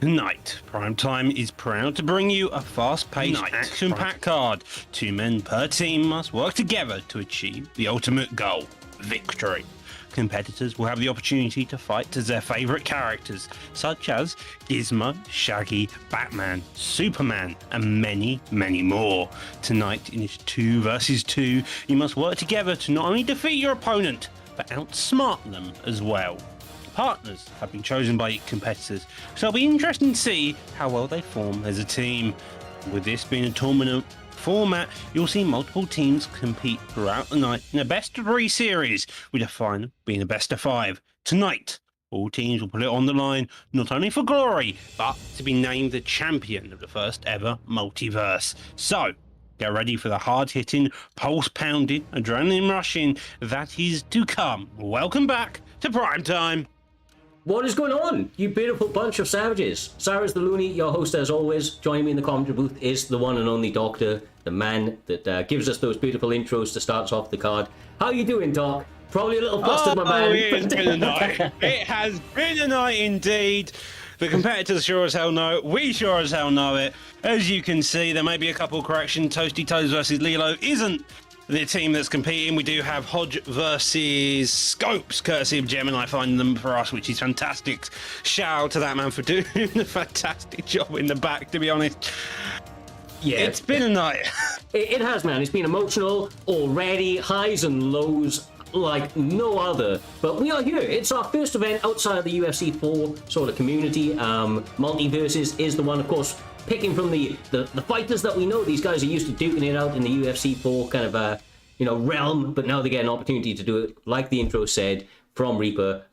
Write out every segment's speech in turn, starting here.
Tonight, Primetime is proud to bring you a fast-paced, action-packed card. 2 men per team must work together to achieve the ultimate goal, victory. Competitors will have the opportunity to fight as their favourite characters, such as Gizmo, Shaggy, Batman, Superman, and many, many more. Tonight, in this 2 versus 2, you must work together to not only defeat your opponent, but outsmart them as well. Partners have been chosen by competitors, so it'll be interesting to see how well they form as a team. With this being a tournament format, you'll see multiple teams compete throughout the night in a best-of-3 series, with the final being a best-of-5. Tonight, all teams will put it on the line, not only for glory, but to be named the champion of the first ever multiverse. So, get ready for the hard-hitting, pulse-pounding, adrenaline-rushing that is to come. Welcome back to Primetime. What is going on, you beautiful bunch of savages? Cyrus the Looney, your host as always. Joining me in the commentary booth is the one and only Doctor, the man that gives us those beautiful intros to start us off the card. How you doing, Doc? Probably a little busted, my man. It's been a night. It has been a night indeed. The competitors sure as hell know it. We sure as hell know it. As you can see, there may be a couple of corrections. Toasty Toes versus Lilo isn't the team that's competing. We do have Hodge versus Scopes, courtesy of Gemini finding them for us, which is fantastic. Shout out to that man for doing a fantastic job in the back, to be honest. Yeah, it's been a night. It has, man. It's been emotional already, highs and lows like no other. But we are here. It's our first event outside of the UFC 4 sort of community. Multiversus is the one, of course, picking from the fighters that we know. These guys are used to duking it out in the UFC 4 kind of realm, but now they get an opportunity to do it, like the intro said, from Reaper,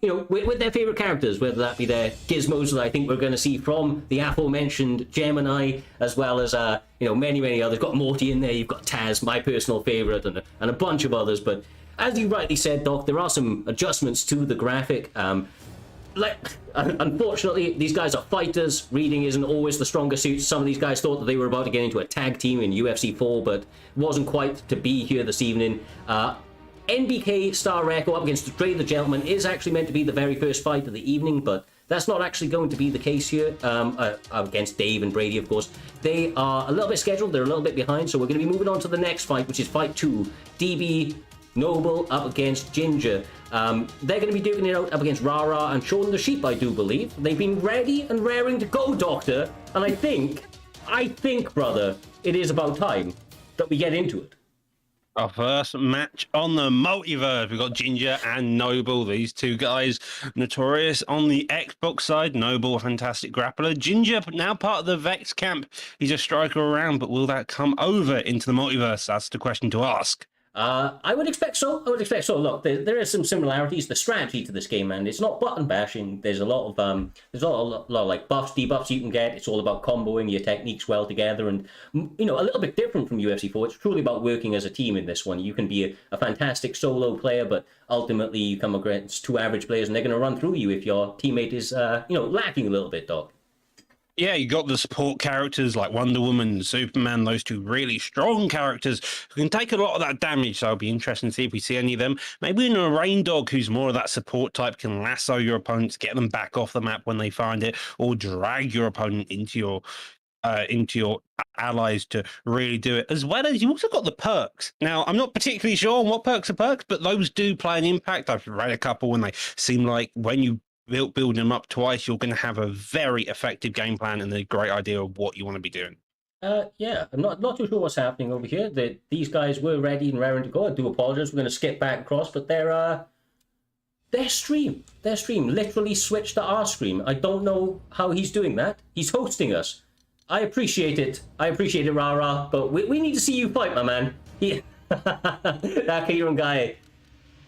with their favorite characters, whether that be their gizmos that I think we're going to see from the aforementioned Gemini, as well as many others. Got Morty in there, you've got Taz, my personal favorite, and a bunch of others. But as you rightly said, Doc, there are some adjustments to the graphic. Unfortunately, these guys are fighters. Reading isn't always the strongest suit. Some of these guys thought that they were about to get into a tag team in UFC 4, but wasn't quite to be here this evening. NBK Star Reco up against Dre the Gentleman is actually meant to be the very first fight of the evening, but that's not actually going to be the case here. Against Dave and Brady, of course. They are a little bit scheduled. They're a little bit behind, so we're going to be moving on to the next fight, which is fight 2. DB Noble up against Ginger. They're going to be duking it out up against Rara and Sean the Sheep, I do believe. They've been ready and raring to go, Doctor. And I think, brother, it is about time that we get into it. Our first match on the multiverse. We've got Ginger and Noble. These two guys, notorious on the Xbox side. Noble, a fantastic grappler. Ginger, now part of the Vex camp. He's a striker around, but will that come over into the multiverse? That's the question to ask. I would expect so. Look, there is some similarities. The strategy to this game, man, it's not button bashing. There's a lot of like buffs, debuffs you can get. It's all about comboing your techniques well together, and a little bit different from UFC 4. It's truly about working as a team in this one. You can be a fantastic solo player, but ultimately you come against 2 average players, and they're going to run through you if your teammate is lacking a little bit, Doc. Yeah, you got the support characters like Wonder Woman and Superman, those 2 really strong characters who can take a lot of that damage, so it'll be interesting to see if we see any of them. Maybe even a Rain Dog, who's more of that support type, can lasso your opponents, get them back off the map when they find it, or drag your opponent into your allies to really do it. As well as you also got the perks. Now, I'm not particularly sure on what perks are perks, but those do play an impact. I've read a couple and they seem like when you building them up twice, you're going to have a very effective game plan and a great idea of what you want to be doing. Yeah, I'm not too sure what's happening over here. These guys were ready and raring to go. I do apologize. We're going to skip back across, but their stream literally switched to our stream. I don't know how he's doing that. He's hosting us. I appreciate it. Rara, but we need to see you fight, my man. That Kieran guy.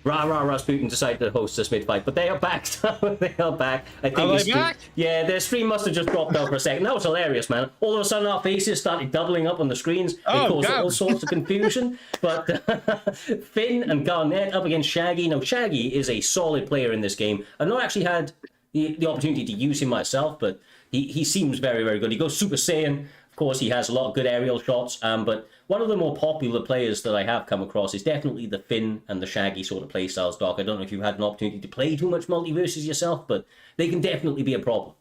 Rasputin decided to host this mid-fight, but they are back. They are back. I think are they back? Yeah, their stream must have just dropped out for a second. That was hilarious, man. All of a sudden, our faces started doubling up on the screens. It caused all sorts of confusion. But Finn and Garnett up against Shaggy. Now, Shaggy is a solid player in this game. I've not actually had the opportunity to use him myself, but he seems very, very good. He goes Super Saiyan. Of course, he has a lot of good aerial shots, but one of the more popular players that I have come across is definitely the Finn and the Shaggy sort of playstyles, Doc. I don't know if you've had an opportunity to play too much multiverses yourself, but they can definitely be a problem.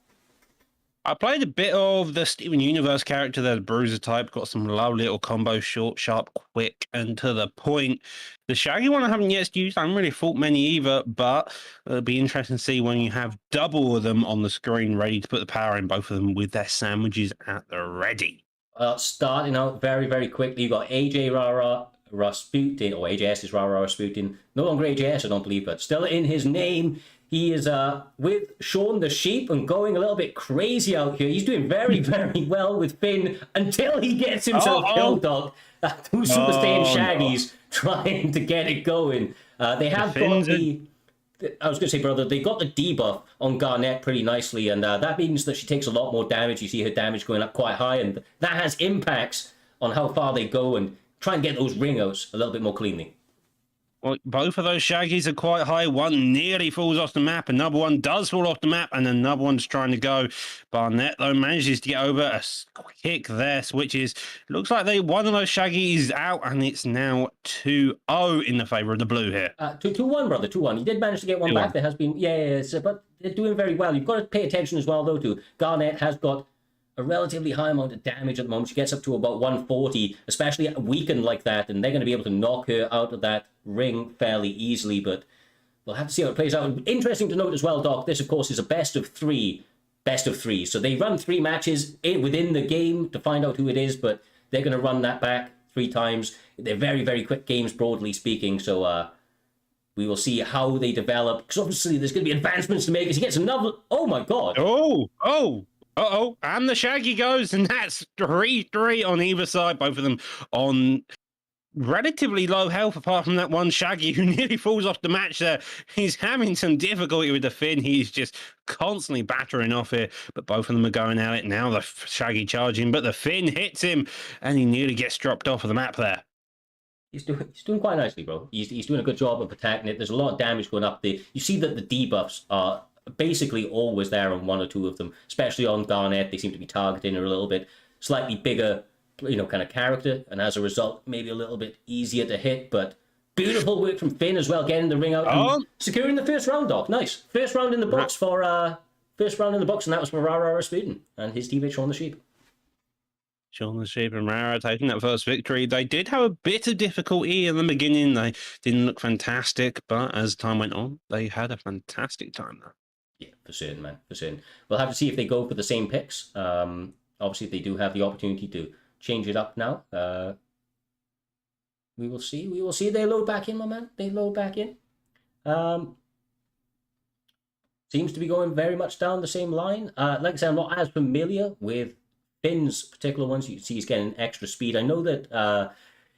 I played a bit of the Steven Universe character, the Bruiser type, got some lovely little combos, short, sharp, quick, and to the point. The Shaggy one I haven't yet used. I haven't really fought many either, but it'll be interesting to see when you have double of them on the screen ready to put the power in, both of them with their sandwiches at the ready. Starting out very, very quickly, you got AJ Rara Rasputin, or AJS is Rara Rasputin. No longer AJS, I don't believe, but still in his name. He is with Shaun the Sheep and going a little bit crazy out here. He's doing very, very well with Finn until he gets himself killed, Doc. Two Super Saiyan Shaggies trying to get it going. They have got the... I was going to say, brother, they got the debuff on Garnet pretty nicely, and that means that she takes a lot more damage. You see her damage going up quite high, and that has impacts on how far they go and try and get those ring outs a little bit more cleanly. Well, both of those Shaggies are quite high. One nearly falls off the map. Another one does fall off the map, and another one's trying to go. Barnett, though, manages to get over a kick there. Switches. Looks like one of those Shaggies is out, and it's now 2-0 in the favor of the blue here. 2-1, brother, 2-1. He did manage to get one back. There has been, but they're doing very well. You've got to pay attention as well, though, to Garnet has got a relatively high amount of damage at the moment. She gets up to about 140, especially weakened like that, and they're going to be able to knock her out of that ring fairly easily, but we'll have to see how it plays out. Interesting to note as well, Doc, this, of course, is a best of three. So they run 3 matches within the game to find out who it is, but they're going to run that back 3 times. They're very, very quick games, broadly speaking, so we will see how they develop, because obviously there's going to be advancements to make as he gets another... Oh, my God. And the Shaggy goes, and that's 3-3 on either side, both of them on relatively low health, apart from that one Shaggy who nearly falls off the match there. He's having some difficulty with the Finn. He's just constantly battering off here, but both of them are going at it. Now the Shaggy charging, but the Finn hits him, and he nearly gets dropped off of the map there. He's doing quite nicely, bro. He's doing a good job of attacking it. There's a lot of damage going up there. You see that the debuffs are basically always there on 1 or 2 of them, especially on Garnet. They seem to be targeting her a little bit. Slightly bigger, kind of character, and as a result, maybe a little bit easier to hit, but beautiful work from Finn as well, getting the ring out and securing the first round, Doc. Nice. First round in the books and that was for Rara Rasputin and his teammate Shaun the Sheep. Shaun the Sheep and Rara taking that first victory. They did have a bit of difficulty in the beginning. They didn't look fantastic, but as time went on, they had a fantastic time there. Yeah, for certain, man, for certain. We'll have to see if they go for the same picks. Obviously, they do have the opportunity to change it up now. We will see. We will see. They load back in, my man. They load back in. Seems to be going very much down the same line. Like I said, I'm not as familiar with Finn's particular ones. You can see he's getting extra speed. I know that,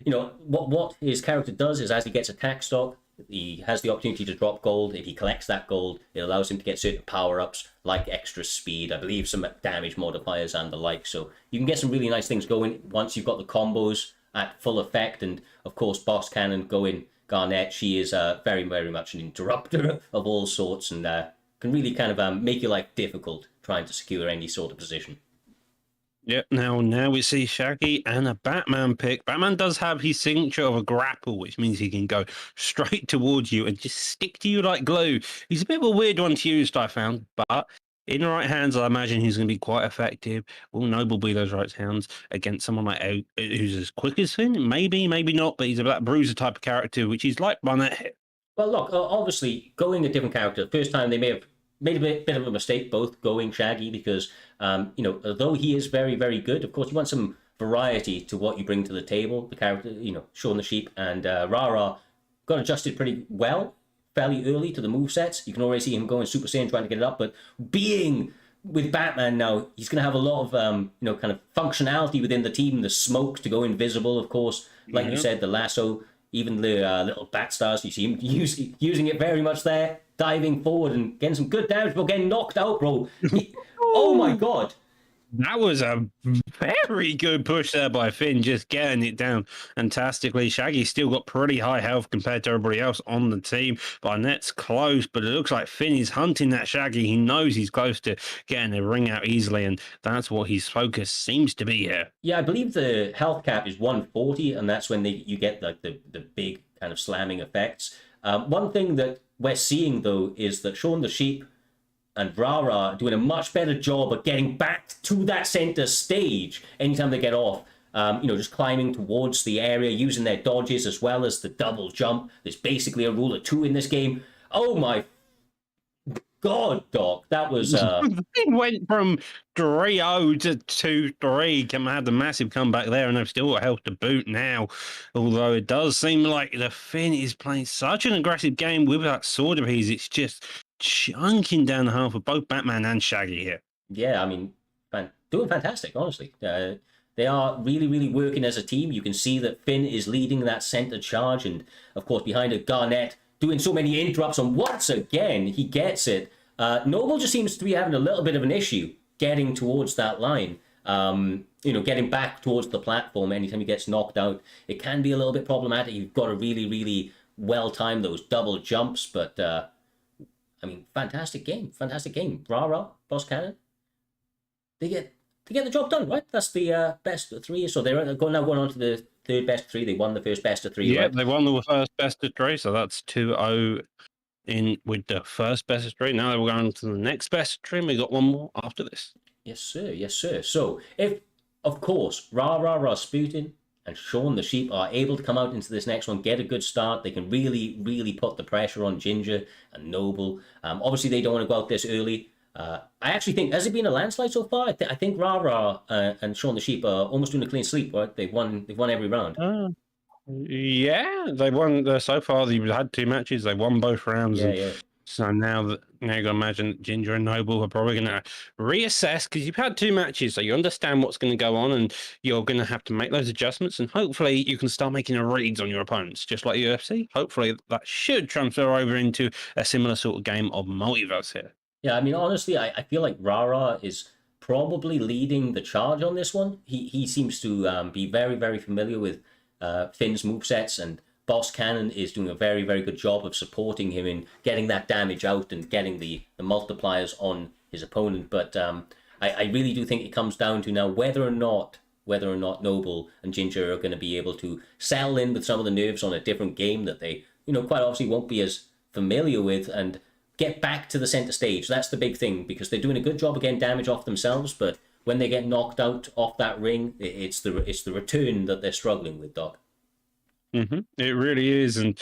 what his character does is as he gets attack stock, he has the opportunity to drop gold. If he collects that gold, it allows him to get certain power-ups like extra speed, I believe some damage modifiers and the like. So you can get some really nice things going once you've got the combos at full effect. And of course, Boss Cannon going Garnet, she is very, very much an interrupter of all sorts, and can really kind of make your life difficult trying to secure any sort of position. Yep, now we see Shaggy and a Batman pick. Batman does have his signature of a grapple, which means he can go straight towards you and just stick to you like glue. He's a bit of a weird one to use, I found, but in the right hands, I imagine he's going to be quite effective. Will Noble be those right hands against someone like who's as quick as Finn? Maybe, maybe not, but he's a Black Bruiser type of character, which he's like Barnett hit. Well, look, obviously, going a different character, first time they may have made a bit of a mistake, both going Shaggy, because, although he is very, very good, of course, you want some variety to what you bring to the table. The character, Shaun the Sheep and Rara got adjusted pretty well, fairly early to the movesets. You can already see him going Super Saiyan trying to get it up, but being with Batman now, he's going to have a lot of, kind of functionality within the team. The smoke to go invisible, of course, like you said, the lasso, even the little bat stars. You see him using it very much there, diving forward and getting some good damage, but getting knocked out, bro. Oh my God. That was a very good push there by Finn, just getting it down fantastically. Shaggy's still got pretty high health compared to everybody else on the team. Barnett's close, but it looks like Finn is hunting that Shaggy. He knows he's close to getting the ring out easily, and that's what his focus seems to be here. Yeah, I believe the health cap is 140, and that's when you get like the big kind of slamming effects. One thing that we're seeing, though, is that Shaun the Sheep, and Rara doing a much better job of getting back to that center stage anytime they get off. Just climbing towards the area, using their dodges as well as the double jump. There's basically a rule of 2 in this game. Oh my God, Doc, that was... It went from 3-0 to 2-3. Had the massive comeback there, and they've still got health to boot now. Although it does seem like the Finn is playing such an aggressive game with that sword of his. It's just chunking down the half of both Batman and Shaggy here. Yeah, I mean, doing fantastic, honestly. They are really, really working as a team. You can see that Finn is leading that center charge, and of course behind it, Garnet doing so many interrupts, and once again he gets it. Noble just seems to be having a little bit of an issue getting towards that line. Getting back towards the platform anytime he gets knocked out. It can be a little bit problematic. You've got to really, really well time those double jumps, but fantastic game. Rara, Boss Cannon. They get the job done, right? That's the best of 3. So they're now going on to the third best of 3. They won the first best of 3. Yeah, right? they won the first best of 3, so that's 2-0 in with the first best of 3. Now we're going to the next best of 3, and we got one more after this. Yes, sir. Yes, sir. So if, of course, Rasputin and Shaun the Sheep are able to come out into this next one, get a good start, they can really, really put the pressure on Ginger and Noble. Obviously, they don't want to go out this early. I actually think, has it been a landslide so far? I think Rara and Shaun the Sheep are almost doing a clean sweep, right? They've won every round. Yeah, they won so far. They've had 2 matches. They won both rounds. Yeah. So now you got to imagine Ginger and Noble are probably going to reassess, because you've had 2 matches, so you understand what's going to go on, and you're going to have to make those adjustments, and hopefully you can start making reads on your opponents, just like UFC. Hopefully that should transfer over into a similar sort of game of Multiverse here. Yeah, I mean, honestly, I feel like Rara is probably leading the charge on this one. He seems to be very, very familiar with Finn's movesets, and Boss Cannon is doing a very, very good job of supporting him in getting that damage out and getting the multipliers on his opponent. But I really do think it comes down to now whether or not Noble and Ginger are going to be able to settle in with some of the nerves on a different game that they, quite obviously won't be as familiar with, and get back to the center stage. That's the big thing, because they're doing a good job of getting damage off themselves, but when they get knocked out off that ring, it's the return that they're struggling with, Doc. It really is, and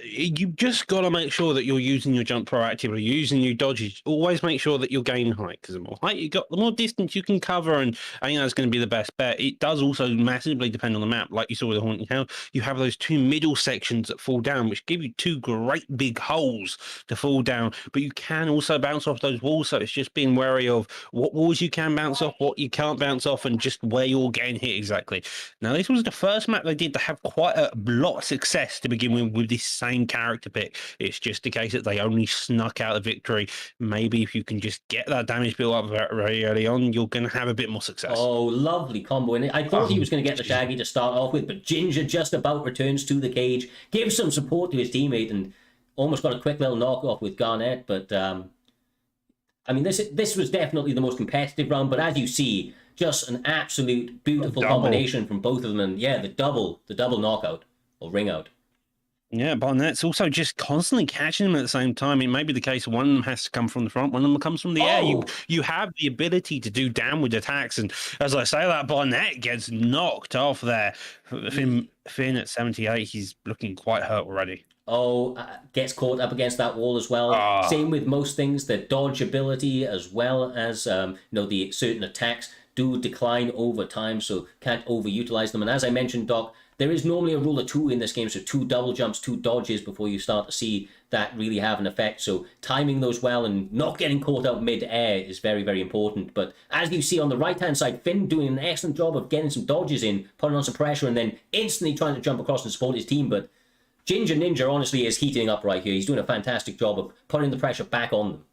you just got to make sure that you're using your jump proactively, using your dodges. Always make sure that you're gaining height, because the more height you got, the more distance you can cover, and I think that's going to be the best bet. It does also massively depend on the map. Like you saw with the Haunting Hell, you have those 2 middle sections that fall down, which give you 2 great big holes to fall down, but you can also bounce off those walls, so it's just being wary of what walls you can bounce off, what you can't bounce off, and just where you're getting hit exactly. Now, this was the first map they did to have quite a lot of success to begin with this same character pick. It's just a case that they only snuck out a victory. Maybe if you can just get that damage built up very early on, you're going to have a bit more success. Oh, lovely combo. And I thought he was going to get the Shaggy to start off with, but Ginger just about returns to the cage, gives some support to his teammate, and almost got a quick little knockoff with Garnet. But this was definitely the most competitive round. But as you see, just an absolute beautiful combination from both of them, and yeah, the double knockout or ring out. Yeah, Barnett's also just constantly catching them at the same time. It may be the case one of them has to come from the front, one of them comes from the air. You have the ability to do downward attacks, and as I say that, Barnett gets knocked off there. Finn at 78, he's looking quite hurt already. Gets caught up against that wall as well. Same with most things, the dodge ability as well as the certain attacks do decline over time, so can't overutilize them. And as I mentioned, Doc, there is normally a rule of 2 in this game, so 2 double jumps, 2 dodges before you start to see that really have an effect. So timing those well and not getting caught out mid-air is very, very important. But as you see on the right-hand side, Finn doing an excellent job of getting some dodges in, putting on some pressure, and then instantly trying to jump across and support his team. But Ginger Ninja, honestly, is heating up right here. He's doing a fantastic job of putting the pressure back on them.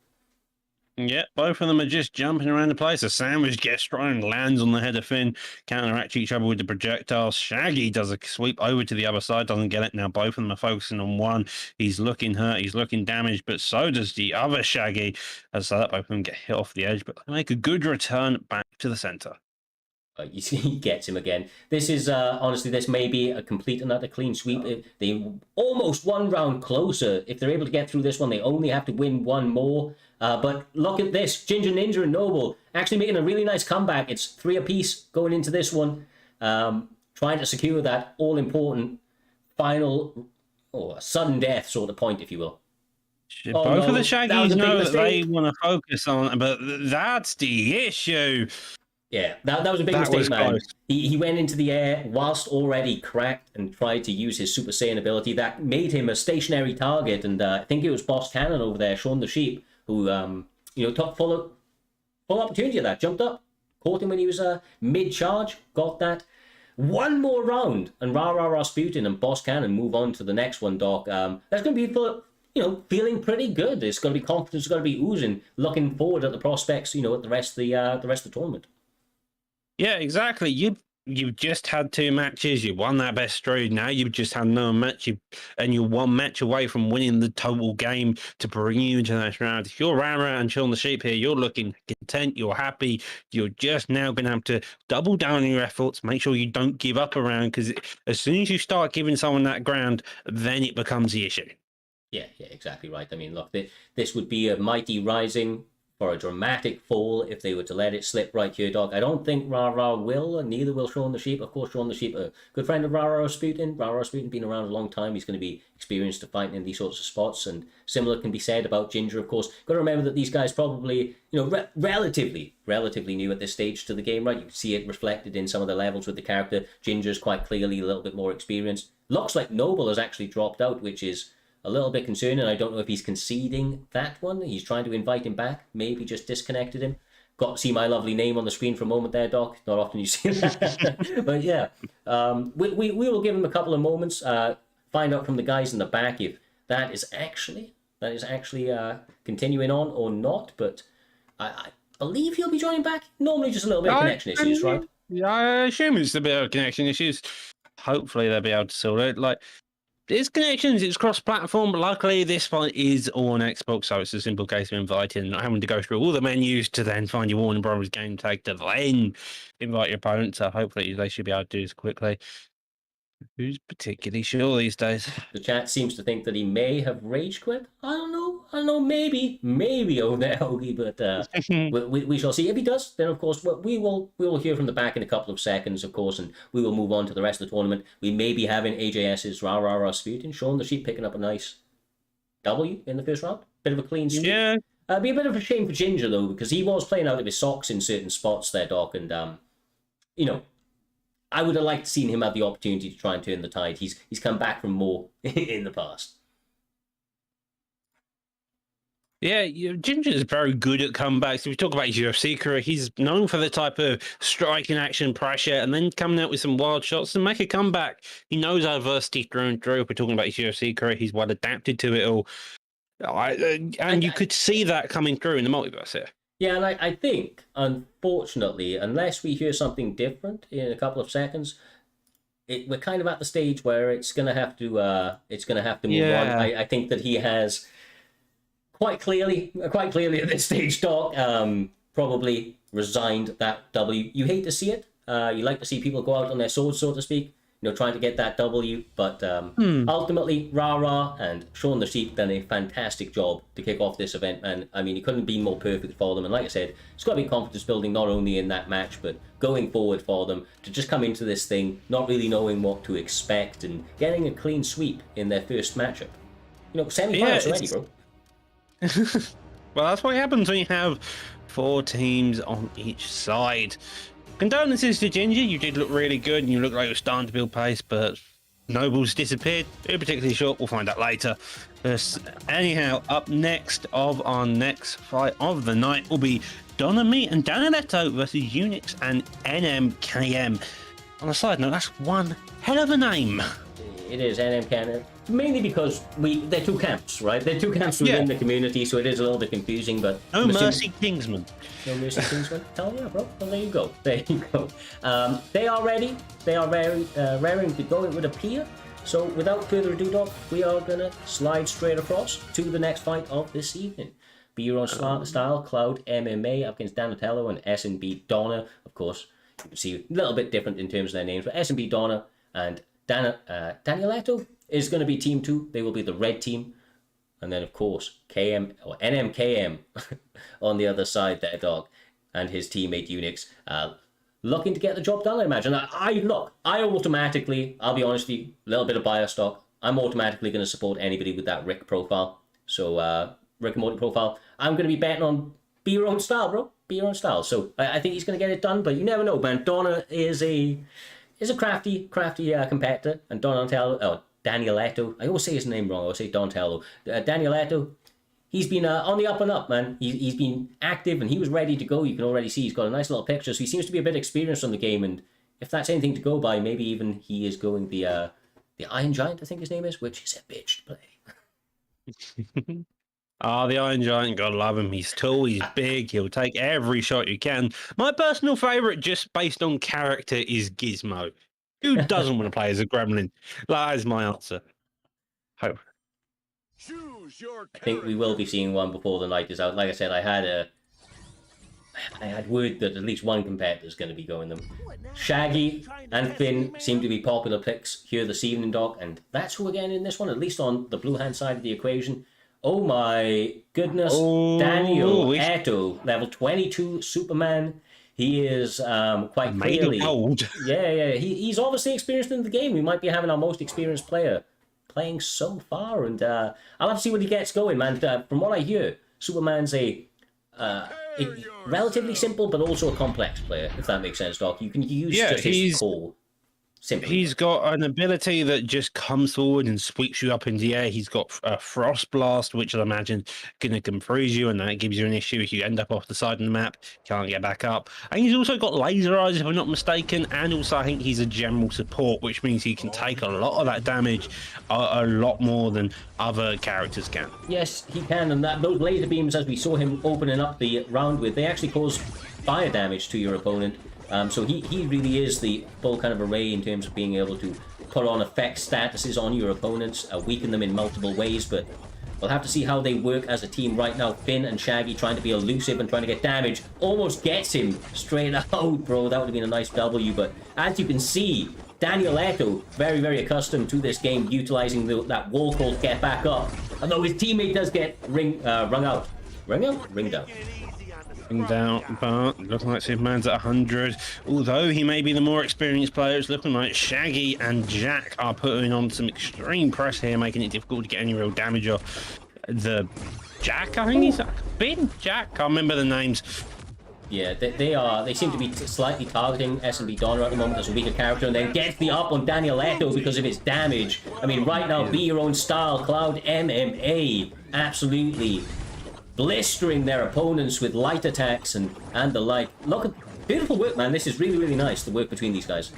Yeah, both of them are just jumping around the place. A sandwich gets thrown, lands on the head of Finn, counteract each other with the projectiles. Shaggy does a sweep over to the other side, doesn't get it. Now both of them are focusing on one. He's looking hurt, he's looking damaged, but so does the other Shaggy. As that, both of them get hit off the edge, but they make a good return back to the center. You see, he gets him again. This is, honestly, this may be a complete and utter clean sweep. They almost one round closer. If they're able to get through this one, they only have to win one more. But look at this. Ginger Ninja and Noble actually making a really nice comeback. It's 3 apiece going into this one. Trying to secure that all-important final, sudden death sort of point, if you will. Both of the Shaggies know that they want to focus on, but that's the issue. Yeah, that was a big mistake, man. He went into the air whilst already cracked and tried to use his Super Saiyan ability. That made him a stationary target, and I think it was Boss Cannon over there, Shaun the Sheep, who took full opportunity of that, jumped up, caught him when he was mid-charge, got that. One more round, and Rasputin and Boss Cannon move on to the next one, Doc. That's going to be feeling pretty good. It's going to be confidence, it's going to be oozing, looking forward at the prospects, at the rest of the tournament. Yeah, exactly. You just had 2 matches. You won that best three. Now you've just had another match, and you're 1 match away from winning the total game to bring you into that round. If you're Rara and Shaun the Sheep here, you're looking content. You're happy. You're just now going to have to double down on your efforts. Make sure you don't give up around, because as soon as you start giving someone that ground, then it becomes the issue. Yeah, exactly right. I mean, look, this would be a mighty rising for a dramatic fall if they were to let it slip right here, Doc. I don't think Rara will, and neither will Shaun the Sheep. Of course, Shaun the Sheep, a good friend of Rara Rasputin. Rara Rasputin been around a long time. He's going to be experienced to fighting in these sorts of spots, and similar can be said about Ginger, of course. Got to remember that these guys probably, relatively new at this stage to the game, right? You can see it reflected in some of the levels with the character. Ginger's quite clearly a little bit more experienced. Looks like Noble has actually dropped out, which is a little bit concerning. I don't know if he's conceding that one. He's trying to invite him back. Maybe just disconnected him. Got to see my lovely name on the screen for a moment there, Doc. Not often you see that. But yeah, we will give him a couple of moments. Find out from the guys in the back if that is actually continuing on or not. But I believe he'll be joining back. Normally just a little bit of connection issues, right? Yeah, I assume it's a bit of connection issues. Hopefully they'll be able to sort it. It's connections, it's cross-platform, but luckily this one is on Xbox, so it's a simple case of inviting and not having to go through all the menus to then find your Warner Brothers game tag to then invite your opponent, so hopefully they should be able to do this quickly. Who's particularly sure these days? The chat seems to think that he may have rage quit. I don't know, maybe over there, Hoagie, but we shall see. If he does, then of course we will hear from the back in a couple of seconds, of course, and we will move on to the rest of the tournament. We may be having AJS's Rara Rasputin, Shaun the Sheep picking up a nice W in the first round. Bit of a clean sweep. Yeah. Be a bit of a shame for Ginger, though, because he was playing out of his socks in certain spots there, Doc, and I would have liked to seen him have the opportunity to try and turn the tide. He's come back from more in the past. Yeah, Ginger is very good at comebacks. If we talk about his UFC career, he's known for the type of striking action pressure and then coming out with some wild shots and make a comeback. He knows adversity through and through. If we're talking about his UFC career, he's well adapted to it all. And you could see that coming through in the multiverse here. Yeah, and I think, unfortunately, unless we hear something different in a couple of seconds, we're kind of at the stage where it's gonna have to move on. I think that he has quite clearly at this stage, Doc, probably resigned that W. You hate to see it. You like to see people go out on their swords, so to speak, trying to get that W. But ultimately, Rara and Shaun the Sheep done a fantastic job to kick off this event, man. I mean, it couldn't be more perfect for them. And like I said, it's got to be confidence building not only in that match, but going forward for them to just come into this thing not really knowing what to expect and getting a clean sweep in their first matchup. Semi-finals already, bro. Well, that's what happens when you have 4 teams on each side. Condolences to Ginger, you did look really good and you look like you're starting to build pace, but Noble's disappeared. Who particularly short, we'll find out later. Anyhow, up next of our next fight of the night will be Donami and Danetto versus Unix and NMKM. On a side note, that's one hell of a name. It is NMKM, mainly because they're 2 camps, right? They're 2 camps within the community, so it is a little bit confusing, but... No Mercy Kingsman. No Mercy Kingsman? Hell yeah, bro. Well, there you go. They are ready. They are raring to go, it would appear. So without further ado, Doc, we are going to slide straight across to the next fight of this evening. Be Your Own Style, Cloud MMA up against Donatello and S&B Donna. Of course, You can see a little bit different in terms of their names, but SMB Donna and Danieletto is going to be Team 2. They will be the red team. And then, of course, KM or NMKM on the other side there, dog, and his teammate Unix, looking to get the job done, I imagine. I automatically, I'll be honest with you, a little bit of bias, dog. I'm automatically going to support anybody with that Rick profile. So, Rick and Morty profile. I'm going to be betting on be your own style, bro. Be your own style. So, I think he's going to get it done, but you never know, man. Donna is a crafty competitor, and Danieletto, I always say his name wrong, I always say Donatello. Danieletto, he's been on the up and up, man. He's been active and he was ready to go. You can already see he's got a nice little picture, so he seems to be a bit experienced on the game, and if that's anything to go by, maybe even he is going the Iron Giant, I think his name is, which is a bitch to play. The Iron Giant, gotta love him. He's tall, he's big, he'll take every shot you can. My personal favourite, just based on character, is Gizmo. Who doesn't want to play as a gremlin? That is my answer. Hope. I think we will be seeing one before the night is out. Like I said, I had word that at least one competitor is going to be going them. Shaggy and Finn seem to be popular picks here this evening, Doc, and that's who we're getting in this one, at least on the blue hand side of the equation. Oh my goodness, Daniel Eto, level 22 Superman. He is quite clearly old. Yeah. He's obviously experienced in the game. We might be having our most experienced player playing so far, and I'll have to see what he gets going, man. From what I hear, Superman's a relatively simple but also a complex player, if that makes sense, Doc. You can use just his core. Simply. He's got an ability that just comes forward and sweeps you up in the air. He's got a Frost Blast, which I imagine can freeze you, and that gives you an issue if you end up off the side of the map, can't get back up. And he's also got Laser Eyes, if I'm not mistaken, and also I think he's a general support, which means he can take a lot of that damage, a lot more than other characters can. Yes, he can, and those laser beams, as we saw him opening up the round with, they actually cause fire damage to your opponent. So he really is the full kind of array in terms of being able to put on effect statuses on your opponents, weaken them in multiple ways, but we'll have to see how they work as a team right now. Finn and Shaggy trying to be elusive and trying to get damage. Almost gets him straight out, bro. That would have been a nice W, but as you can see, Danieletto, very, very accustomed to this game, utilizing that wall call to get back up. Although his teammate does get rung out. Ring out? Ring down. Down, but looking like Superman's at 100. Although he may be the more experienced player, it's looking like Shaggy and Jack are putting on some extreme press here, making it difficult to get any real damage off. The Jack, I think he's been Jack. Can't remember the names. Yeah, they seem to be slightly targeting SMB Donna at the moment as a weaker character, and then gets the up on Danieletto because of his damage. I mean, right now, be your own style, Cloud MMA, absolutely blistering their opponents with light attacks and the like. Look at beautiful work, man. This is really, really nice, the work between these guys.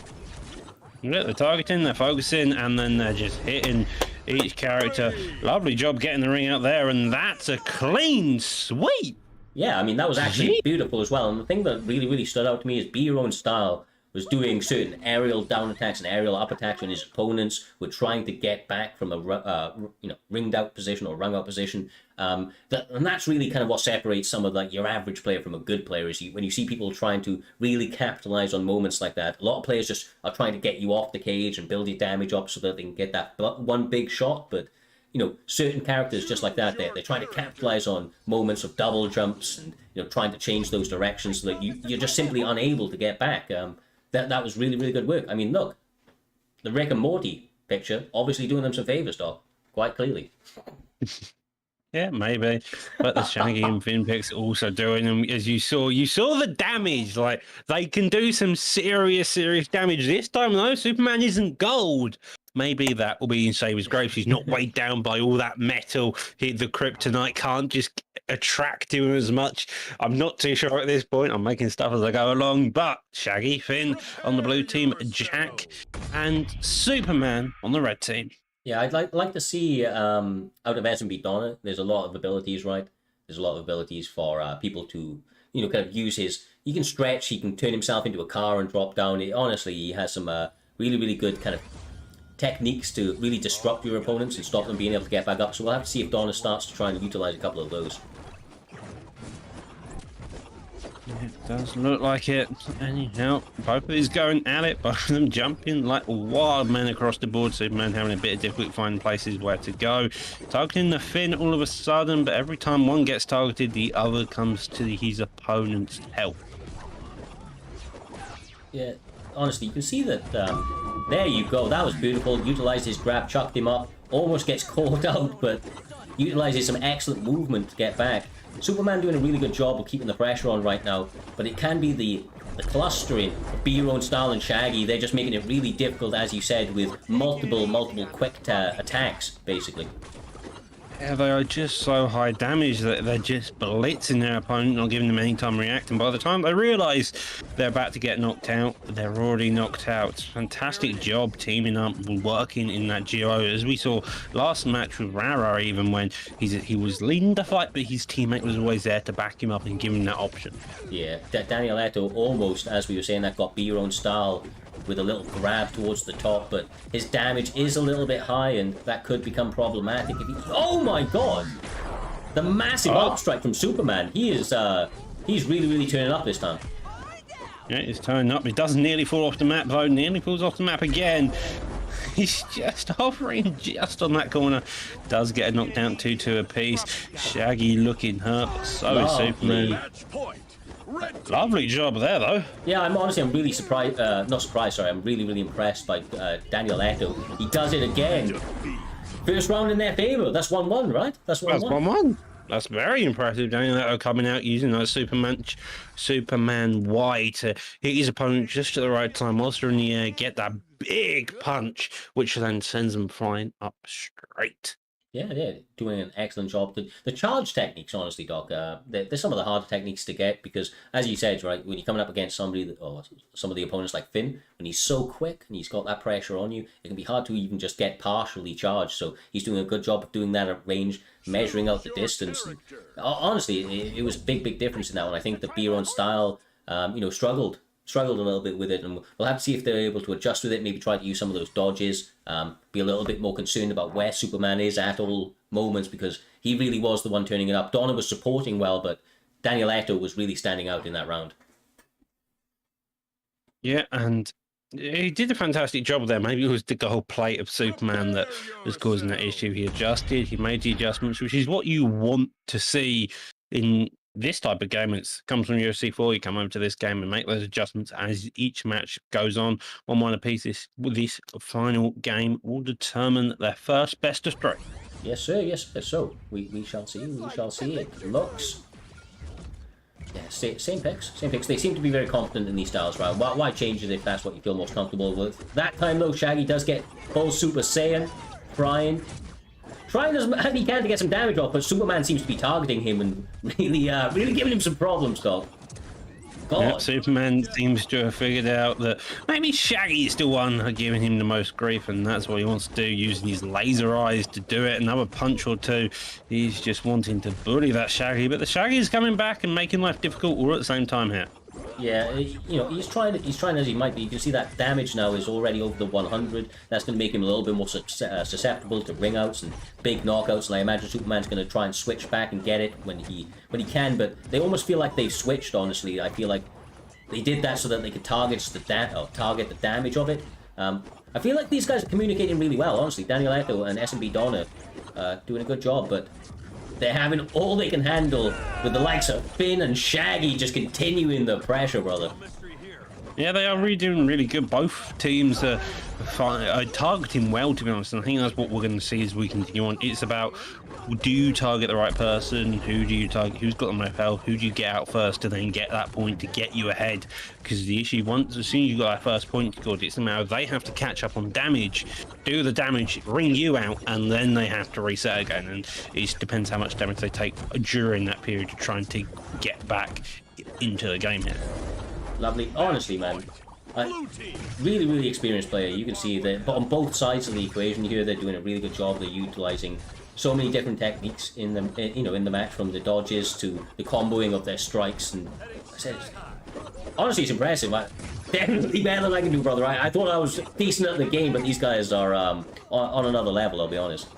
Yeah, they're targeting, they're focusing, and then they're just hitting each character. Lovely job getting the ring out there, and that's a clean sweep. Yeah, I mean, that was actually beautiful as well. And the thing that really, really stood out to me is be your own style was doing certain aerial down attacks and aerial up attacks when his opponents were trying to get back from a ringed out position or rung out position. And that's really kind of what separates some of like your average player from a good player is when you see people trying to really capitalize on moments like that. A lot of players just are trying to get you off the cage and build your damage up so that they can get that one big shot. But certain characters just like that, they're trying to capitalize on moments of double jumps and trying to change those directions so that you're just simply unable to get back. That was really, really good work. I mean, look, the Rick and Morty picture obviously doing them some favors, Doc, quite clearly. Yeah, maybe. But the Shaggy and Finn picks also doing them, as you saw the damage. Like, they can do some serious damage. This time, though, Superman isn't gold. Maybe that will be in Saber's grave. He's not weighed down by all that metal. The kryptonite can't just attract him as much. I'm not too sure at this point. I'm making stuff as I go along. But Shaggy, Finn on the blue team, Jack and Superman on the red team. Yeah, I'd like to see out of SMB Donna, there's a lot of abilities, right? There's a lot of abilities for people to, kind of use his... He can stretch, he can turn himself into a car and drop down. Honestly, he has some really, really good kind of techniques to really disrupt your opponents and stop them being able to get back up. So we'll have to see if Donna starts to try and utilize a couple of those. It does look like it. Anyhow, both of these going at it, both of them jumping like wild men across the board. Superman having a bit of difficulty finding places where to go. Targeting the Finn all of a sudden, but every time one gets targeted, the other comes to his opponent's help. Yeah, honestly, you can see that. There you go. That was beautiful. Utilized his grab, chucked him up. Almost gets caught out, but utilizes some excellent movement to get back. Superman doing a really good job of keeping the pressure on right now, but it can be the clustering of B-Roan, Style, and Shaggy. They're just making it really difficult, as you said, with multiple quick attacks, basically. Yeah, they are just so high damage that they're just blitzing their opponent, not giving them any time reacting. By the time they realise they're about to get knocked out, they're already knocked out. Fantastic job teaming up, working in that duo. As we saw last match with Rara, even when he was leading the fight, but his teammate was always there to back him up and give him that option. Yeah, Daniel Leto almost, as we were saying, that got B-Roan Style with a little grab towards the top, but his damage is a little bit high, and that could become problematic if he... Oh my god! The massive up strike from Superman. He is, he's really turning up this time. Yeah, he's turning up. He does nearly fall off the map, though. Nearly falls off the map again. He's just hovering just on that corner. Does get a knockdown 2-2 apiece. Shaggy looking hurt, but so is Superman. Lovely job there, though. Yeah, I'm really surprised. Not surprised, sorry. I'm really impressed by Daniel Leto. He does it again. First round in their favor. That's 1-1, right? That's 1-1. That's 1-1. That's very impressive. Daniel Leto coming out using that Superman Y to hit his opponent just at the right time, whilst they're in the air, get that big punch, which then sends them flying up straight. Yeah, doing an excellent job. The charge techniques, honestly, Doc, they're some of the harder techniques to get because, as you said, right, when you're coming up against somebody, or some of the opponents like Finn, when he's so quick and he's got that pressure on you, it can be hard to even just get partially charged. So he's doing a good job of doing that at range, measuring out the distance. And, honestly, it was a big difference in that one. I think the B-Roan Style, struggled a little bit with it, and we'll have to see if they're able to adjust with it, maybe try to use some of those dodges, be a little bit more concerned about where Superman is at all moments, because he really was the one turning it up. Donna was supporting well, but Daniel Leto was really standing out in that round. Yeah, and he did a fantastic job there. Maybe it was the gold plate of Superman that was causing that issue. He adjusted, he made the adjustments, which is what you want to see in this type of game. It comes from UFC 4. You come over to this game and make those adjustments as each match goes on. 1-1 apiece. This final game will determine their first best of 3. Yes, sir. Yes, so we shall see. We shall see. It looks. Yeah, same picks. They seem to be very confident in these styles, right? Why change it if that's what you feel most comfortable with? That time, though, Shaggy does get full Super Saiyan, trying as he can to get some damage off, but Superman seems to be targeting him and really giving him some problems, dog. Yep, Superman seems to have figured out that maybe Shaggy is the one giving him the most grief, and that's what he wants to do, using his laser eyes to do it. Another punch or two. He's just wanting to bully that Shaggy, but the Shaggy is coming back and making life difficult all at the same time here. Yeah, he's trying as he might be. You can see that damage now is already over the 100. That's going to make him a little bit more susceptible to ring outs and big knockouts. And I imagine Superman's going to try and switch back and get it when he can. But they almost feel like they've switched. Honestly, I feel like they did that so that they could target the damage of it. I feel like these guys are communicating really well. Honestly, Daniel Leto and SMB Donna doing a good job, but they're having all they can handle with the likes of Finn and Shaggy just continuing the pressure, brother. Yeah, they are really doing really good. Both teams are targeting well, to be honest, and I think that's what we're going to see as we continue on. It's about, do you target the right person? Who do you target? Who's got the most health? Who do you get out first to then get that point to get you ahead? Because the issue, as soon as you've got that first point scored, it's a matter of they have to catch up on damage, do the damage, ring you out, and then they have to reset again. And it depends how much damage they take during that period to try and to get back into the game here. Lovely. Honestly, man, really experienced player. You can see that on both sides of the equation here, they're doing a really good job. They're utilizing so many different techniques in the match, from the dodges to the comboing of their strikes. And honestly, it's impressive. Definitely better than I can do, brother. I thought I was decent at the game, but these guys are on another level, I'll be honest.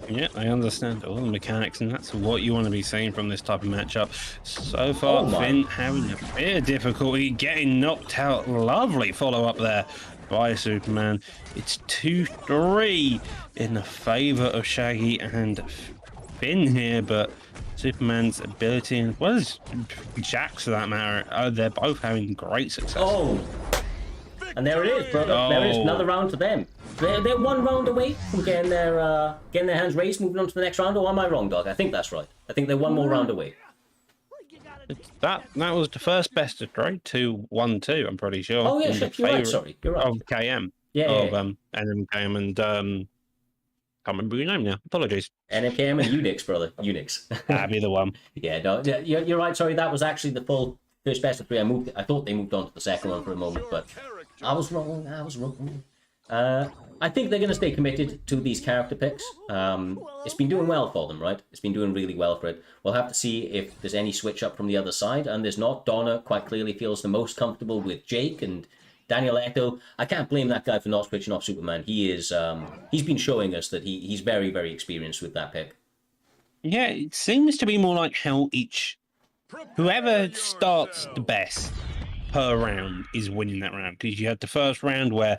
Yeah, I understand all the mechanics, and that's what you want to be seeing from this type of matchup. So far, Finn having a bit of difficulty getting knocked out. Lovely follow-up there by Superman. It's 2-3 in the favor of Shaggy and Finn here, but Superman's ability, and well as Jax for that matter, they're both having great success. Oh, and there it is, brother. There is another round to them. They're one round away from getting their hands raised, moving on to the next round. Or am I wrong, Dog? I think that's right. I think they're one more round away. That was the first best of 3, 2-1-2. I'm pretty sure. Oh yeah, you're right. Sorry, you're right. Of KM. Yeah. NMKM and can't remember your name now. Apologies. NMKM and Unix, brother. Unix. That'd be the one. Yeah, no, you're right. Sorry, that was actually the full first best of 3. I thought they moved on to the second one for a moment, but I was wrong. I think they're going to stay committed to these character picks. It's been doing well for them, right? It's been doing really well for it. We'll have to see if there's any switch up from the other side, and there's not. Donna quite clearly feels the most comfortable with Jake, and Daniel Eto, I can't blame that guy for not switching off Superman. He is, he's been showing us that he's very, very experienced with that pick. Yeah, it seems to be more like how whoever starts the best per round is winning that round. Because you had the first round where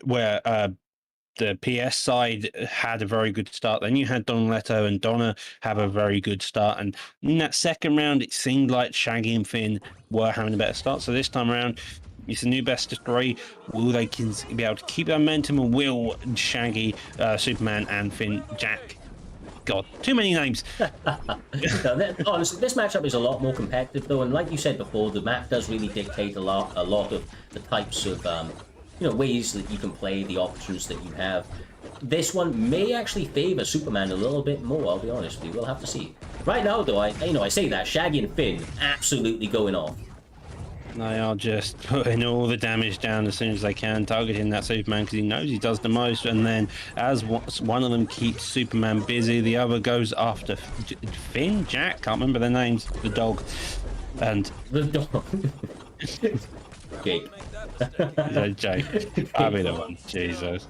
the PS side had a very good start. Then you had Don Leto and Donna have a very good start. And in that second round, it seemed like Shaggy and Finn were having a better start. So this time around, it's a new best of 3. Will they be able to keep that momentum, or will Shaggy, Superman, and Finn, Jack? God, too many names. Honestly, this matchup is a lot more competitive, though, and like you said before, the map does really dictate a lot of the types of ways that you can play, the options that you have. This one may actually favor Superman a little bit more. I'll be honest with you. We'll have to see. Right now, though, I say that Shaggy and Finn absolutely going off. They are just putting all the damage down as soon as they can, targeting that Superman because he knows he does the most. And then as one of them keeps Superman busy, the other goes after Finn, Jack, can't remember their names, the dog. And the dog. Jake. Jake. I'll be the one. Jesus.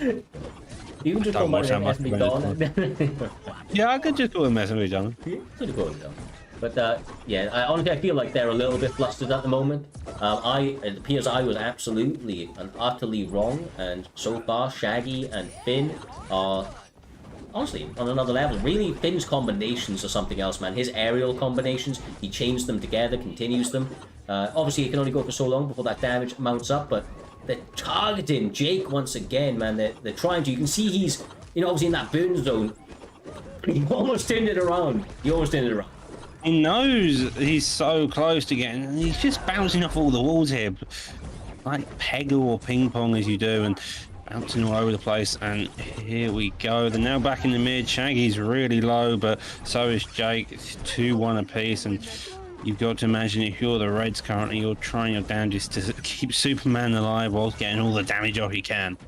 You can just call my name Anthony Don. Yeah, I could just call him Anthony Don. Could call him Don. But yeah, honestly, I feel like they're a little bit flustered at the moment. It appears I was absolutely and utterly wrong, and so far Shaggy and Finn are honestly on another level. Really, Finn's combinations are something else, man. His aerial combinations, he chains them together, continues them. Obviously, he can only go for so long before that damage mounts up, but they're targeting Jake once again, man. They're trying to. You can see he's, obviously in that burn zone. He almost turned it around. He knows he's so close to getting, and he's just bouncing off all the walls here, like Peggle or ping pong as you do, and bouncing all over the place. And here we go. They're now back in the mid. Shaggy's really low, but so is Jake. It's 2-1 apiece, and you've got to imagine if you're the Reds currently, you're trying your damnedest to keep Superman alive whilst getting all the damage off you can.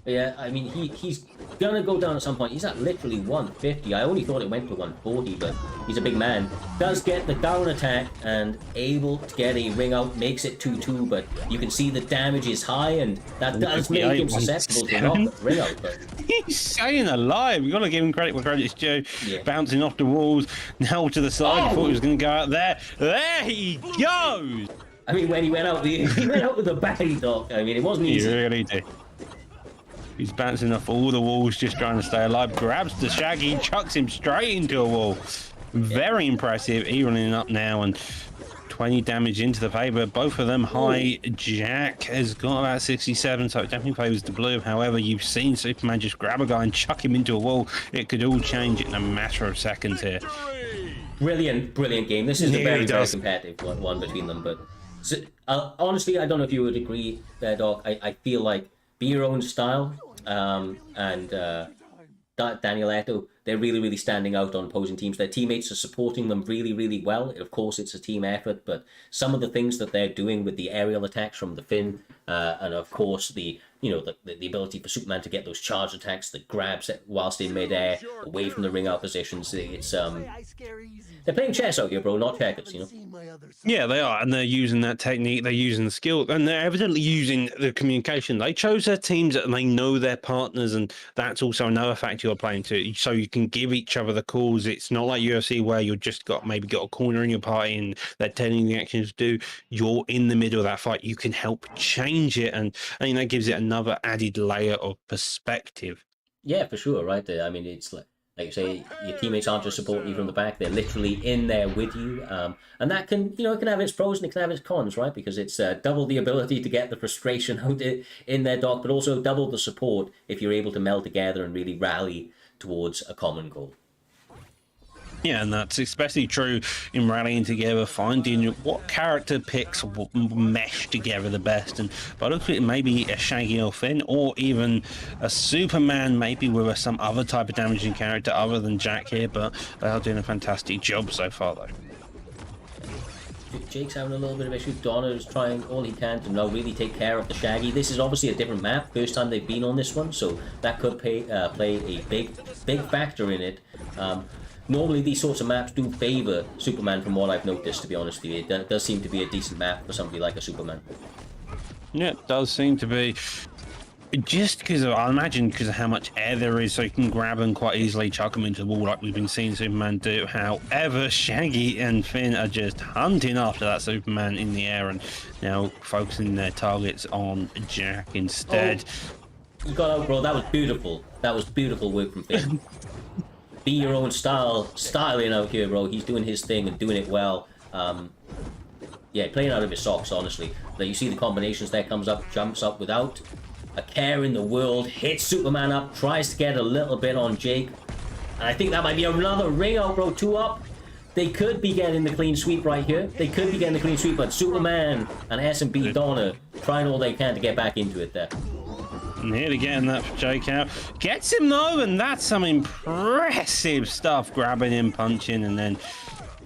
Yeah, I mean, he's gonna go down at some point. He's at literally 150. I only thought it went to 140, but he's a big man. Does get the down attack and able to get a ring out, makes it 2-2, but you can see the damage is high, and that does make him susceptible to knock the ring out. But he's staying alive. We've got to give him credit where credit's due. Yeah. Bouncing off the walls, now to the side. Thought he was going to go out there. There he goes! I mean, when he went out, he went out with a bang, Doc. I mean, it wasn't easy. He really did. He's bouncing off all the walls, just trying to stay alive. Grabs the Shaggy, chucks him straight into a wall. Very impressive. Evening up now, and 20 damage into the favor. Both of them high. Jack has got about 67, so it definitely favors the blue. However, you've seen Superman just grab a guy and chuck him into a wall. It could all change in a matter of seconds here. Brilliant game. This is a very competitive one between them. But honestly, I don't know if you would agree there, Doc. I feel like Be Your Own Style and Daniel Eto, they're really standing out on opposing teams. Their teammates are supporting them really well. Of course, it's a team effort, but some of the things that they're doing with the aerial attacks from the Finn, and of course the ability for Superman to get those charge attacks, the grabs whilst in midair, away from the ring out positions. It's they're playing chess out here, bro, not checkers. Yeah, they are, and they're using that technique, they're using the skill, and they're evidently using the communication. They chose their teams and they know their partners, and that's also another factor you're playing to. So you can give each other the calls. It's not like UFC where you've just got a corner in your party and they're telling you the actions to do. You're in the middle of that fight. You can help change it, and that gives it another added layer of perspective. Yeah, for sure, right there. I mean, it's like you say, your teammates aren't just supporting you from the back; they're literally in there with you, and that can, it can have its pros and it can have its cons, right? Because it's double the ability to get the frustration out in their dock, but also double the support if you're able to meld together and really rally towards a common goal. Yeah, and that's especially true in rallying together, finding what character picks mesh together the best. And by looking at it, maybe a Shaggy or Finn, or even a Superman, maybe with some other type of damaging character other than Jack here. But they are doing a fantastic job so far, though. Jake's having a little bit of issue. Donna's trying all he can to now really take care of the Shaggy. This is obviously a different map, first time they've been on this one, so that could play a big factor in it. Normally these sorts of maps do favor Superman, from what I've noticed, to be honest with you. It does seem to be a decent map for somebody like a Superman. Yeah, it does seem to be. Just because I imagine because of how much air there is, so you can grab them quite easily, chuck them into the wall like we've been seeing Superman do. However, Shaggy and Finn are just hunting after that Superman in the air and now focusing their targets on Jack instead. Oh, you got out, bro. That was beautiful. That was beautiful work from Finn. Be your own styling out here, bro. He's doing his thing and doing it well. Yeah, playing out of his socks, honestly. Like, you see the combinations there, comes up, jumps up without a care in the world, hits Superman up, tries to get a little bit on Jake. And I think that might be another ring out, bro. 2 up. They could be getting the clean sweep right here. They could be getting the clean sweep, but Superman and S&B Donna trying all they can to get back into it there. Nearly getting that for Jake out. Gets him though, and that's some impressive stuff. Grabbing him, punching, and then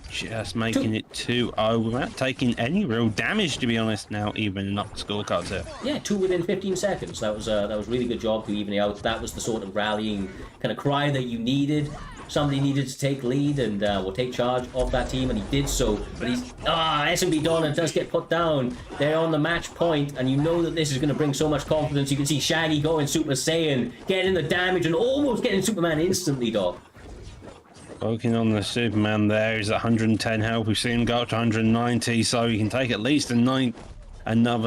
just making it 2-0 without taking any real damage, to be honest. Now evening up the scorecards here. Yeah, 2 within 15 seconds. That was really good job to even it out. That was the sort of rallying kind of cry that you needed. Somebody needed to take lead and will take charge of that team, and he did so. But S&B Donna does get put down. They're on the match point, and you know that this is going to bring so much confidence. You can see Shaggy going Super Saiyan, getting the damage, and almost getting Superman instantly, Doc. Poking on the Superman there. He's at 110 health. We've seen him go up to 190, so he can take at least another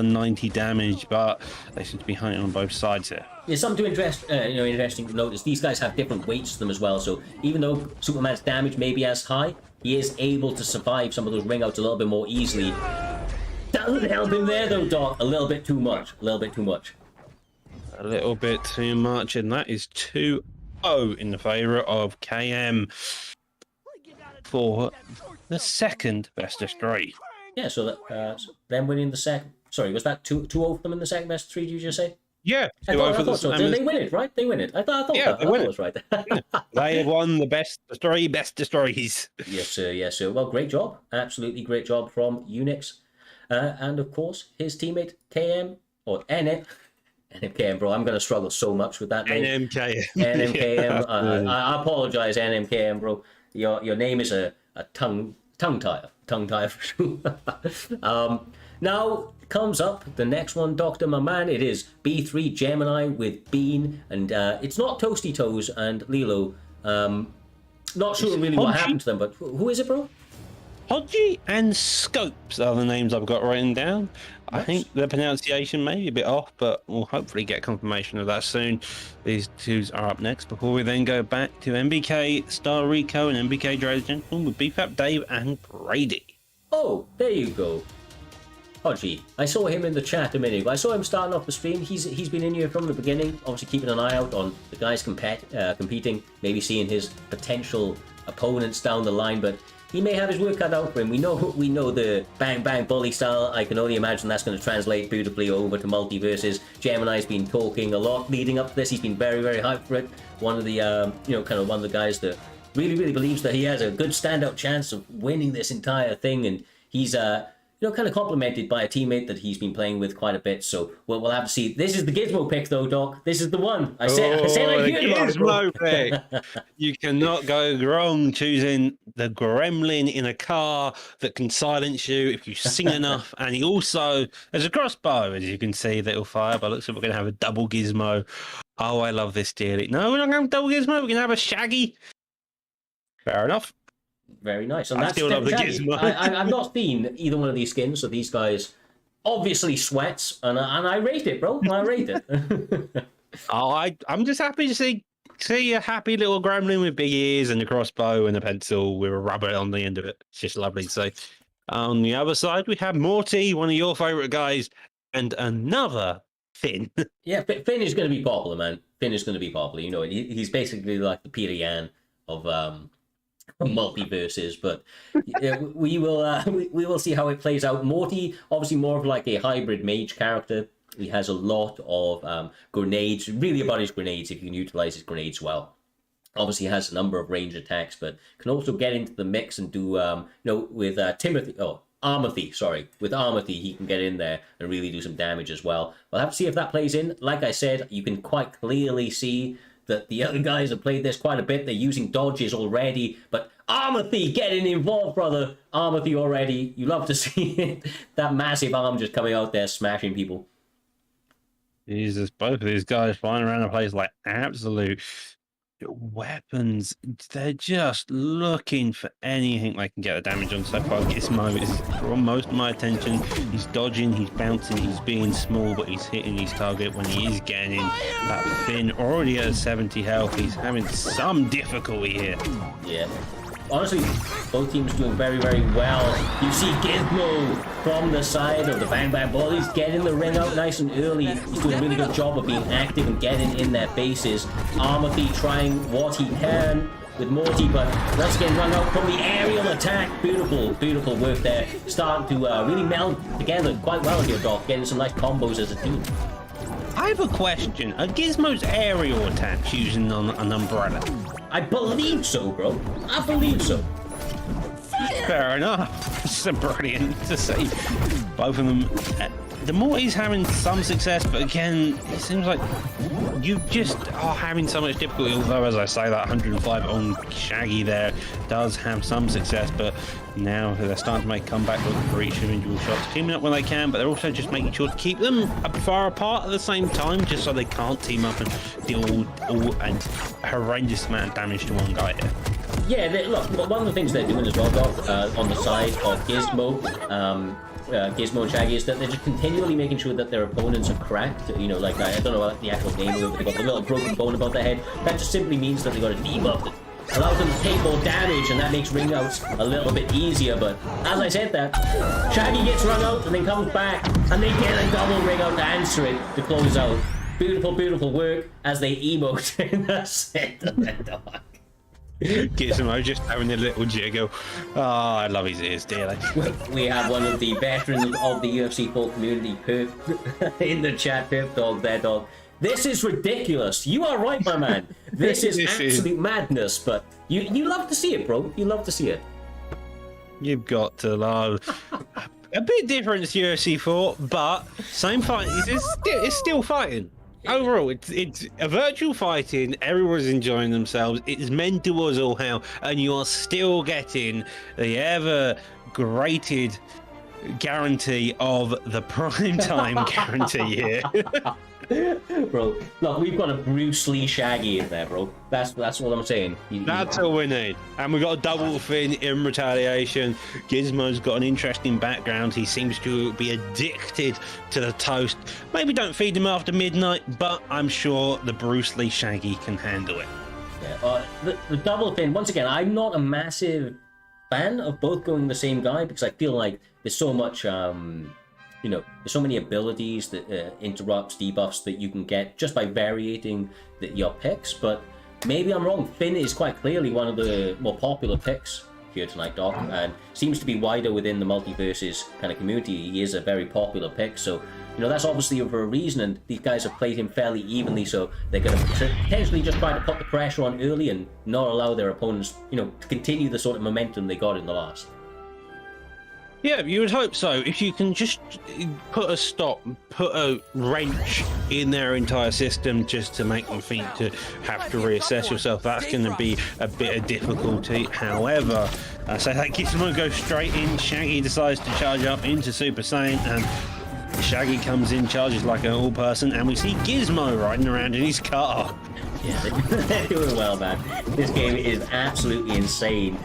90 damage, but they seem to be hunting on both sides here. Yeah, something to interesting to notice. These guys have different weights to them as well, so even though Superman's damage may be as high, he is able to survive some of those ring outs a little bit more easily. Doesn't help him there though, Doc. A little bit too much. A little bit too much. A little bit too much, and that is 2-0 in the favour of KM for the second best of 3. Yeah, so that them winning the second. Sorry, was that 2-0 for them in the second best of 3? Did you just say? Yeah, I thought so. Did they win it, right? They win it. I thought it was right. They have won the best of 3. Yes, sir. Yes, sir. Well, great job. Absolutely great job from Unix. And, of course, his teammate, KM, or NMKM, bro. I'm going to struggle so much with that name. NMKM. I apologize, NMKM, bro. Your name is a tongue tire. Tongue tire for sure. Now comes up the next one, Dr. My man. It is B3 Gemini with Bean, and it's not Toasty Toes and Lilo. Not sure really what happened to them, but who is it, bro? Hodgie and Scopes are the names I've got written down. I think the pronunciation may be a bit off, but we'll hopefully get confirmation of that soon. These twos are up next before we then go back to MBK Star Rico and MBK Dresden with BFAP Dave and Brady. Oh, there you go. Hodgie. I saw him in the chat a minute ago. I saw him starting off the stream. He's been in here from the beginning, obviously keeping an eye out on the guys competing, maybe seeing his potential opponents down the line, but he may have his work cut out for him. We know the bang bang bully style. I can only imagine that's going to translate beautifully over to Multiversus. Gemini's been talking a lot leading up to this. He's been very, very hyped for it. One of the one of the guys that really, really believes that he has a good standout chance of winning this entire thing, and he's kind of complimented by a teammate that he's been playing with quite a bit. So we'll have to see. This is the Gizmo pick, though, Doc. This is the one. I said I heard about it, bro. Gizmo pick. You cannot go wrong choosing the gremlin in a car that can silence you if you sing enough. And he also has a crossbow, as you can see, that will fire. But looks like we're going to have a double Gizmo. Oh, I love this dearly. No, we're not going to have double Gizmo. We're going to have a Shaggy. Fair enough. Very nice. And I still love the Gizmo. I've not seen either one of these skins, so these guys obviously sweats, and I rate it, bro. I rate it. I'm just happy to see a happy little gremlin with big ears and a crossbow and a pencil with a rubber on the end of it. It's just lovely. So on the other side, we have Morty, one of your favourite guys, and another Finn. Yeah, Finn is going to be popular, man. Finn is going to be popular. You know, he's basically like the Peter Yan of multiverses, but we will see how it plays out. Morty, obviously more of like a hybrid mage character. He has a lot of grenades, really about his grenades, if you can utilize his grenades well. Obviously has a number of range attacks, but can also get into the mix and do, with Armathy, with Armathy, he can get in there and really do some damage as well. We'll have to see if that plays in. Like I said, you can quite clearly see that the other guys have played this quite a bit. They're using dodges already, but Armathy getting involved, brother. Armathy already. You love to see it. That massive arm just coming out there smashing people. Jesus, both of these guys flying around the place like absolute weapons. They're just looking for anything they can get the damage on. So far, Gizmo is drawn most of my attention. He's dodging, he's bouncing, he's being small, but he's hitting his target when he is getting in. That Finn already at 70 health. He's having some difficulty here. Yeah. Honestly, both teams doing very, very well. You see Gizmo from the side of the Bang Bang Ball. He's getting the ring out nice and early. He's doing a really good job of being active and getting in their faces. Armathy trying what he can with Morty, but that's getting run out from the aerial attack. Beautiful, beautiful work there. Starting to really meld together quite well here, Doc. Getting some nice combos as a team. I have a question. Are Gizmo's aerial attacks using an umbrella? I believe so, bro. I believe so. Fair enough. It's brilliant to see both of them. The Morty's having some success, but again, it seems like you just are having so much difficulty. Although, as I say, that 105 on Shaggy there does have some success, but now they're starting to make comeback for each individual shots, teaming up when they can, but they're also just making sure to keep them far apart at the same time, just so they can't team up and deal all a horrendous amount of damage to one guy here. Yeah, look, one of the things they're doing as well, Doc, on the side of Gizmo, Gizmo and Shaggy, is that they're just continually making sure that their opponents are cracked. You know, like, I don't know what the actual name of it, but they got the little broken bone above their head. That just simply means that they got a debuff that allows them to take more damage, and that makes ring outs a little bit easier. But as I said that, Shaggy gets run out and then comes back, and they get a double ring out to answer it to close out. Beautiful, beautiful work as they emote in the center of the dog. Gizmo just having a little jiggle. Oh, I love his ears dearly. We have one of the veterans of the UFC 4 community, Perp, in the chat. Perp Dog, there, Dog. This is ridiculous. You are right, my man. This is absolute madness, but you love to see it, bro. You love to see it. You've got to love. A bit different to UFC 4, but same fight. It's still fighting. Overall, it's a virtual fighting. Everyone's enjoying themselves. It's meant to us all hell, and you are still getting the ever greated guarantee of the prime time guarantee here. Bro, look, we've got a Bruce Lee Shaggy in there, bro. That's what I'm saying. That's all we need. And we've got a double Finn in retaliation. Gizmo's got an interesting background. He seems to be addicted to the toast. Maybe don't feed him after midnight, but I'm sure the Bruce Lee Shaggy can handle it. Yeah, the double Finn, once again, I'm not a massive fan of both going the same guy, because I feel like there's so much there's so many abilities that interrupts, debuffs that you can get just by varying your picks. But maybe I'm wrong. Finn is quite clearly one of the more popular picks here tonight, Doc, and seems to be wider within the multiverses kind of community. He is a very popular pick, so that's obviously for a reason, and these guys have played him fairly evenly, so they're going to potentially just try to put the pressure on early and not allow their opponents, to continue the sort of momentum they got in the last. Yeah, you would hope so. If you can just put a wrench in their entire system just to make them think to have to reassess yourself, that's going to be a bit of difficulty. However, so that Gizmo goes straight in. Shaggy decides to charge up into Super Saiyan, and Shaggy comes in, charges like an all person, and we see Gizmo riding around in his car. Yeah, they're doing well, man. This game is absolutely insane.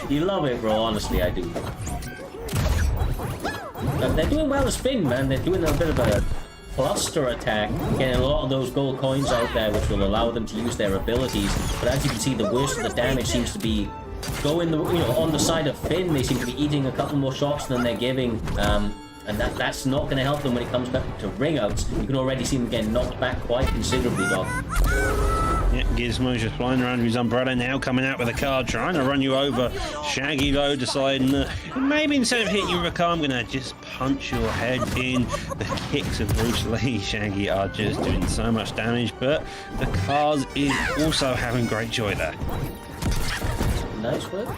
You love it, bro. Honestly, I do. They're doing well as Finn, man. They're doing a bit of a cluster attack, getting a lot of those gold coins out there, which will allow them to use their abilities. But as you can see, the worst of the damage seems to be going, on the side of Finn. They seem to be eating a couple more shots than they're giving. And that's not going to help them when it comes back to ring outs. You can already see them getting knocked back quite considerably, Doc. Yeah, Gizmo's just flying around with his umbrella now, coming out with a car, trying to run you over. Shaggy, though, deciding maybe instead of hitting you with a car, I'm going to just punch your head in. The kicks of Bruce Lee, Shaggy, are just doing so much damage, but the cars is also having great joy there. Nice work.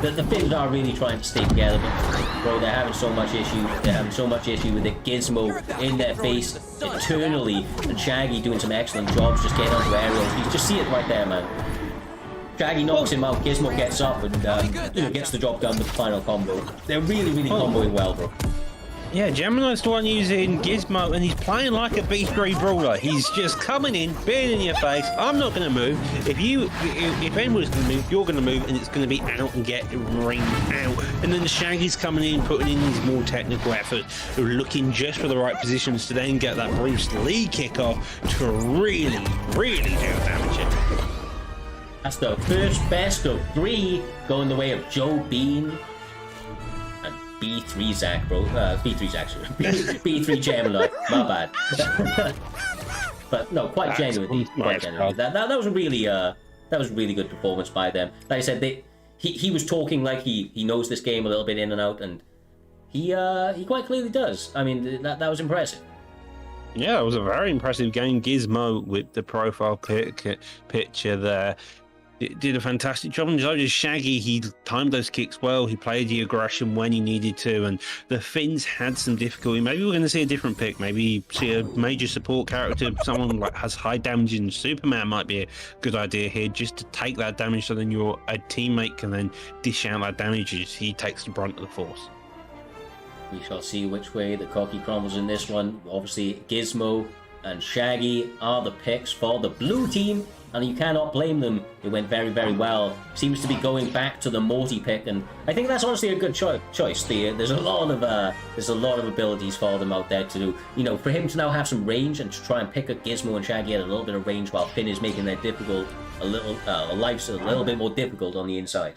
The Finns are really trying to stay together, but bro, they're having so much issue. They're having so much issue with the Gizmo in their face eternally, and Shaggy doing some excellent jobs just getting onto aerials. You just see it right there, man. Shaggy knocks him out, Gizmo gets up and gets the job done with the final combo. They're really, really comboing well, bro. Yeah, Gemini's the one using Gizmo, and he's playing like a B3 brawler. He's just coming in, being in your face. I'm not going to move. If anyone's going to move, you're going to move, and it's going to be out and get ringed out. And then the Shaggy's coming in, putting in his more technical effort, looking just for the right positions to then get that Bruce Lee kickoff to really, really do damage. That's the first best of 3 going the way of Joe Bean. B3 Zach, bro. B3 Zach, sorry. B3 Gemini. My bad. But no, quite genuinely. Quite genuinely. That was a really good performance by them. Like I said, he was talking like he knows this game a little bit in and out, and he quite clearly does. I mean, that was impressive. Yeah, it was a very impressive game. Gizmo with the profile picture there. It did a fantastic job, and so did Shaggy. He timed those kicks well. He played the aggression when he needed to, and the Finns had some difficulty. Maybe we're going to see a different pick. Maybe see a major support character, someone like has high damage, and Superman might be a good idea here, just to take that damage, so then your teammate can then dish out that damage as he takes the brunt of the force. We shall see which way the cookie crumbles in this one. Obviously, Gizmo and Shaggy are the picks for the blue team, and you cannot blame them. It went very, very well. Seems to be going back to the Morty pick, and I think that's honestly a good choice. There's a lot of abilities for them out there to do. For him to now have some range and to try and pick up Gizmo and Shaggy at a little bit of range, while Finn is making their lives a little bit more difficult on the inside.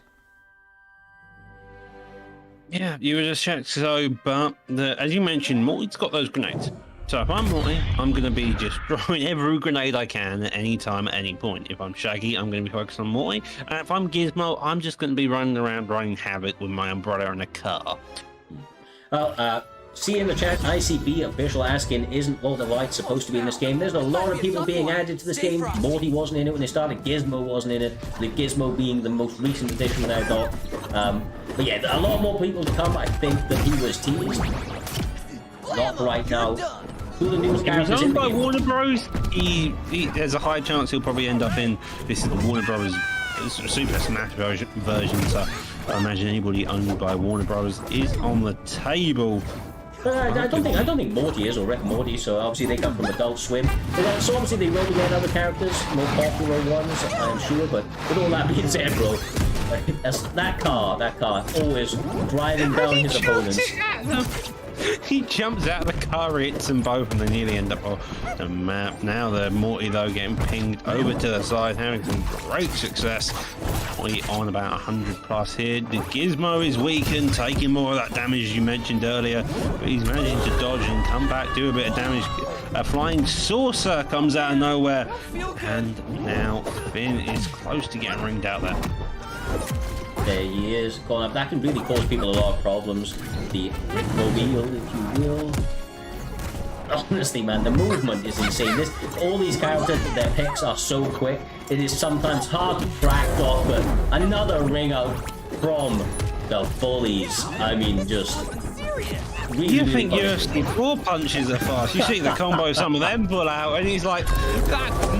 Yeah, you were just checked. So, but as you mentioned, Morty's got those grenades. So if I'm Morty, I'm going to be just throwing every grenade I can at any time, at any point. If I'm Shaggy, I'm going to be focused on Morty. And if I'm Gizmo, I'm just going to be running around running havoc with my umbrella in a car. Well, see in the chat, ICB official asking, isn't Walter White supposed to be in this game? There's a lot of people being added to this game. Morty wasn't in it when they started. Gizmo wasn't in it. The Gizmo being the most recent addition that I got. But yeah, a lot more people to come. I think that he was teased. Not right now. Who the news characters he's owned by Warner Bros. There's a high chance he'll probably end up in this is the Warner Bros. Super Smash version. So I imagine anybody owned by Warner Bros. Is on the table. I don't think Morty is, or Rick and Morty, so obviously they come from Adult Swim. So obviously they will get other characters, more popular ones, I'm sure, but with all that being said, bro, that car always driving down his opponents. He jumps out of the car, hits them both, and they nearly end up off the map. Now the Morty, though, getting pinged over to the side, having some great success. Morty on about 100 plus here. The Gizmo is weakened, taking more of that damage you mentioned earlier, but he's managing to dodge and come back, do a bit of damage. A flying saucer comes out of nowhere, and now Finn is close to getting ringed out there. There he is. That can really cause people a lot of problems. The mobile, if you will. honestly, man, the movement is insane. All these characters, their picks are so quick. It is sometimes hard to track off, but another ring out from the bullies. I mean, just really, You think UFC 4 punches are fast? You see the combo some of them pull out, and he's like, that's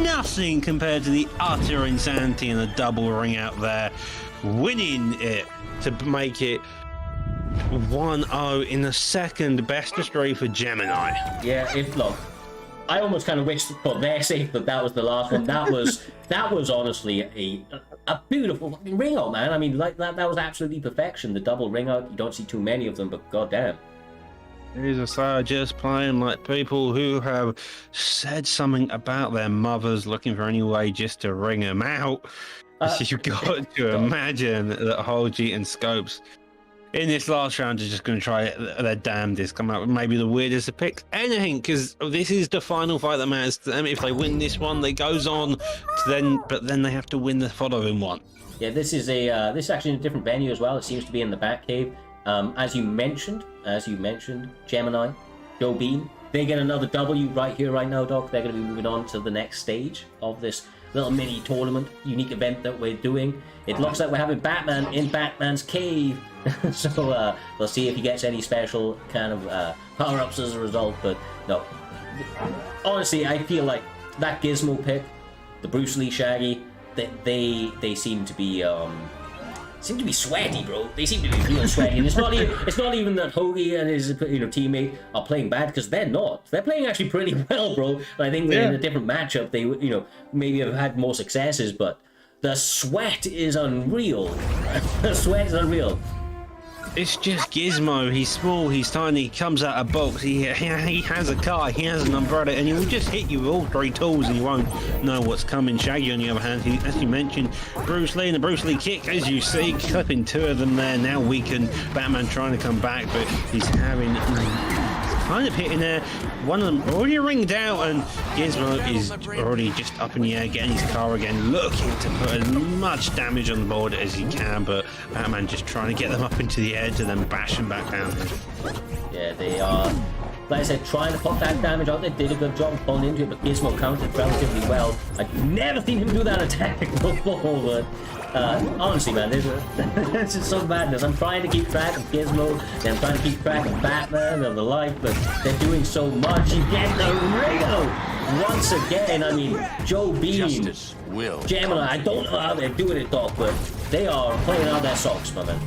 nothing compared to the utter insanity and the double ring out there, winning it to make it 1-0 in the second best of three for Gemini. Yeah, look, I almost kind of wish for their sake that was the last one. That was honestly a beautiful fucking ring out, man. I mean, like that was absolutely perfection. The double ring out, you don't see too many of them, but goddamn. These are so just playing like people who have said something about their mothers looking for any way just to ring them out. You've got to imagine that Holgi and Scopes in this last round are just going to try their damnedest, come out with maybe the weirdest of picks, anything, because this is the final fight that matters to them. If they win this one, they goes on to but then they have to win the following one. Yeah, this is actually in a different venue as well. It seems to be in the Batcave. As you mentioned, Gemini, Joe Bean, they get another W right here, right now, Doc. They're going to be moving on to the next stage of this little mini tournament, unique event that we're doing. It looks like we're having Batman in Batman's cave. So we'll see if he gets any special kind of power-ups as a result. But no, honestly, I feel like that Gizmo pick, the Bruce Lee Shaggy, they seem to be sweaty, bro. They seem to be real sweaty. And it's not even that Hoagie and his teammate are playing bad, because they're not. They're playing actually pretty well, bro. And I think in a different matchup, they maybe have had more successes, but the sweat is unreal. The sweat is unreal. It's just Gizmo. He's small, he's tiny, he comes out of box, he has a car, he has an umbrella, and he will just hit you with all three tools and you won't know what's coming. Shaggy, on the other hand, as you mentioned, Bruce Lee and the Bruce Lee kick, as you see, clipping two of them there, now weakened. Batman trying to come back, but he's having kind of hitting there. One of them already ringed out, and Gizmo is already just up in the air, getting his car again, looking to put as much damage on the board as he can, but Batman just trying to get them up into the edge and then bash them back down. Yeah, they are, like I said, trying to put that damage out. They did a good job of pulling into it, but Gizmo countered relatively well. I've never seen him do that attack before, but honestly, man, this is some madness. I'm trying to keep track of Gizmo, and I'm trying to keep track of Batman and the like, but they're doing so much. You get the ring out once again. I mean, Joe Bean, Gemini, I don't know how they're doing it, Doc, but they are playing out their socks, my man.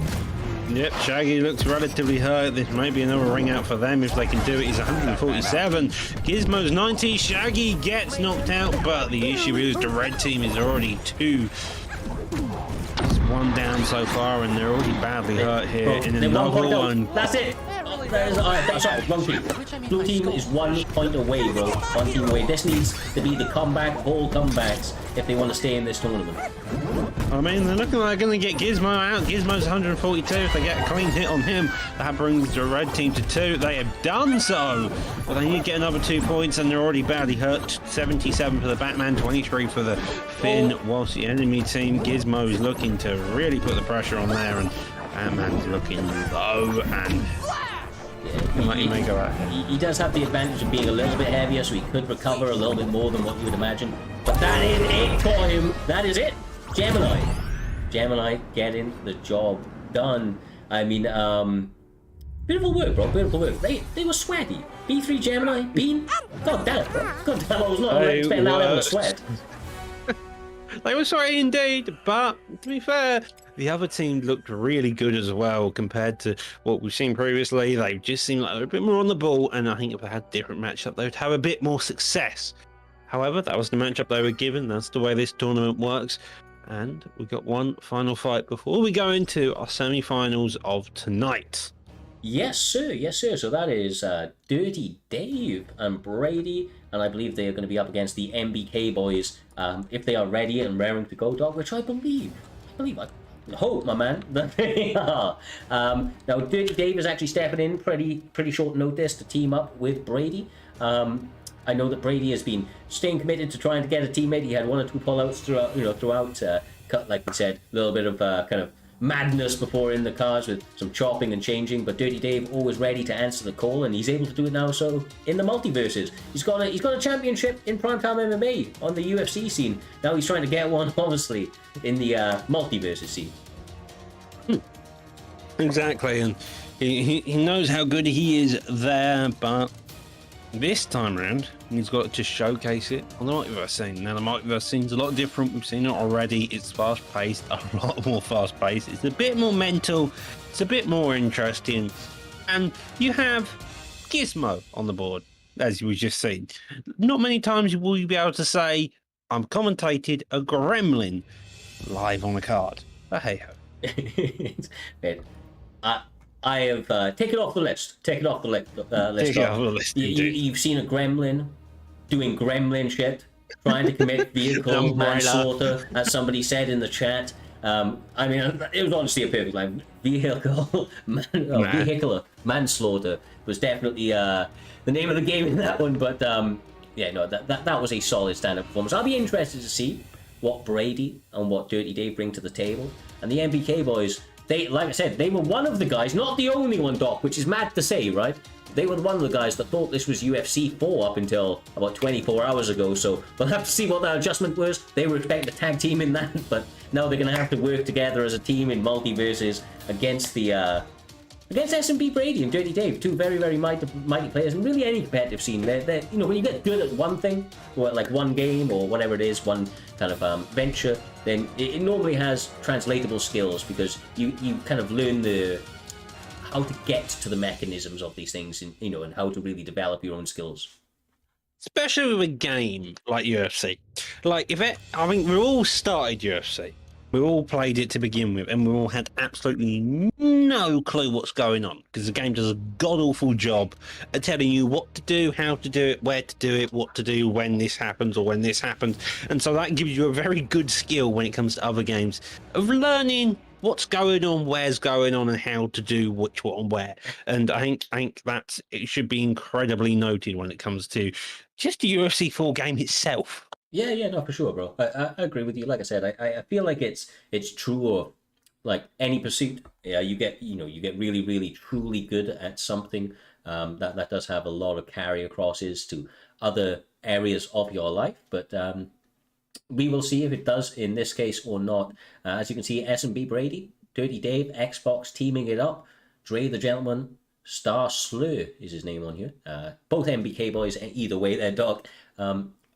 Yep, Shaggy looks relatively hurt. This may be another ring out for them if they can do it. He's 147. Gizmo's 90. Shaggy gets knocked out, but the issue is the red team is already one down so far, and they're already badly hurt here in another one. That's it. Sorry, wrong team. Blue team is 1 point away, bro. 1 team away. This needs to be the comeback of all comebacks if they want to stay in this tournament. I mean, they're looking like they're going to get Gizmo out. Gizmo's 142. If they get a clean hit on him, that brings the red team to 2. They have done so, but they need to get another 2 points, and they're already badly hurt. 77 for the Batman, 23 for the Finn, whilst the enemy team, Gizmo, is looking to really put the pressure on there, and Batman's looking low, and he may go out here. He does have the advantage of being a little bit heavier, so he could recover a little bit more than what you would imagine. But that is it for him. That is it. Gemini getting the job done. I mean, beautiful work, bro. Beautiful work. They were sweaty. B3 Gemini, Bean. God damn, bro. God damn, I was not expecting that level of sweat. They were sweaty indeed, but to be fair, the other team looked really good as well compared to what we've seen previously. They just seemed like they were a bit more on the ball, and I think if they had a different matchup, they would have a bit more success. However, that was the matchup they were given. That's the way this tournament works. And we've got one final fight before we go into our semi-finals of tonight. Yes, sir. Yes, sir. So that is Dirty Dave and Brady, and I believe they are going to be up against the MBK boys if they are ready and raring to go, Dog, which I hope, my man, that they are. Now, Dirty Dave is actually stepping in pretty short notice to team up with Brady. I know that Brady has been staying committed to trying to get a teammate. He had 1 or 2 pullouts throughout, like we said, a little bit of kind of madness before in the cards with some chopping and changing, but Dirty Dave always ready to answer the call, and he's able to do it now. So in the multiverses, he's got a championship in Primetime MMA on the UFC scene. Now he's trying to get one, obviously, in the multiverses scene. Exactly, and he knows how good he is there, but this time around, he's got to showcase it on the multiverse scene. Now, the multiverse scene's a lot different. We've seen it already. It's fast-paced, a lot more fast-paced. It's a bit more mental. It's a bit more interesting. And you have Gizmo on the board, as we've just seen. Not many times will you be able to say, I'm commentated a gremlin live on a card. But hey-ho. I have taken off the list. Take it off the list. You've seen a gremlin doing gremlin shit, trying to commit vehicle manslaughter, as somebody said in the chat. I mean, it was honestly a perfect line. Vehicular manslaughter was definitely the name of the game in that one. But yeah, no, that was a solid stand-up performance. I'll be interested to see what Brady and what Dirty Dave bring to the table. And the MBK boys, they, like I said, they were one of the guys, not the only one, Doc, which is mad to say, right? They were one of the guys that thought this was UFC 4 up until about 24 hours ago, so we'll have to see what that adjustment was. They were expecting a tag team in that, but now they're going to have to work together as a team in multiverses against the against SMB Brady and Dirty Dave, two very, very mighty players, and really any competitive scene. They're, you know, when you get good at one thing, or like one game or whatever it is, one kind of venture, then it normally has translatable skills, because you kind of learn how to get to the mechanisms of these things, and and how to really develop your own skills. Especially with a game like UFC. Like, I mean, we all started UFC. We all played it to begin with, and we all had absolutely no clue what's going on, because the game does a god-awful job at telling you what to do, how to do it, where to do it, what to do when this happens or when this happens. And so that gives you a very good skill when it comes to other games of learning what's going on, where's going on, and how to do which, what, and where. And I think that it should be incredibly noted when it comes to just the UFC 4 game itself. Yeah, no, for sure, bro. I agree with you. Like I said, I feel like it's true of like any pursuit. Yeah, you get really, really, truly good at something. That does have a lot of carry acrosses to other areas of your life, but we will see if it does in this case or not. As you can see, S&B Brady, Dirty Dave, Xbox teaming it up. Dre the Gentleman, Star Slur is his name on here. Both MBK boys, either way, they're dog.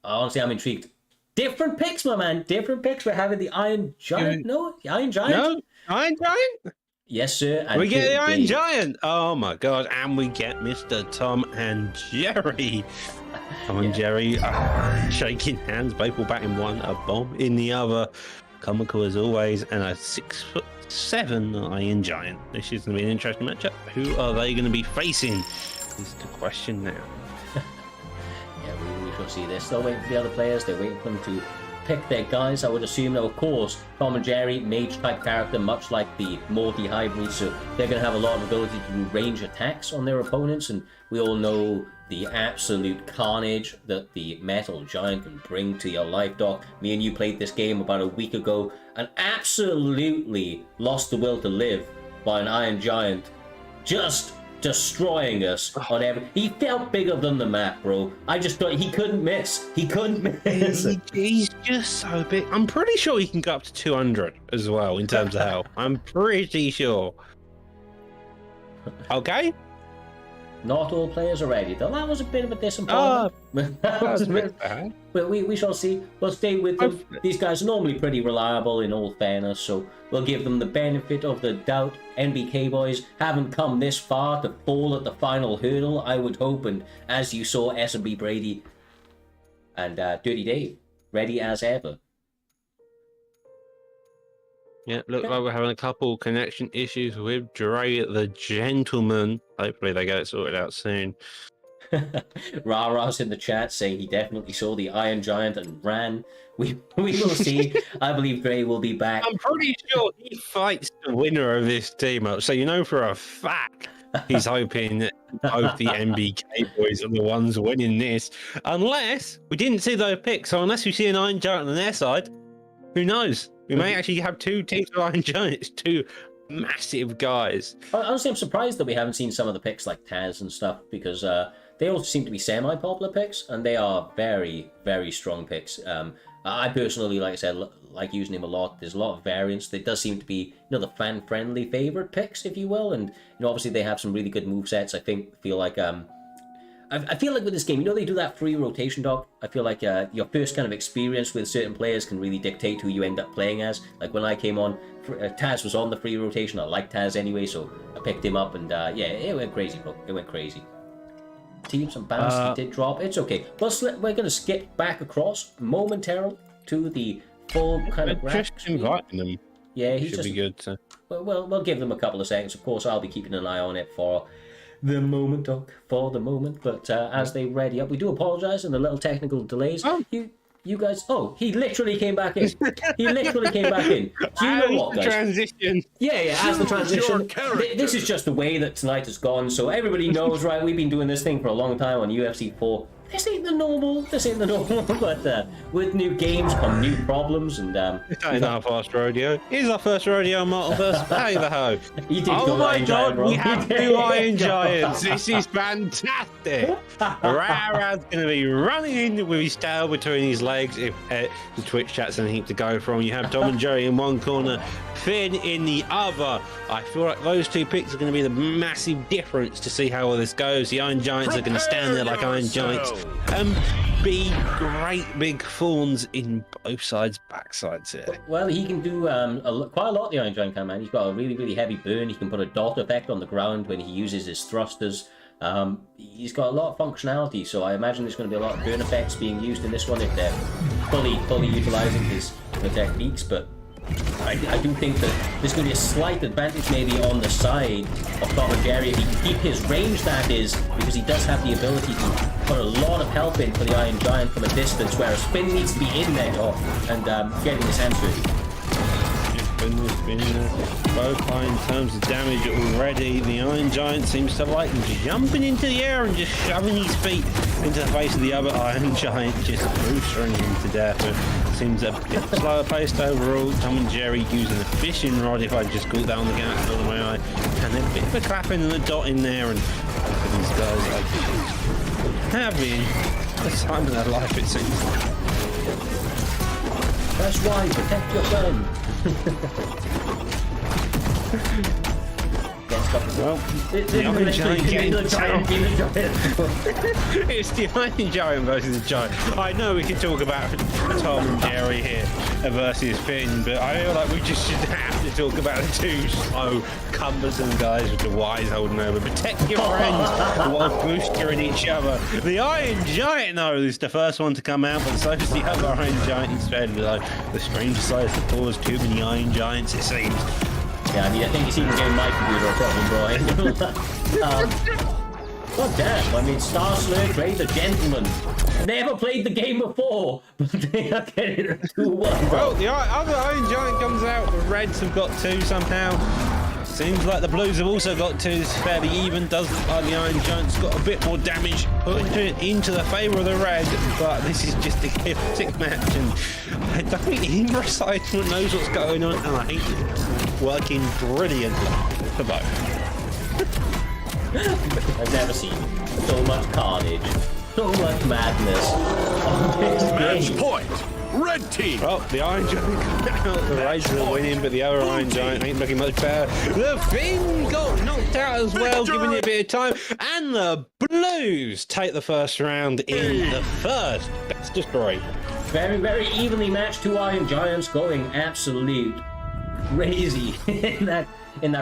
Honestly, I'm intrigued. Different picks, my man. Different picks. We're having the Iron Giant. No, the Iron Giant. No, Iron Giant. Yes, sir. And we get the Iron Giant. Oh my god! And we get Mr. Tom and Jerry. Tom and Jerry shaking hands, both will bat in one, a bomb in the other. Comical as always, and a 6'7" Iron Giant. This is going to be an interesting matchup. Who are they going to be facing? Is the question now. We shall see. They're still waiting for the other players. They're waiting for them to pick their guys, I would assume. Now, of course, Tom and Jerry, mage-type character, much like the Morty hybrid, so they're going to have a lot of ability to do range attacks on their opponents, and we all know the absolute carnage that the Metal Giant can bring to your life, Doc. Me and you played this game about a week ago and absolutely lost the will to live by an Iron Giant just destroying us on every. He felt bigger than the map, bro. I just thought he couldn't miss. He couldn't miss. He's just so big. I'm pretty sure he can go up to 200 as well in terms of health. I'm pretty sure. Okay. Not all players are ready, though. That was a bit of a disappointment. But we shall see. We'll stay with them. These guys are normally pretty reliable, in all fairness, so we'll give them the benefit of the doubt. NBK boys haven't come this far to fall at the final hurdle, I would hope. And as you saw, S&B Brady and Dirty Dave, ready as ever. Yeah, look like we're having a couple connection issues with Dre the Gentleman. Hopefully they get it sorted out soon. Rah-Rah's in the chat saying he definitely saw the Iron Giant and ran. We will see. I believe Dre will be back. I'm pretty sure he fights the winner of this team up. So you know for a fact he's hoping that both the MBK boys are the ones winning this. Unless we didn't see those picks. So unless we see an Iron Giant on their side, who knows? We may actually have two teams of Iron Giants, two massive guys. Honestly, I'm surprised that we haven't seen some of the picks like Taz and stuff, because they all seem to be semi-popular picks, and they are very, very strong picks. I personally, like I said, like using him a lot. There's a lot of variance. There does seem to be, the fan-friendly favorite picks, if you will, and obviously they have some really good movesets. I feel like I feel like with this game, they do that free rotation, Doc. I feel like your first kind of experience with certain players can really dictate who you end up playing as. Like when I came on, Taz was on the free rotation. I liked Taz anyway, so I picked him up, and yeah, it went crazy, bro. It went crazy. Teams and bands did drop. It's okay. We're going to skip back across momentarily to the full kind of graphics. Just inviting them. Yeah, should be good. So. Well, we'll give them a couple of seconds. Of course, I'll be keeping an eye on it for the moment, Doc, for the moment. But as they ready up, we do apologize for the little technical delays. Oh. You guys, he literally came back in. He literally came back in. Do you know what, guys? Transition. Yeah, as the transition. This is just the way that tonight has gone, so everybody knows, right? We've been doing this thing for a long time on UFC 4. This ain't the normal, but with new games come new problems, and This ain't our first rodeo. Here's our first rodeo on Multiverse. Hey the ho. Oh my god, we have two Iron Giants. This is fantastic. Rarad's going to be running in with his tail between his legs if the Twitch chat's anything to go from. You have Tom and Jerry in one corner, Finn in the other. I feel like those two picks are going to be the massive difference to see how all this goes. The Iron Giants are going to stand there like Iron Giants and be great big thorns in both sides' backsides here. Well, he can do quite a lot, the Iron Giant can, man. He's got a really, really heavy burn. He can put a dot effect on the ground when he uses his thrusters. He's got a lot of functionality, so I imagine there's going to be a lot of burn effects being used in this one if they're fully utilizing his techniques, but I do think that there's going to be a slight advantage maybe on the side of Tom and Jerry if he can keep his range, that is, because he does have the ability to put a lot of help in for the Iron Giant from a distance, whereas Finn needs to be in there and getting his hands dirty. Finn has been both high in terms of damage already. The Iron Giant seems to like him jumping into the air and just shoving his feet into the face of the other Iron Giant, just boostering him to death. It seems a bit slower paced overall. Tom and Jerry using a fishing rod, if I just caught that on the gap on my eye, and a bit of a clapping and a dot in there, and these guys like having the time of their life, it seems. That's why, protect your friend. Well, the Iron Giant getting down. It's the Iron Giant versus the Giant. I know we can talk about Tom and Jerry here versus Finn, but I feel like we just should have to talk about the two slow, cumbersome guys with the wires holding over. Protect your friends while boostering each other. The Iron Giant, though, is the first one to come out, but so is the other Iron Giant instead. The stream decides to cause too many Iron Giants, it seems. Yeah, I mean, I think it's even getting my computer a problem, bro. God damn, I mean, Star Slayer trade the gentleman. Never played the game before, but they are getting a 2-1. Well, the other Iron Giant comes out. The Reds have got two somehow. Seems like the Blues have also got two. It's fairly even. Does look like the Iron Giant's got a bit more damage put into the favour of the Red, but this is just a chaotic match, and I don't think either side knows what's going on, and I think it's working brilliantly for both. I've never seen so much carnage, so much madness on this Match game. point! Red team! Well, the Iron Giant got out. The Rays are winning, but the other Iron Giant ain't looking much better. The Finn got knocked out as well, giving it a bit of time. And the Blues take the first round in the first best of three. Very, very evenly matched. Two Iron Giants going absolute crazy in that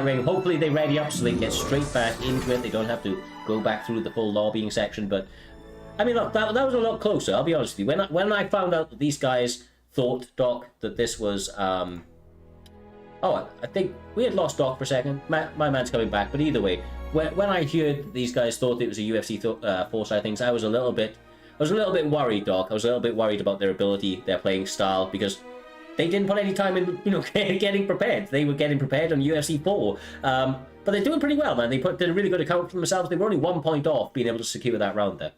ring. Hopefully they ready up so they can get straight back into it. They don't have to go back through the full lobbying section, but I mean, look, that was a lot closer, I'll be honest with you. When I found out that these guys thought, Doc, that this was... I think we had lost Doc for a second. My man's coming back, but either way, when I heard these guys thought it was a UFC 4 side of things, I was a little bit worried, Doc. I was a little bit worried about their ability, their playing style, because they didn't put any time in, getting prepared. They were getting prepared on UFC 4. But they're doing pretty well, man. They did a really good account for themselves. They were only 1 point off being able to secure that round there.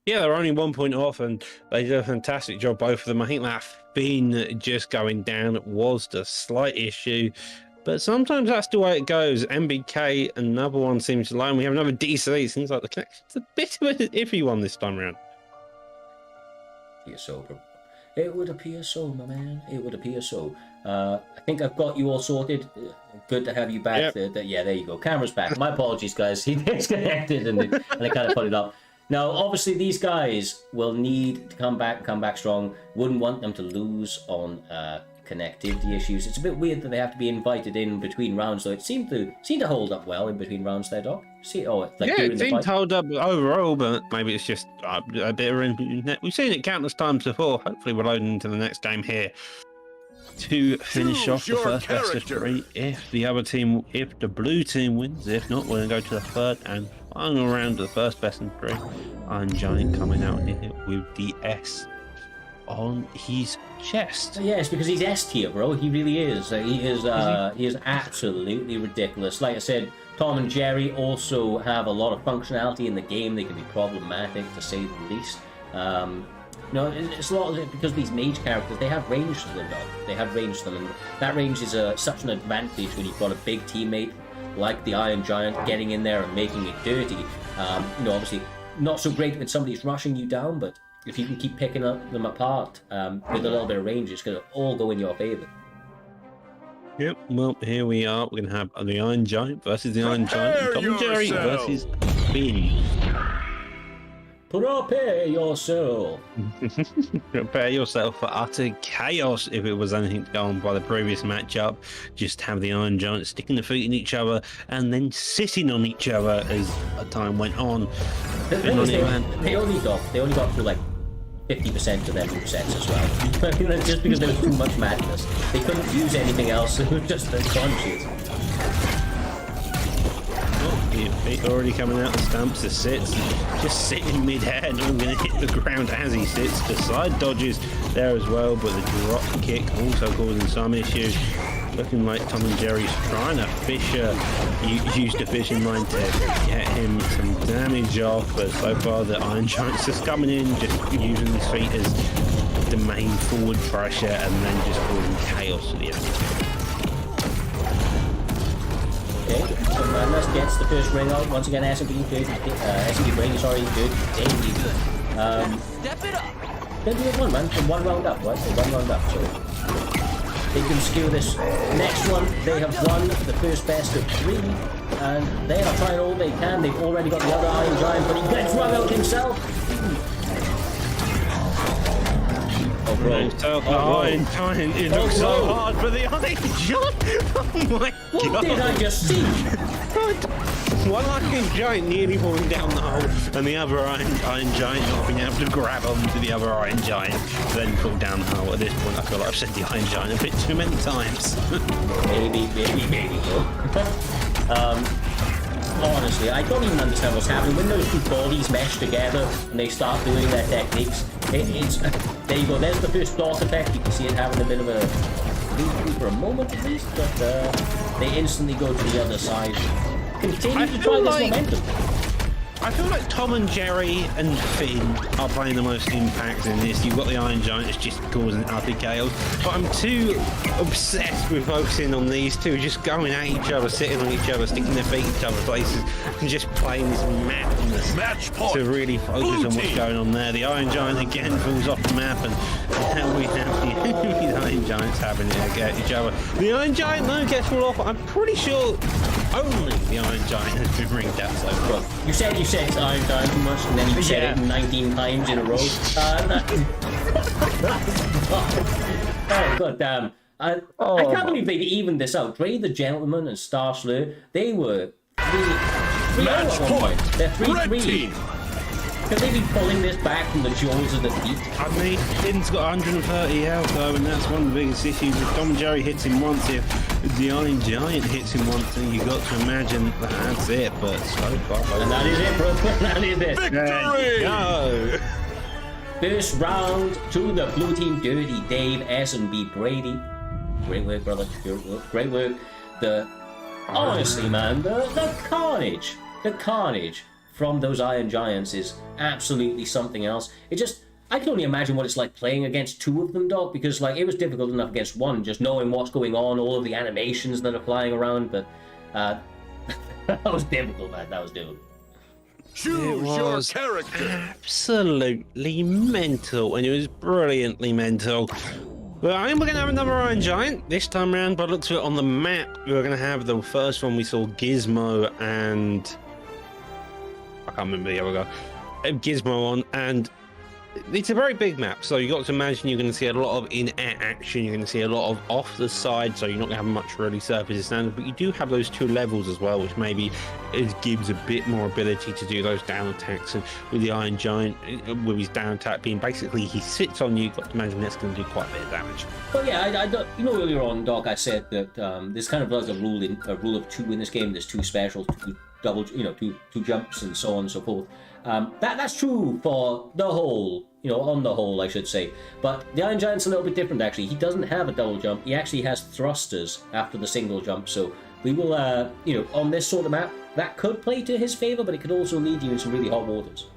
Yeah, they're only 1 point off, and they did a fantastic job, both of them. I think that Finn just going down was the slight issue, but sometimes that's the way it goes. MBK, another one seems low, and we have another DC. It seems like the connection's a bit of an iffy one this time around. It would appear so, my man. It would appear so. I think I've got you all sorted. Good to have you back. Yep. Yeah, there you go. Camera's back. My apologies, guys. He disconnected and they kind of put it up. Now, obviously, these guys will need to come back strong. Wouldn't want them to lose on connectivity issues. It's a bit weird that they have to be invited in between rounds, though. It seemed to hold up well in between rounds there, Doc. See, it's like yeah, it seemed to hold up overall, but maybe it's just a bit of internet. We've seen it countless times before. Hopefully, we're loading into the next game here to finish off the first best of 3. If the blue team wins, if not, we're going to go to the third and final round of the first best of 3. Iron Giant coming out here with the S on his chest. Yes, because he's S tier, bro. He really is. He is absolutely ridiculous. Like I said, Tom and Jerry also have a lot of functionality in the game. They can be problematic, to say the least. It's a lot of it because these mage characters, they have range to them, dog. They have range to them, and that range is such an advantage when you've got a big teammate like the Iron Giant getting in there and making it dirty. Obviously not so great when somebody's rushing you down, but if you can keep picking them apart with a little bit of range, it's going to all go in your favor. Yep, well, here we are. We're going to have the Iron Giant versus the Iron Giant. Tom and Jerry versus Finn. Prepare yourself. Prepare yourself for utter chaos if it was anything to go on by the previous matchup. Just have the Iron Giants sticking their feet in each other and then sitting on each other as time went on. They only got through like 50% of their movesets as well. Just because there was too much madness. They couldn't use anything else. It was just their crunches. Already coming out the stumps, the sits, just sitting mid-air and all going to hit the ground as he sits. The side dodges there as well, but the drop kick also causing some issues. Looking like Tom and Jerry's trying to use the fishing line to get him some damage off, but so far the Iron Giant's just coming in, just using his feet as the main forward pressure and then just causing chaos to the enemy. Okay, so Madness gets the first ring out. Once again, S&B good. S&B ring is already good. Daily good. Step it up. Then we have one, man. From 1 round up, right? So 1 round up. So they can skew this next one. They have won the first best of 3. And they are trying all they can. They've already got the other Iron Giant, but he gets run out himself. Oh, bro. Iron Giant, it looks so hard for the Iron Giant. Oh my What god. did I just see? One Iron Giant nearly falling down the hole, and the other Iron Giant not being able to grab onto the other Iron Giant, then fall down the hole. At this point, I feel like I've said the Iron Giant a bit too many times. maybe, bro. Honestly, I don't even understand what's happening. When those two bodies mesh together and they start doing their techniques, it's there you go. There's the first dot effect. You can see it having a bit of a lead for a moment at least, but they instantly go to the other side. Continue to try this momentum. I feel like Tom and Jerry and Finn are playing the most impact in this. You've got the Iron Giant that's just causing utter chaos. But I'm too obsessed with focusing on these two, just going at each other, sitting on each other, sticking their feet in each other's places, and just playing this madness to really focus on what's going on there. The Iron Giant again falls off the map, and now we have the Iron Giants having it at each other. The Iron Giant, though, gets fall off. I'm pretty sure only the Iron Giant has been ringed out so far. You said it's Iron Giant too much, and then you said it 19 times in a row. Oh, god damn. I can't believe they evened this out. Dre the Gentleman and Star Slur, they were 3-0 at one point. They're 3-3. Could they be pulling this back from the jaws of the deep? I mean, Finn's got 130 health though, and that's one of the biggest issues. If Tom and Jerry hits him once, if the Iron Giant hits him once, then you've got to imagine that's it. But so far, and that is it, bro. That is it. Victory! Go! First round to the blue team. Dirty Dave, S&B Brady. Great work, brother. Great work. Honestly, man, the carnage from those Iron Giants is absolutely something else. I can only imagine what it's like playing against two of them, Doc, because like it was difficult enough against one, just knowing what's going on, all of the animations that are flying around, but that was difficult, man. That was difficult. Choose your character. Absolutely mental, and it was brilliantly mental. Well, I think we're going to have another Iron Giant this time around. By the looks of it on the map, we're going to have the first one we saw, Gizmo, and I can't remember the other guy. Gizmo on, and it's a very big map, so you got to imagine you're going to see a lot of in-air action. You're going to see a lot of off the side, so you're not going to have much really surface standard. But you do have those two levels as well, which maybe it gives a bit more ability to do those down attacks. And with the Iron Giant, with his down attack being basically he sits on you, you've got to imagine that's going to do quite a bit of damage. Well, yeah, earlier on, Doc, I said that there's kind of like a rule of two in this game. There's two specials, two double, two jumps, and so on and so forth. That's true for the whole, on the whole, I should say. But the Iron Giant's a little bit different, actually. He doesn't have a double jump. He actually has thrusters after the single jump. So we will, on this sort of map, that could play to his favor, but it could also lead you in some really hot waters.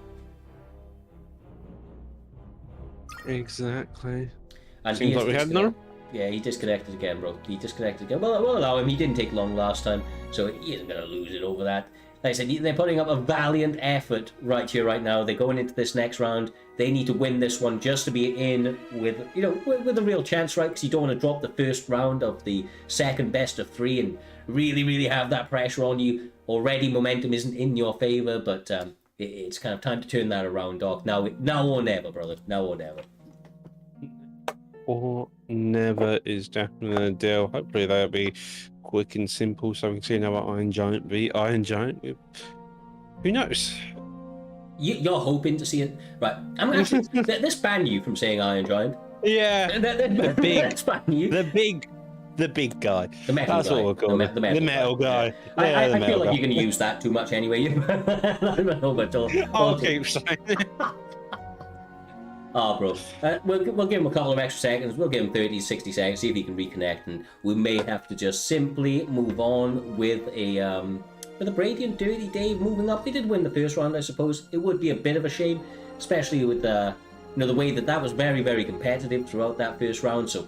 Exactly. And seems like we had another. Yeah, he disconnected again, bro. He disconnected again. Well, we'll allow him. He didn't take long last time, so he isn't going to lose it over that. Like I said, they're putting up a valiant effort right here, right now. They're going into this next round. They need to win this one just to be in with, with a real chance, right? Because you don't want to drop the first round of the second best of three and really, really have that pressure on you. Already, momentum isn't in your favor, but it's kind of time to turn that around, Doc. Now or never, brother. Now or never. Or never is definitely a deal. Hopefully that'll be quick and simple, so we can see another Iron Giant beat Iron Giant. Who knows? You're hoping to see it, right? I'm actually let's ban you from saying Iron Giant. Yeah, the big, let's ban you. The big guy. The metal That's guy. what we'll call it. The metal guy. Yeah, I feel like you're going to use that too much anyway. I don't know, but I'll keep saying it. Oh, bro. We'll give him a couple of extra seconds. We'll give him 30, 60 seconds, see if he can reconnect, and we may have to just simply move on with a Brady and Dirty Dave moving up. They did win the first round, I suppose. It would be a bit of a shame, especially with the way that was very, very competitive throughout that first round. So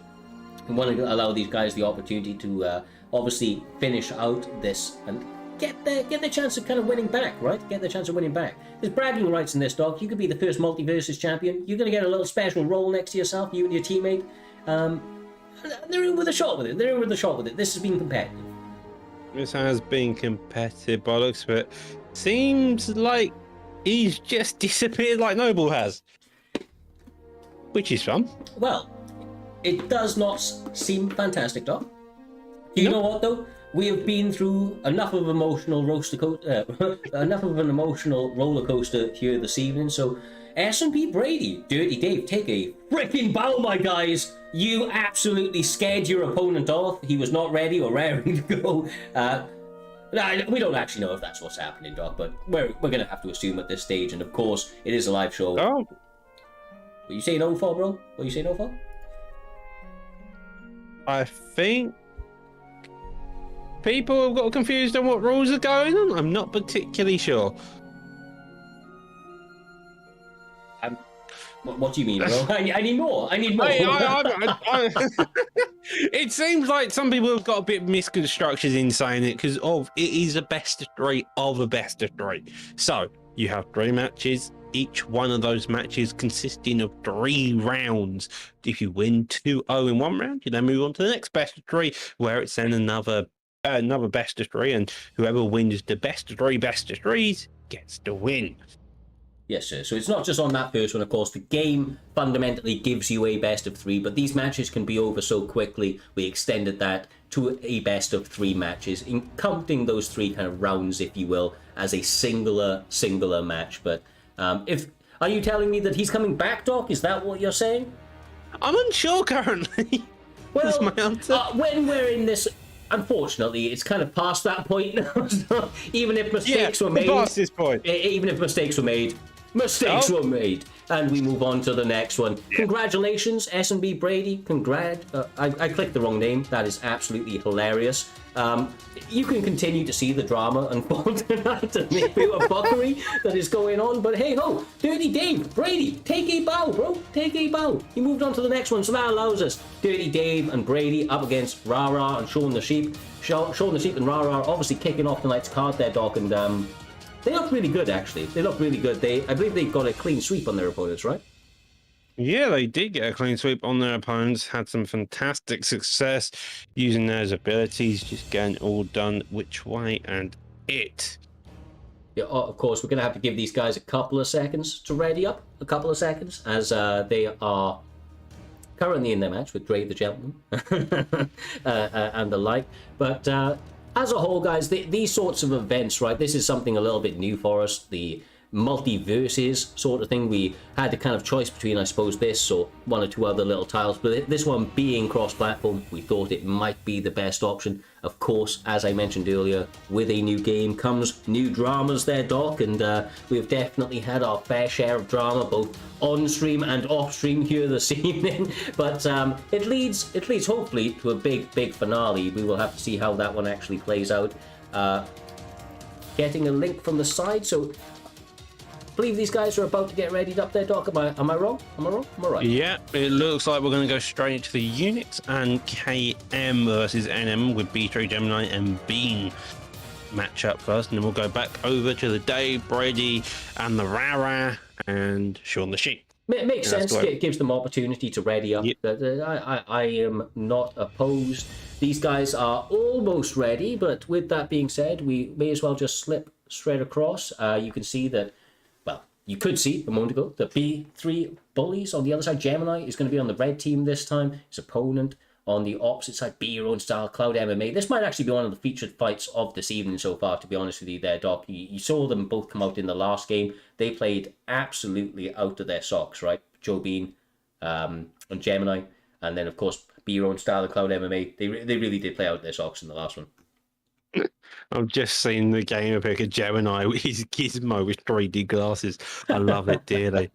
we want to allow these guys the opportunity to obviously finish out this and get the chance of kind of winning back, right? Get the chance of winning back. There's bragging rights in this, Doc. You could be the first Multiversus champion. You're going to get a little special role next to yourself, you and your teammate. They're in with a shot with it. This has been competitive. This has been competitive by the looks of it. Seems like he's just disappeared like Noble has. Which is fun. Well, it does not seem fantastic, Doc. You know what, though? We have been through enough of an emotional roller coaster here this evening. So, S&P Brady, Dirty Dave, take a freaking bow, my guys. You absolutely scared your opponent off. He was not ready or raring to go. We don't actually know if that's what's happening, Doc, but we're going to have to assume at this stage. And of course, it is a live show. Oh. What you saying, no for, bro? What you saying, no for? I think people have got confused on what rules are going on. I'm not particularly sure. What do you mean, bro? I need more. I need more. It seems like some people have got a bit misconstructions in saying it because it is a best of three of a best of three. So you have 3 matches. Each one of those matches consisting of 3 rounds. If you win 2-0 in one round, you then move on to the next best of 3, where it's then another best of 3, and whoever wins the best of 3s gets to win. Yes, sir. So it's not just on that first one, of course. The game fundamentally gives you a best of 3, but these matches can be over so quickly. We extended that to a best of 3 matches, in counting those 3 kind of rounds, if you will, as a singular match. But are you telling me that he's coming back, Doc? Is that what you're saying? I'm unsure currently. Well, that's my answer. When we're in this, unfortunately, it's kind of past that point now. So even if mistakes were made, past this point. Even if mistakes were made, Mistakes were made. And we move on to the next one. Yeah. Congratulations, S&B Brady. I clicked the wrong name. That is absolutely hilarious. You can continue to see the drama unfold tonight and maybe a fuckery that is going on. But hey ho, Dirty Dave, Brady, take a bow, bro. Take a bow. He moved on to the next one, so that allows us Dirty Dave and Brady up against Rara and Shaun the Sheep. Shaun the Sheep and Rara are obviously kicking off tonight's card there, Doc, and they look really good, actually. They look really good. I believe they got a clean sweep on their opponents, right? Yeah, they did get a clean sweep on their opponents. Had some fantastic success using those abilities, just getting it all done which way and it. Yeah, of course, we're going to have to give these guys a couple of seconds to ready up. A couple of seconds, as they are currently in their match with Dre the Gentleman and the like. But as a whole, guys, these sorts of events, right, this is something a little bit new for us, the multiverses sort of thing. We had the kind of choice between, I suppose, this or one or two other little tiles, but this one being cross-platform, we thought it might be the best option. Of course, as I mentioned earlier, with a new game comes new dramas there, Doc, and we've definitely had our fair share of drama, both on-stream and off-stream here this evening, but it leads hopefully to a big finale. We will have to see how that one actually plays out. Getting a link from the side, so I believe these guys are about to get readied up there, Doc. Am I wrong? Am I right? Yeah, it looks like we're going to go straight into the Unix and KM versus NM with B3 Gemini and Bean match up first, and then we'll go back over to the Dave, Brady, and the Rara and Shaun the Sheep. Makes sense. It gives them opportunity to ready up. Yep. I am not opposed. These guys are almost ready, but with that being said, we may as well just slip straight across. You can see that. You could see a moment ago the B3 bullies on the other side. Gemini is going to be on the red team this time. His opponent on the opposite side, Be Your Own Style, Cloud MMA. This might actually be one of the featured fights of this evening so far, to be honest with you there, Doc. You saw them both come out in the last game. They played absolutely out of their socks, right? Joe Bean and Gemini. And then, of course, Be Your Own Style and Cloud MMA. They really did play out of their socks in the last one. I've just seen the game pick of Gemini with his Gizmo with 3D glasses. I love it dearly.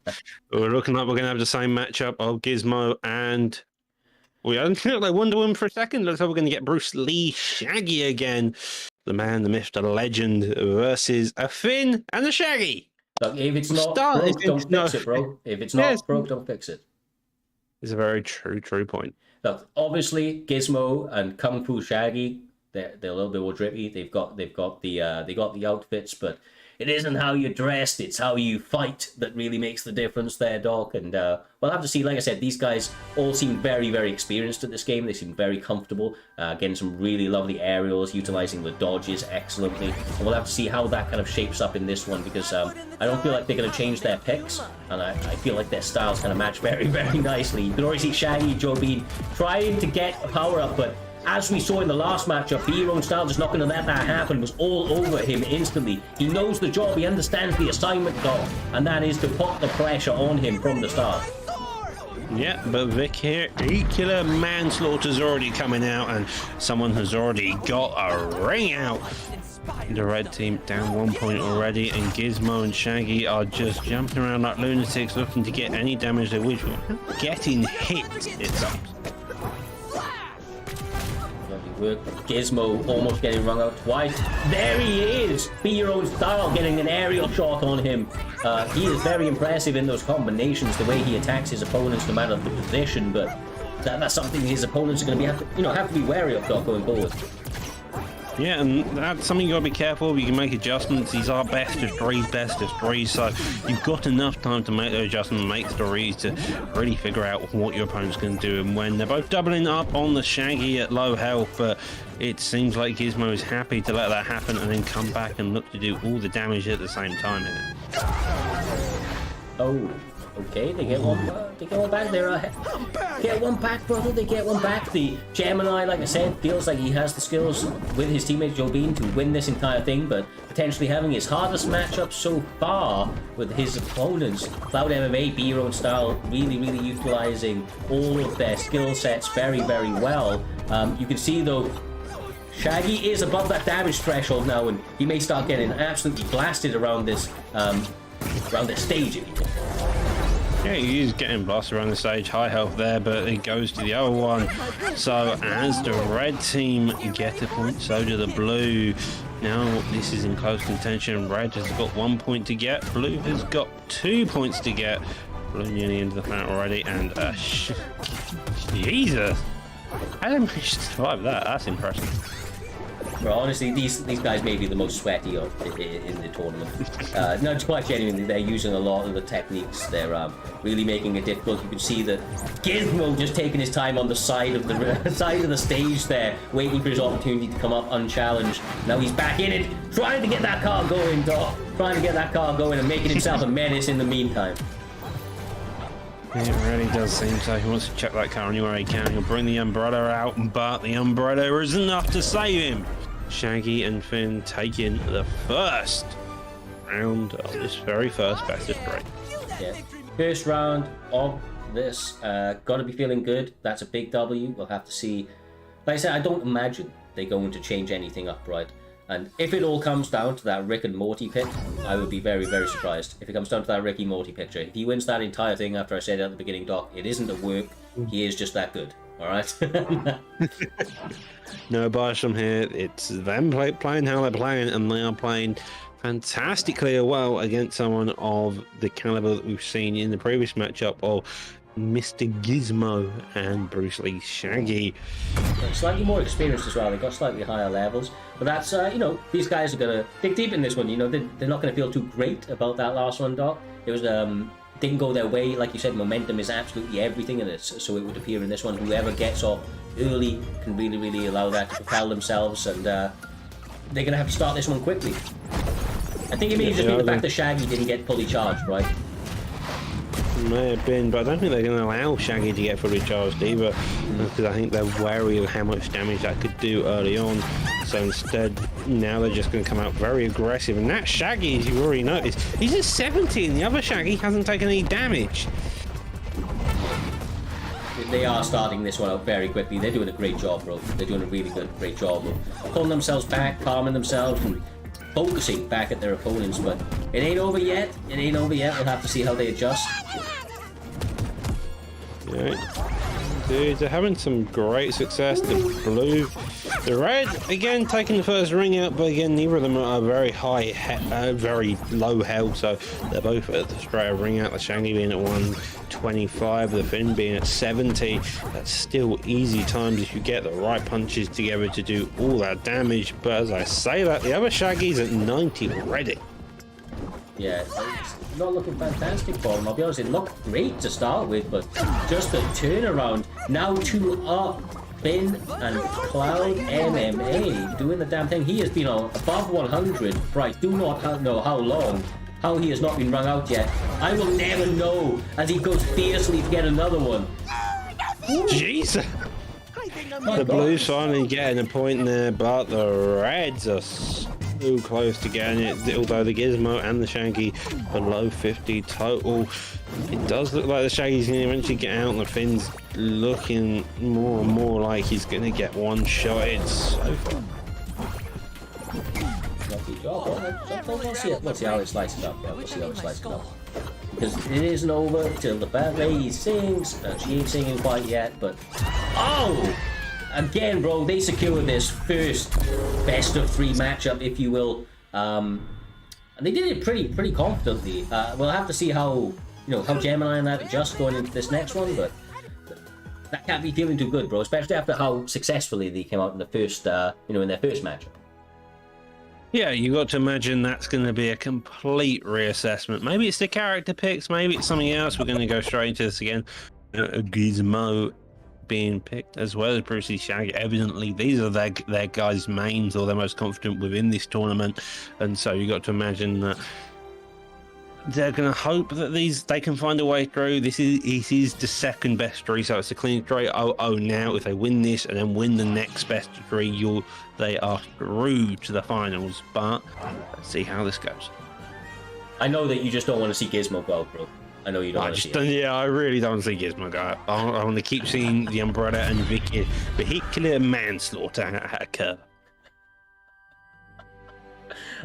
We're looking like we're going to have the same matchup of Gizmo and we don't look like Wonder Woman for a second. Looks like we're going to get Bruce Lee Shaggy again. The man, the myth, the legend versus a Finn and a Shaggy. Look, if it's not broke, don't fix it, bro. If it's not broke, don't fix it. It's a very true point. Look, obviously, Gizmo and Kung Fu Shaggy, they're a little bit more drippy. They got the outfits, but it isn't how you're dressed, it's how you fight that really makes the difference there, Doc. And we'll have to see. Like I said, these guys all seem very experienced at this game. They seem very comfortable, getting some really lovely aerials, utilizing the dodges excellently. And we'll have to see how that kind of shapes up in this one, because I don't feel like they're going to change their picks, and I feel like their styles kind of match very nicely. You can already see Shaggy, Joe Bean trying to get a power up, but as we saw in the last matchup, Be Your Own Style just not going to let that happen. Was all over him instantly. He knows the job. He understands the assignment, Doc, and that is to put the pressure on him from the start. Yeah, but Vic here, vehicular manslaughter's already coming out, and someone has already got a ring out. The red team down 1 point already, and Gizmo and Shaggy are just jumping around like lunatics, looking to get any damage they wish. Getting hit, it seems. Gizmo almost getting rung out twice. There he is! Be Your Own Style getting an aerial shot on him. He is very impressive in those combinations, the way he attacks his opponents no matter the position, but that's something his opponents are going to have to be wary of, Doc, going forward. Yeah, and that's something you got to be careful of. You can make adjustments. These are best of threes, so you've got enough time to make those adjustments, make threes to really figure out what your opponent's going to do. And when they're both doubling up on the Shaggy at low health, but it seems like Gizmo is happy to let that happen and then come back and look to do all the damage at the same time. Oh. Okay, they get one back. Get one back, brother. They get one back. The Gemini, like I said, feels like he has the skills with his teammate Joe Bean to win this entire thing, but potentially having his hardest matchup so far with his opponents. Cloud MMA, Be Your Own Style, really utilizing all of their skill sets very well. You can see though, Shaggy is above that damage threshold now, and he may start getting absolutely blasted around this around the stage, if you will. Yeah, he's getting blasted around the stage, high health there, but it goes to the other one. So as the red team get a point, so do the blue. Now this is in close contention. Red has got 1 point to get, blue has got 2 points to get. Blue near the end of the planet already, and Jesus, how did they manage to survive that? That's impressive. Well, honestly, these guys may be the most sweaty in the tournament. No, quite genuinely, they're using a lot of the techniques. They're really making it difficult. You can see that Gizmo just taking his time on the side of the side of the stage there, waiting for his opportunity to come up unchallenged. Now he's back in it, trying to get that car going, Doc. Trying to get that car going and making himself a menace in the meantime. It really does seem so. He wants to check that car anywhere he can. He'll bring the umbrella out, but the umbrella is enough to save him. Shaggy and Finn taking the first round of this very first best of 3. Yeah. First round of this. Gotta be feeling good. That's a big W. We'll have to see. Like I said, I don't imagine they're going to change anything up, right? And if it all comes down to that Rick and Morty pick, I would be very, very surprised. If it comes down to that Ricky Morty picture. If he wins that entire thing after I said it at the beginning, Doc, it isn't a work. He is just that good. Alright? No bias from here. It's them playing how they're playing, and they are playing fantastically well against someone of the caliber that we've seen in the previous matchup of Mr. Gizmo and Bruce Lee Shaggy. Slightly more experienced as well. They've got slightly higher levels. But that's, you know, these guys are going to dig deep in this one. You know, they're not going to feel too great about that last one, Doc. It was, didn't go their way. Like you said, momentum is absolutely everything in this. So it would appear in this one, whoever gets off early can really, really allow that to propel themselves. And they're going to have to start this one quickly. I think it may just be the fact that Shaggy didn't get fully charged, right? May have been, but I don't think they're going to allow Shaggy to get fully charged either, because I think they're wary of how much damage that could do early on. So instead, now they're just going to come out very aggressive. And that Shaggy, as you've already noticed, he's at 70, and the other Shaggy hasn't taken any damage. They are starting this one out very quickly. They're doing a great job, bro. They're doing a really great job of pulling themselves back, calming themselves, and focusing back at their opponents. But it ain't over yet. It ain't over yet. We'll have to see how they adjust. Yeah. Dude, they're having some great success. The blue, the red, again taking the first ring out, but again neither of them are very high, very low health, so they're both at the straight ring out. The Shaggy being at 125, the Finn being at 70. That's still easy times if you get the right punches together to do all that damage. But as I say that, the other Shaggy's at 90 already. Yeah, it's not looking fantastic for them. I'll be honest, it looked great to start with, but just the turnaround. Now 2 up. Finn and Cloud MMA doing the damn thing. He has been on above 100 for I do not know how long. How he has not been rung out yet. I will never know as he goes fiercely to get another one. Jeez. The Blues finally getting a point there, but the Reds are so close to getting it, although the Gizmo and the Shaggy below 50 total. It does look like the Shaggy's going to eventually get out, and the Finn's looking more and more like he's going to get one shot. It's so far. Let's see how it slices up. Yeah, we'll see how it slices up. Because it isn't over till the ballet sings. She ain't singing quite yet, but... Oh! Again, bro, they secured this first best of 3 matchup, if you will. And they did it pretty confidently. We'll have to see how Gemini and that adjust going into this next one, but that can't be feeling too good, bro. Especially after how successfully they came out in the first, in their first matchup. Yeah, you got to imagine that's going to be a complete reassessment. Maybe it's the character picks, maybe it's something else. We're going to go straight into this again. Gizmo being picked as well as Brucey Shaggy. Evidently, these are their guys' mains, or they're most confident within this tournament, and so you got to imagine that they're going to hope that they can find a way through. This is the second best 3, so it's a clean 3-0 now. If they win this and then win the next best 3, they are through to the finals. But let's see how this goes. I know that you just don't want to see Gizmo go, bro. I know you don't want to see it. Yeah, I really don't want to see Gizmo go. I want to keep seeing the umbrella and vehicular manslaughter occur.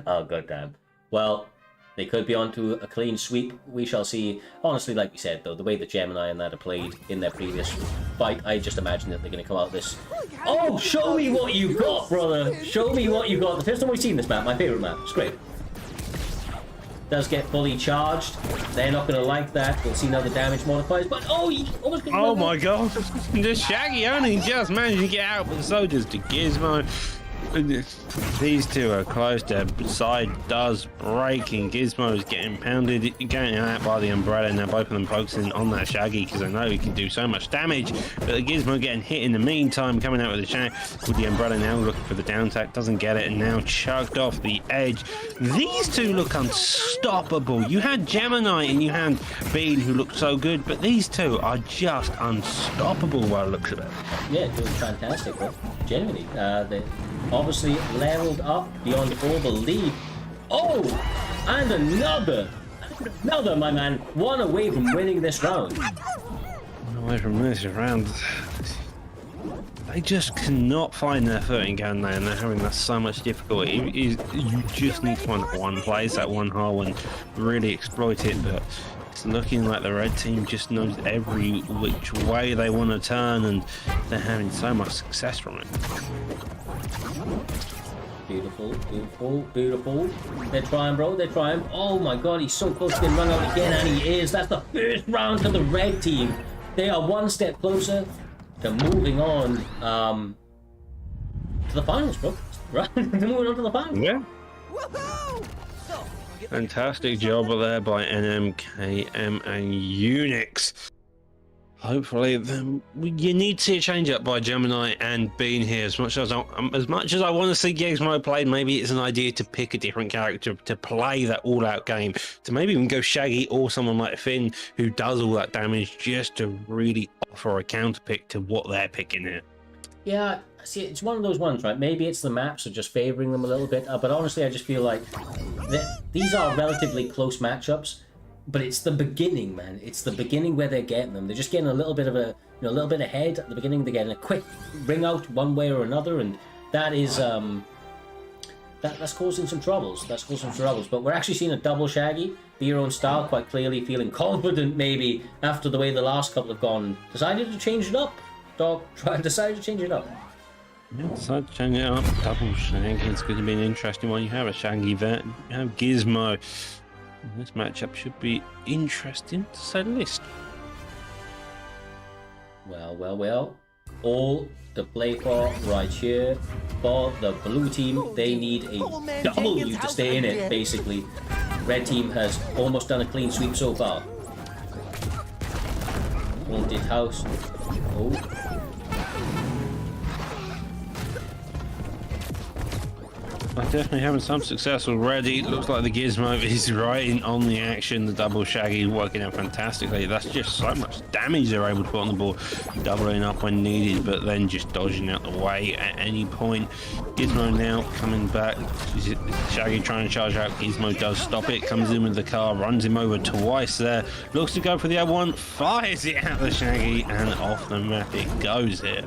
Oh, goddamn. Well, They could be onto a clean sweep. We shall see. Honestly, like you said, though, the way the Gemini and that are played in their previous fight, I just imagine that they're going to come out this. Oh, show me what you got, brother! Show me what you got. The first time we've seen this map, my favorite map. It's great. Does get fully charged. They're not going to like that. We'll see now the damage modifiers. But oh, he almost got. Oh my god! The Shaggy only just managed to get out, but so does the Gizmo. These two are close. Their side does break, and Gizmo is getting pounded, getting out by the umbrella. Now both of them focusing on that Shaggy because they know he can do so much damage. But the Gizmo getting hit in the meantime, coming out with the umbrella now, looking for the down tack, doesn't get it, and now chucked off the edge. These two look unstoppable. You had Gemini and you had Bean, who looked so good, but these two are just unstoppable by the looks of it. Yeah, doing fantastic, bro. Genuinely, they obviously leveled up beyond all belief. Oh, and another, my man, one away from winning this round. Away from this round, they just cannot find their footing, can they? And they're having that so much difficulty. You just need to find one place, that one hole, and really exploit it. But it's looking like the red team just knows every which way they want to turn, and they're having so much success from it. Beautiful, beautiful, beautiful. They're trying, bro. They're trying. Oh my god, he's so close to getting run out again, and he is. That's the first round for the red team. They are one step closer to moving on to the finals, bro. Right? They're moving on to the finals. Yeah. Fantastic job there by NMKM and Unix. Hopefully, you need to see a change up by Gemini and Bean here. As much as I want to see Gizmo played, maybe it's an idea to pick a different character to play that all-out game. To maybe even go Shaggy or someone like Finn who does all that damage, just to really offer a counter pick to what they're picking here. Yeah, see, it's one of those ones, right? Maybe it's the maps are just favoring them a little bit, but honestly, I just feel like these are relatively close matchups. But it's the beginning, man. It's the beginning where they're getting them. They're just getting a little bit of a, little bit ahead at the beginning. They're getting a quick ring out one way or another, and that is that's causing some troubles. That's causing some troubles. But we're actually seeing a double Shaggy, be your own style, quite clearly feeling confident maybe after the way the last couple have gone. Decided to change it up, dog. Decided to change it up. Yeah, decided to change it up. Double Shaggy. It's going to be an interesting one. You have a Shaggy vet. You have Gizmo. This matchup should be interesting, to say the least. Well. All to play for right here. For the blue team, they need a W to stay in it, basically. Red team has almost done a clean sweep so far. Haunted house. Oh. I'm definitely having some success already. Looks like the Gizmo is right on the action. The double Shaggy working out fantastically. That's just so much damage they're able to put on the board. Doubling up when needed, but then just dodging out the way at any point. Gizmo now coming back. Shaggy trying to charge out. Gizmo does stop it. Comes in with the car. Runs him over twice there. Looks to go for the other one. Fires it at the Shaggy, and off the map it goes here.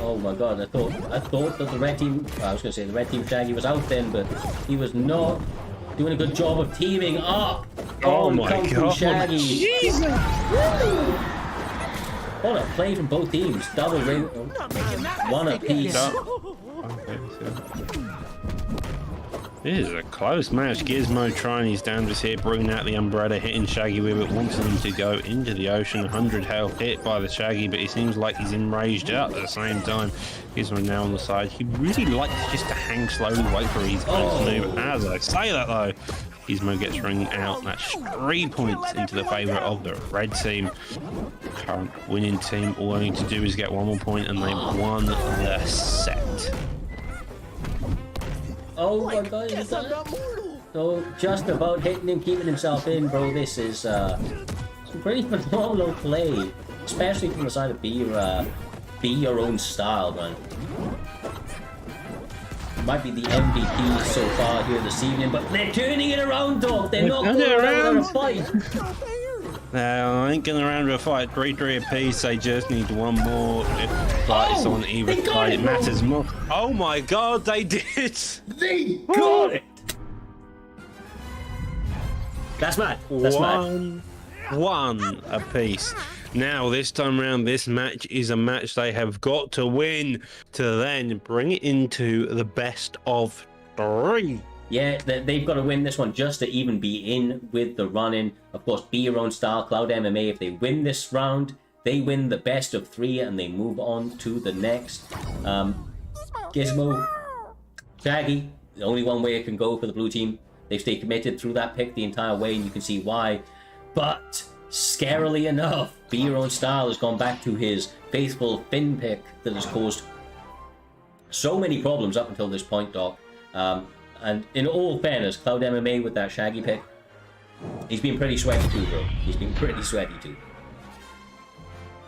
Oh my god, I thought that the red team, I was going to say the red team Shaggy was out then, but he was not doing a good job of teaming up. Oh my god, Shaggy. Jesus! What a play from both teams. Double ring, one apiece. This is a close match. Gizmo trying his damnedest here, bringing out the umbrella, hitting Shaggy with it, wanting him to go into the ocean. 100 health hit by the Shaggy, but he seems like he's enraged out at the same time. Gizmo now on the side. He really likes just to hang slowly, wait for his opponent to move. As I say that though, Gizmo gets ring out. That's 3 points into the favour of the red team. Current winning team, all they need to do is get one more point and they've won the set. Oh my god, he's so just about hitting him, keeping himself in, bro. This is some pretty phenomenal play, especially from the side of be your own style, man. Might be the MVP so far here this evening, but they're turning it around, dog. They're not going around a fight. No, I ain't going around with a fight. 3-3 apiece. They just need one more. But it's on either side. It matters more. Oh my god, they did! They got it! That's mad. That's mad. One apiece. Now, this time around, this match is a match they have got to win to then bring it into the best of 3. Yeah, they've got to win this one just to even be in with the run-in. Of course, be your own style, Cloud MMA. If they win this round, they win the best of 3 and they move on to the next. Gizmo, Shaggy, the only one way it can go for the blue team. They've stayed committed through that pick the entire way, and you can see why. But scarily enough, Be Your Own Style has gone back to his faithful Finn pick that has caused so many problems up until this point, Doc. And in all fairness, Cloud MMA with that Shaggy pick, he's been pretty sweaty too, bro. He's been pretty sweaty too.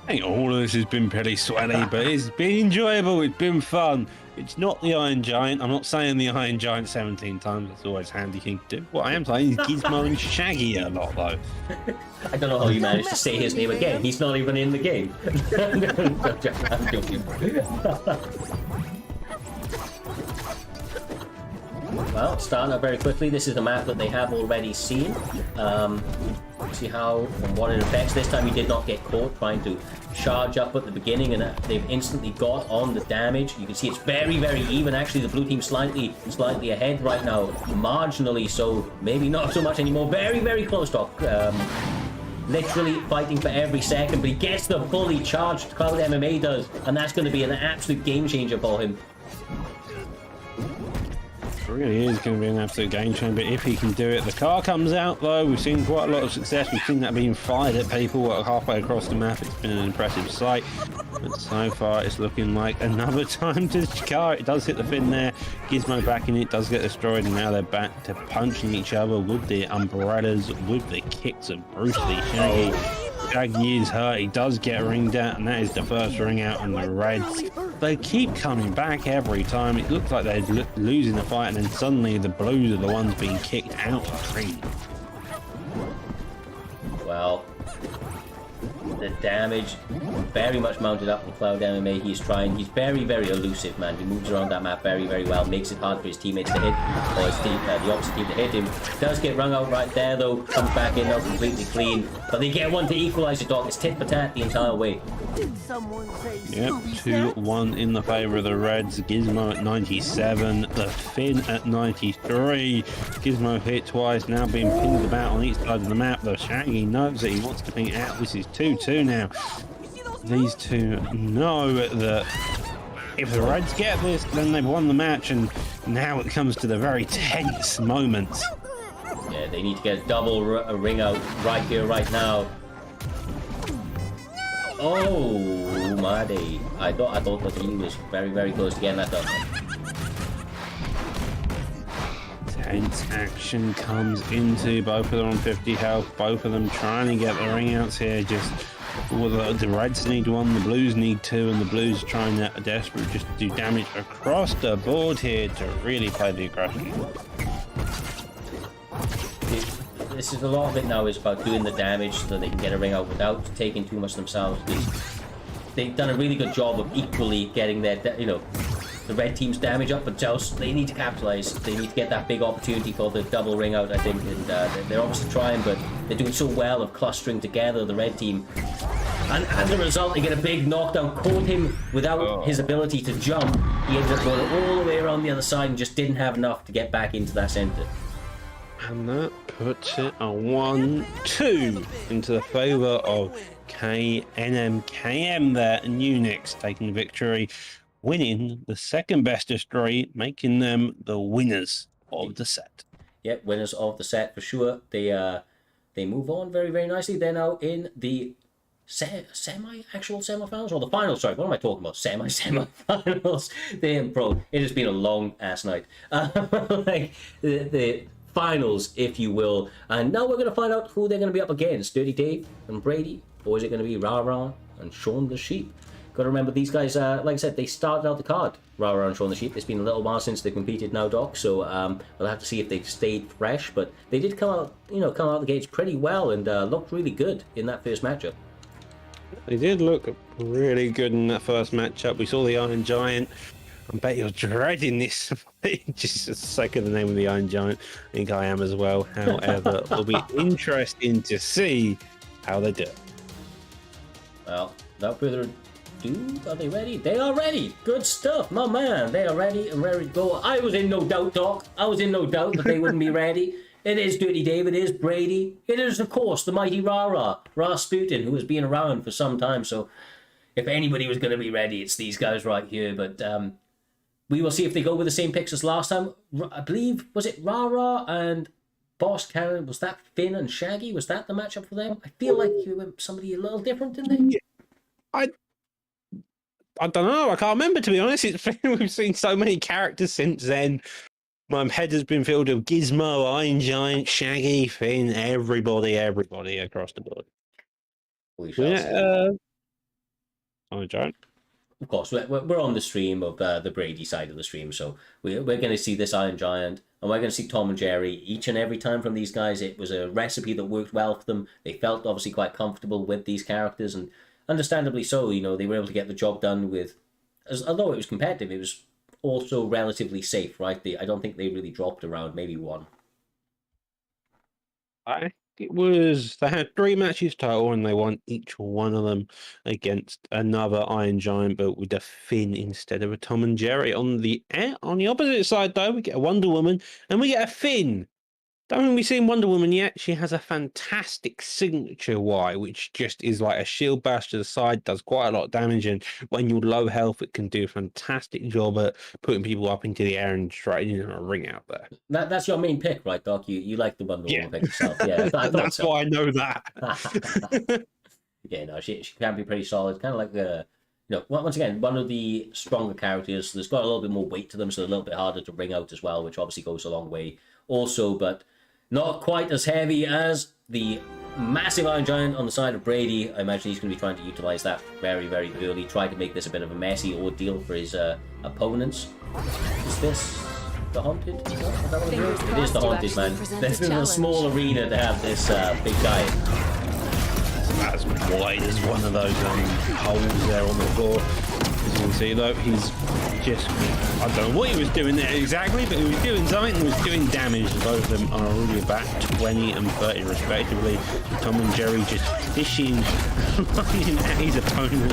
I think all of this has been pretty sweaty, but it's been enjoyable. It's been fun. It's not the Iron Giant. I'm not saying the Iron Giant 17 times. That's always a handy thing to do. What I am saying is Gizmo and Shaggy a lot, though. I don't know how you managed to say his name again. He's not even in the game. I'm joking. Well, starting out very quickly. This is a map that they have already seen. See how and what it affects. This time he did not get caught trying to charge up at the beginning, and they've instantly got on the damage. You can see it's very, very even. Actually, the blue team slightly ahead right now, marginally so. Maybe not so much anymore. Very, very close, Doc. Literally fighting for every second, but he gets the fully charged. Cloud MMA does, and that's going to be an absolute game changer for him. It really is going to be an absolute game changer, but if he can do it. The car comes out, though. We've seen quite a lot of success. We've seen that being fired at people halfway across the map. It's been an impressive sight, but so far it's looking like another time to the car. It does hit the fin there. Gizmo back in it, does get destroyed, and now they're back to punching each other with the umbrellas, with the kicks of Bruce Lee. Shaggy is hurt. He does get ringed out, and that is the first ring out on the Reds. They keep coming back every time. It looks like they're losing the fight, and then suddenly the Blues are the ones being kicked out of the ring. Well, the damage very much mounted up on Cloud MMA. He's very, very elusive, man. He moves around that map very, very well, makes it hard for his teammates to hit, or his team, the opposite team to hit him. Does get rung out right there, though. Comes back in now completely clean, but they get one to equalize the Dog. It's tit for tat the entire way. Did someone say Yep, 2-1 in the favour of the Reds. Gizmo at 97, the Finn at 93. Gizmo hit twice, now being pinned about on each side of the map. The Shaggy knows that he wants to ping out. This is 2-2 now. These two know that if the Reds get this, then they've won the match, and now it comes to the very tense moments. Yeah, they need to get a double ring out right here, right now. Oh my day! I thought that he was very, very close to getting that done. Tense action comes into both of them on 50 health. Both of them trying to get the ring outs here. Just well, the Reds need 1, the Blues need 2, and the Blues trying that desperate just to do damage across the board here to really play the aggression. This is a lot of it now is about doing the damage so they can get a ring out without taking too much themselves. They've done a really good job of equally getting their, the red team's damage up, but just they need to capitalize. They need to get that big opportunity for the double ring out, I think, and they're obviously trying, but they're doing so well of clustering together the red team. And as a result, they get a big knockdown. Caught him without his ability to jump. He ended up going all the way around the other side and just didn't have enough to get back into that center. And that puts it a 1-2 into the favour of KNMKM there, and Unix taking the victory, winning the second best of 3, making them the winners of the set. Yep, winners of the set for sure. They move on very, very nicely. They're now in the semi-actual semifinals, or the finals. Sorry, what am I talking about? Semi-finals. Bro, it has been a long ass night. Like the finals, if you will. And now we're going to find out who they're going to be up against. Dirty Dave and Brady, or is it going to be Rara and Shaun the Sheep? Got to remember these guys, like I said, they started out the card, Rara and Shaun the Sheep. It's been a little while since they competed now, Doc, so we'll have to see if they've stayed fresh, but they did come out the gates pretty well and looked really good in that first matchup. They did look really good in that first matchup. We saw the Iron Giant I bet you're dreading this. Just a second the name of the Iron Giant. I think I am as well. However, it'll be interesting to see how they do it. Well, without further ado, are they ready? They are ready. Good stuff, my man. They are ready and ready to go. I was in no doubt, Doc. I was in no doubt that they wouldn't be ready. It is Dirty Dave. It is Brady. It is, of course, the mighty Rasputin, who has been around for some time. So, if anybody was going to be ready, it's these guys right here. But we will see if they go with the same picks as last time. I believe, was it Rara and Boss Karen? Was that Finn and Shaggy? Was that the matchup for them? I feel like you went somebody a little different, didn't they? I don't know. I can't remember, to be honest. We've seen so many characters since then. My head has been filled with Gizmo, Iron Giant, Shaggy, Finn, everybody across the board. We shall see. Iron Giant. Of course, we're on the stream of the Brady side of the stream, so we're going to see this Iron Giant, and we're going to see Tom and Jerry each and every time from these guys. It was a recipe that worked well for them. They felt obviously quite comfortable with these characters, and understandably so. You know, they were able to get the job done with, although it was competitive, it was also relatively safe, right? I don't think they really dropped around, maybe one. They had 3 matches total, and they won each one of them against another Iron Giant, but with a Finn instead of a Tom and Jerry. On the opposite side, though, we get a Wonder Woman and we get a Finn. Don't think we've seen Wonder Woman yet. She has a fantastic signature Y, which just is like a shield bash to the side, does quite a lot of damage, and when you're low health, it can do a fantastic job at putting people up into the air and striking a ring out there. That's your main pick, right, Doc? You like the Wonder Woman pick yourself. Yeah, I that's so. why I know that. Yeah, no, she can be pretty solid. Kind of like the, once again, one of the stronger characters. There's got a little bit more weight to them, so they're a little bit harder to ring out as well, which obviously goes a long way also, but not quite as heavy as the massive Iron Giant on the side of Brady. I imagine he's going to be trying to utilize that very, very early, try to make this a bit of a messy ordeal for his opponents. Is this the Haunted? Is that what it is the Haunted, man. This is a small arena to have this big guy. As wide as one of those holes there on the floor. As you can see, though, he's just, I don't know what he was doing there exactly, but he was doing something. He was doing damage. Both of them are already about 20 and 30 respectively. Tom and Jerry just fishing, running at his opponent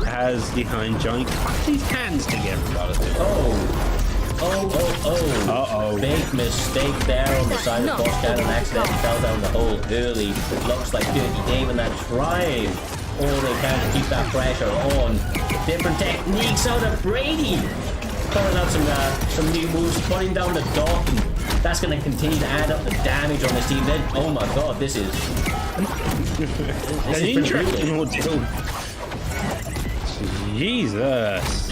as the Iron Giant claps his hands together. Uh-oh. Big mistake there on the side of Boss Cat, and accidentally fell down the hole early. It looks like Dirty Dave and that trying all they can to keep that pressure on. Different techniques out of Brady. Pulling out some new moves, putting down the Doc, and that's going to continue to add up the damage on this team. Then, oh my god, this is an interesting ordeal. Jesus.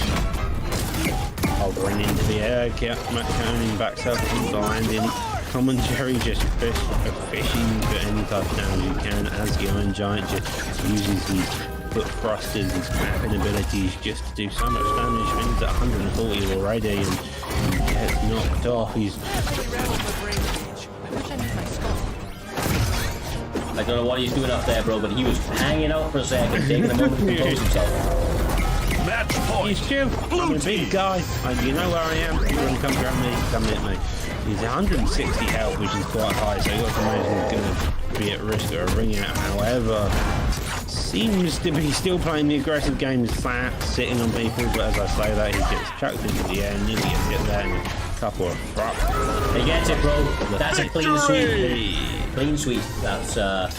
Hovering into the air, counting back self and landing. Tom and Jerry just fishing for any type of damage you can, as the Iron Giant just uses his foot thrusters, his clapping abilities just to do so much damage. Finn's at 140 already and he gets knocked off. I don't know what he's doing up there, bro, but he was hanging out for a second, taking a moment to compose himself. Match point. He's chill. I'm a big guy. You know where I am. You can come grab me. Come hit me. He's 160 health, which is quite high, so you got to imagine he's going to be at risk of a ring out. However, seems to be still playing the aggressive game, flat, sitting on people, but as I say that, he gets chucked into the air, nearly gets hit there, and a couple of drops. He gets it, bro. That's a clean sweep. Clean sweep. That's got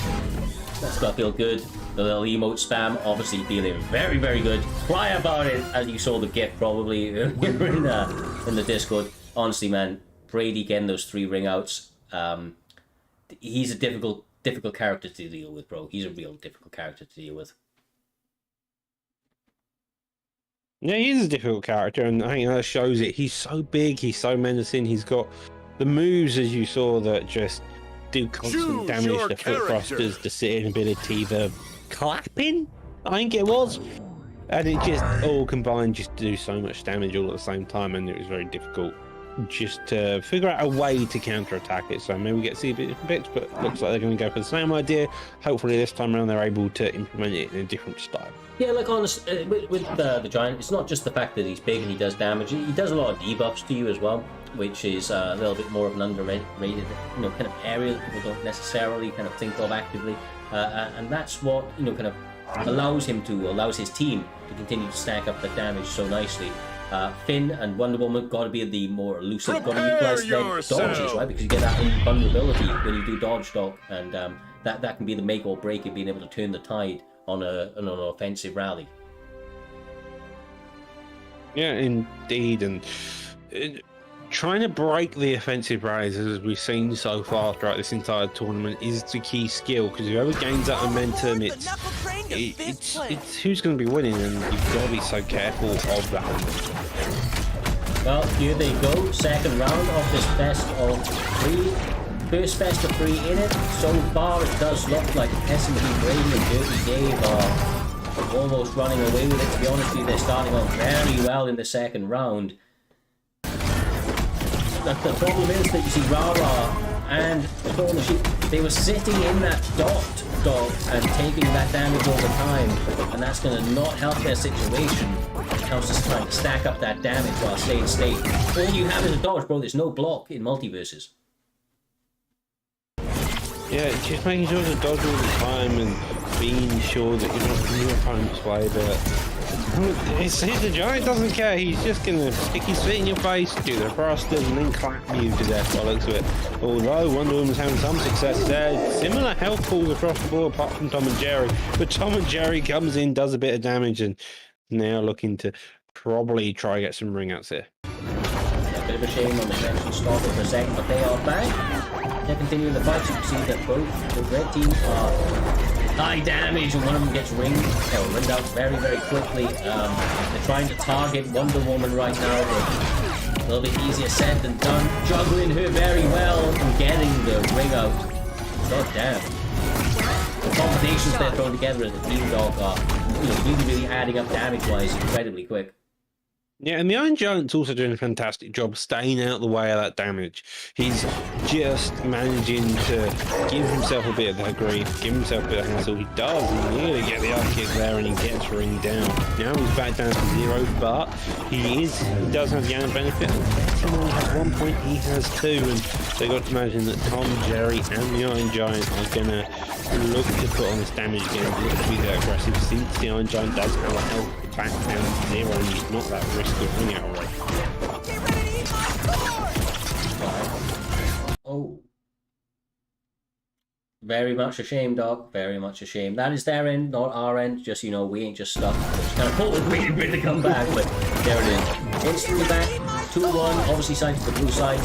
to feel good. The little emote spam, obviously feeling very, very good. Cry about it, as you saw the GIF probably in the Discord. Honestly, man, Brady getting those 3 ring outs. He's a difficult character to deal with, bro. He's a real difficult character to deal with. Yeah, he's a difficult character, and I think that shows it. He's so big, he's so menacing. He's got the moves, as you saw, that just do constant damage. The foot thrusters, the sitting ability, the clapping, I think it was, and it just all combined just to do so much damage all at the same time, and it was very difficult just to figure out a way to counterattack it. So maybe we get to see a bit different bits, but it looks like they're going to go for the same idea. Hopefully this time around they're able to implement it in a different style. Yeah, like honest, with the Giant, it's not just the fact that he's big and he does damage. He does a lot of debuffs to you as well, which is a little bit more of an underrated, kind of area that people don't necessarily kind of think of actively, and that's what kind of allows his team to continue to stack up the damage so nicely. Finn and Wonder Woman got to be the more elusive, got to utilize their dodges, right? Because you get that invulnerability when you do dodge dog, and that can be the make or break of being able to turn the tide on an offensive rally. Yeah, indeed, and trying to break the offensive rallies, as we've seen so far throughout this entire tournament, is the key skill, because whoever gains that momentum, it's who's going to be winning, and you've got to be so careful of that. Well, here they go, second round of this best of three. First best of three in it. So far, it does look like S&P Brady and Dirty Dave are almost running away with it. To be honest with you, they're starting off very well in the second round. The problem is that you see Rara and Corner Sheep, they were sitting in that dot and taking that damage all the time, and that's going to not help their situation. It comes to trying to stack up that damage while staying state. All you have is a dodge, bro. There's no block in Multiversus. Yeah, just making sure to dodge all the time and being sure that you're not in your opponent's way, but the Giant doesn't care. He's just going to stick his feet in your face, do the thrusters, and then clap you to death by the looks of it. Although Wonder Woman's having some success there. Similar health pools across the board apart from Tom and Jerry, but Tom and Jerry comes in, does a bit of damage, and now looking to probably try and get some ring outs here. A bit of a shame on the mention stop for a second, but they are back. They're continuing the fight. You can see that both the red team are high damage, and one of them gets ringed out very, very quickly. They're trying to target Wonder Woman right now, but a little bit easier said than done. Juggling her very well and getting the ring out. God damn. The combinations they're throwing together as a team dog are really adding up damage-wise incredibly quick. Yeah, and the Iron Giant's also doing a fantastic job staying out of the way of that damage. He's just managing to give himself a bit of that grief, give himself a bit of hassle. He does, and nearly get the up kick there, and he gets ringed down. Now he's back down to 0, but he does have the added benefit. He only has 1 point, he has 2, and they've got to imagine that Tom, Jerry, and the Iron Giant are going to look to put on this damage again, look to be that aggressive, since the Iron Giant does have a health back down to 0, and he's not that risk of ring out already. Oh. Very much a shame, dog. Very much a shame. That is their end, not our end. Just, we ain't just stuck. Just kind of pulled waiting for it to come back, but there it is. Instantly back, 2-1, obviously side to the blue side.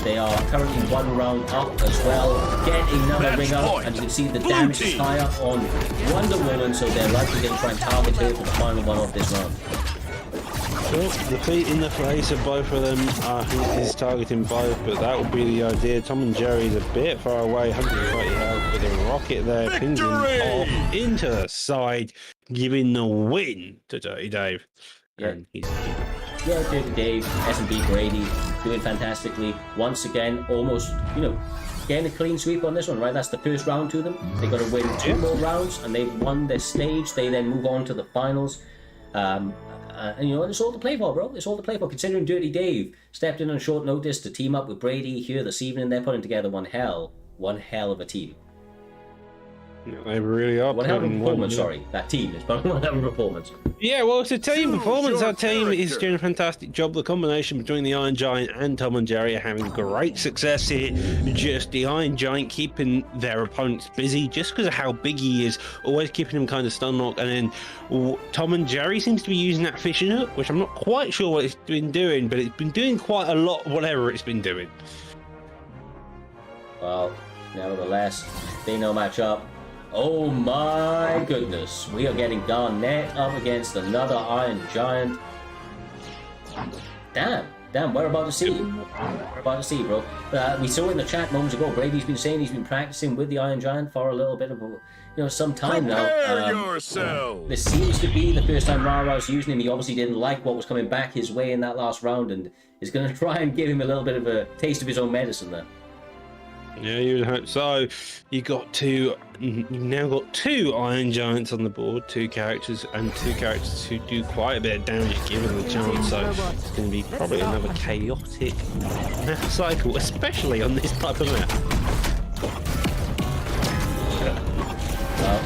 They are currently 1 round up as well. Get another ring up, and you can see the damage is higher on Wonder Woman, so they're likely going to try and target her for the final one of this round. Well, the feet in the face of both of them, he's targeting both, but that would be the idea. Tom and Jerry's a bit far away, 130 health, with a rocket there, pings him off into the side, giving the win to Dirty Dave. Yeah. And he's Yeah, Dirty Dave, S&B Brady, doing fantastically. Once again, almost, getting a clean sweep on this one, right? That's the first round to them. They've got to win 2 more rounds, and they've won their stage. They then move on to the finals. And it's all to play for, bro. It's all to play for. Considering Dirty Dave stepped in on short notice to team up with Brady here this evening, they're putting together one hell of a team. They really are. One hell of a performance, sorry. That team is putting one hell of a performance. Yeah, well, it's a team performance. Our team is doing a fantastic job. The combination between the Iron Giant and Tom and Jerry are having great success here. Just the Iron Giant keeping their opponents busy just because of how big he is, always keeping them kind of stun locked. And then Tom and Jerry seems to be using that fishing hook, which I'm not quite sure what it's been doing, but it's been doing quite a lot, whatever it's been doing. Well, nevertheless, they no match up. Oh my goodness, we are getting Garnett up against another Iron Giant. Damn, Damn, we're about to see. We're about to see, bro. We saw in the chat moments ago, Brady's been saying he's been practicing with the Iron Giant for a little bit of, some time now. Prepare yourself. This seems to be the first time Rara's using him. He obviously didn't like what was coming back his way in that last round, and is going to try and give him a little bit of a taste of his own medicine there. Yeah, you would hope so. You've now got 2 Iron Giants on the board, 2 characters, and 2 characters who do quite a bit of damage given the chance. So it's going to be probably another chaotic map cycle, especially on this type of map. Well,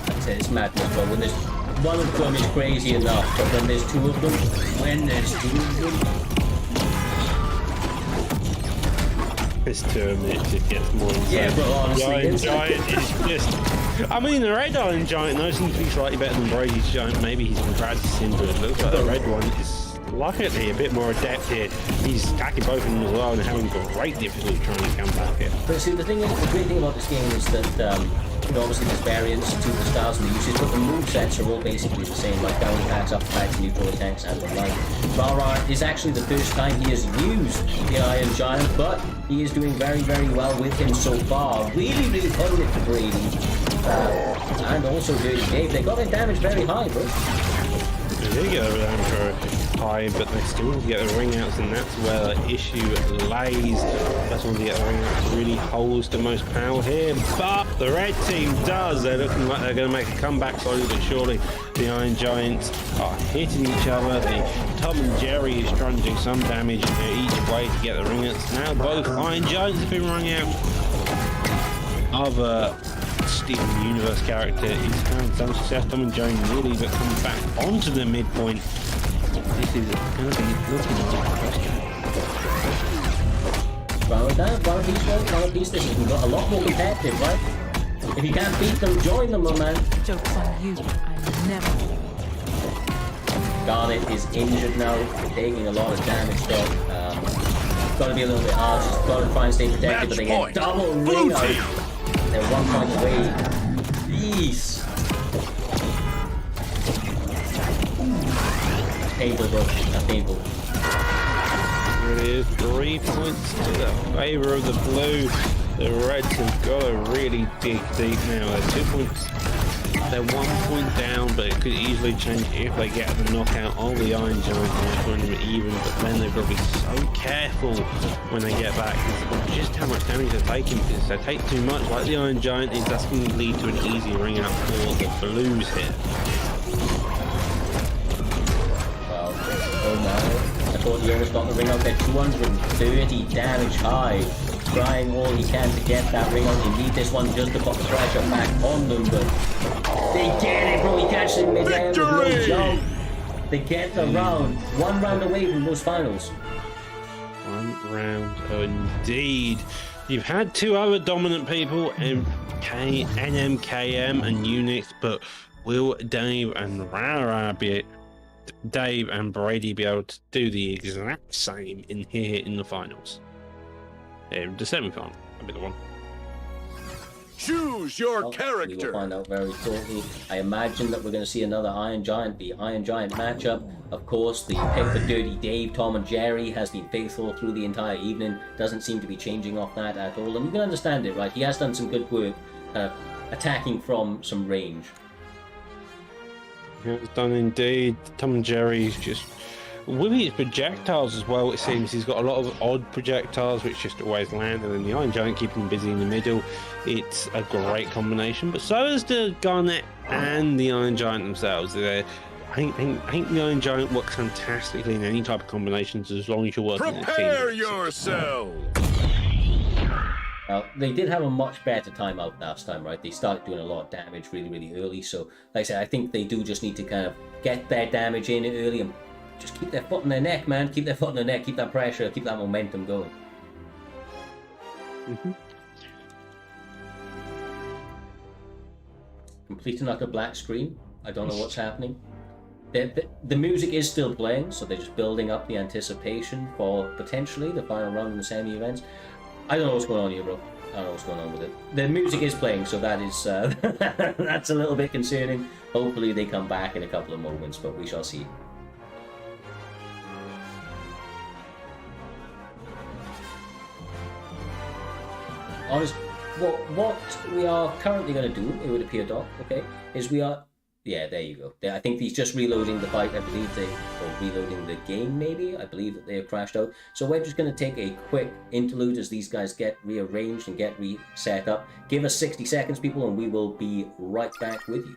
I'd say it's madness, but when there's one of them is crazy enough, but when there's 2 of them, This 2 of them, it just gets more insane. Yeah, but honestly, the Iron Giant is just... I mean, the Red Iron Giant, though, seems to be slightly better than Brady's Giant. Maybe he's been practicing, but it looks like the Red one is luckily a bit more adept here. He's attacking both of them as well and having great difficulty trying to come back here. But see, the great thing about this game is that, obviously there's variants to the styles and the uses, but the movesets are all basically the same, like down attacks, up attacks, neutral attacks, and the like. Rara is actually the first time he has used the Iron Giant, but he is doing very, very well with him so far. Really, really putting it to Brady. And also Dirty Dave. They got their damage very high, bro. They get the damage high, but they still get the ring outs, and that's where the issue lays. That's when they get the ring outs really holds the most power here, but the red team does. They're looking like they're going to make a comeback slowly but surely. The Iron Giants are hitting each other. The Tom and Jerry is trying to do some damage each way to get the ring outs. Now both Iron Giants have been rung out. Other Steven Universe character is having some success. Tom and Jerry nearly, but comes back onto the midpoint. This is going to be looking like Round with that, round piece, round piece. This has got a lot more competitive, right? If you can't beat them, join them, my man. Joke's on you. I never. Garnet is injured now, taking a lot of damage though. Got to be a little bit hard. Just got to try and stay protected, but they get double ring out. They're 1 point away. Jeez. That's painful, bro. That's painful. It is 3 points to the favour of the blue. The Reds have got to really dig deep now. They're 2 points. They're 1 point down, but it could easily change if they get the knockout of the Iron Giant and turn them even. But then they've got to be so careful when they get back of just how much damage they're taking. Because if they take too much, like the Iron Giant, that's going to lead to an easy ring out for the Blues here. Well, oh no. I thought he almost got the ring out there. 230 damage high. Trying all he can to get that ring out. Indeed, this one just to put the pressure back on them, but they get it, bro. He catches it mid-air with no jump. They get the round. 1 round away from those finals. 1 round, indeed. You've had 2 other dominant people, NMKM and Unix, but will Dave and Brady be able to do the exact same in the finals? The semi-final, that'll be the one. Choose your We character. will find out very shortly. I imagine that we're going to see another Iron Giant matchup. Of course, the pick for Dirty Dave, Tom and Jerry, has been faithful through the entire evening. Doesn't seem to be changing off that at all. And you can understand it, right? He has done some good work attacking from some range. Yeah, it's done indeed. Tom and Jerry's just... with his projectiles as well, it seems he's got a lot of odd projectiles which just always land, and then the Iron Giant keeping him busy in the middle. It's a great combination, but so is the Garnet and the Iron Giant themselves. I think the Iron Giant works fantastically in any type of combinations as long as you're working in a team. Prepare yourself. Now, they did have a much better time out last time, right? They started doing a lot of damage really, really early. So, like I said, I think they do just need to kind of get their damage in early and just keep their foot in their neck, man. Keep their foot in their neck, keep that pressure, keep that momentum going. Complete and utter black screen. I don't know what's happening. The music is still playing, so they're just building up the anticipation for potentially the final round in the semi-events. I don't know what's going on here, bro. I don't know what's going on with it. The music is playing, so that is that's a little bit concerning. Hopefully they come back in a couple of moments, but we shall see. honest, what we are currently going to do, it would appear, Doc, okay, is we are... Yeah, there you go. I think he's just reloading the fight, I believe or reloading the game, maybe. I believe that they have crashed out. So we're just going to take a quick interlude as these guys get rearranged and get reset up. Give us 60 seconds, people, and we will be right back with you.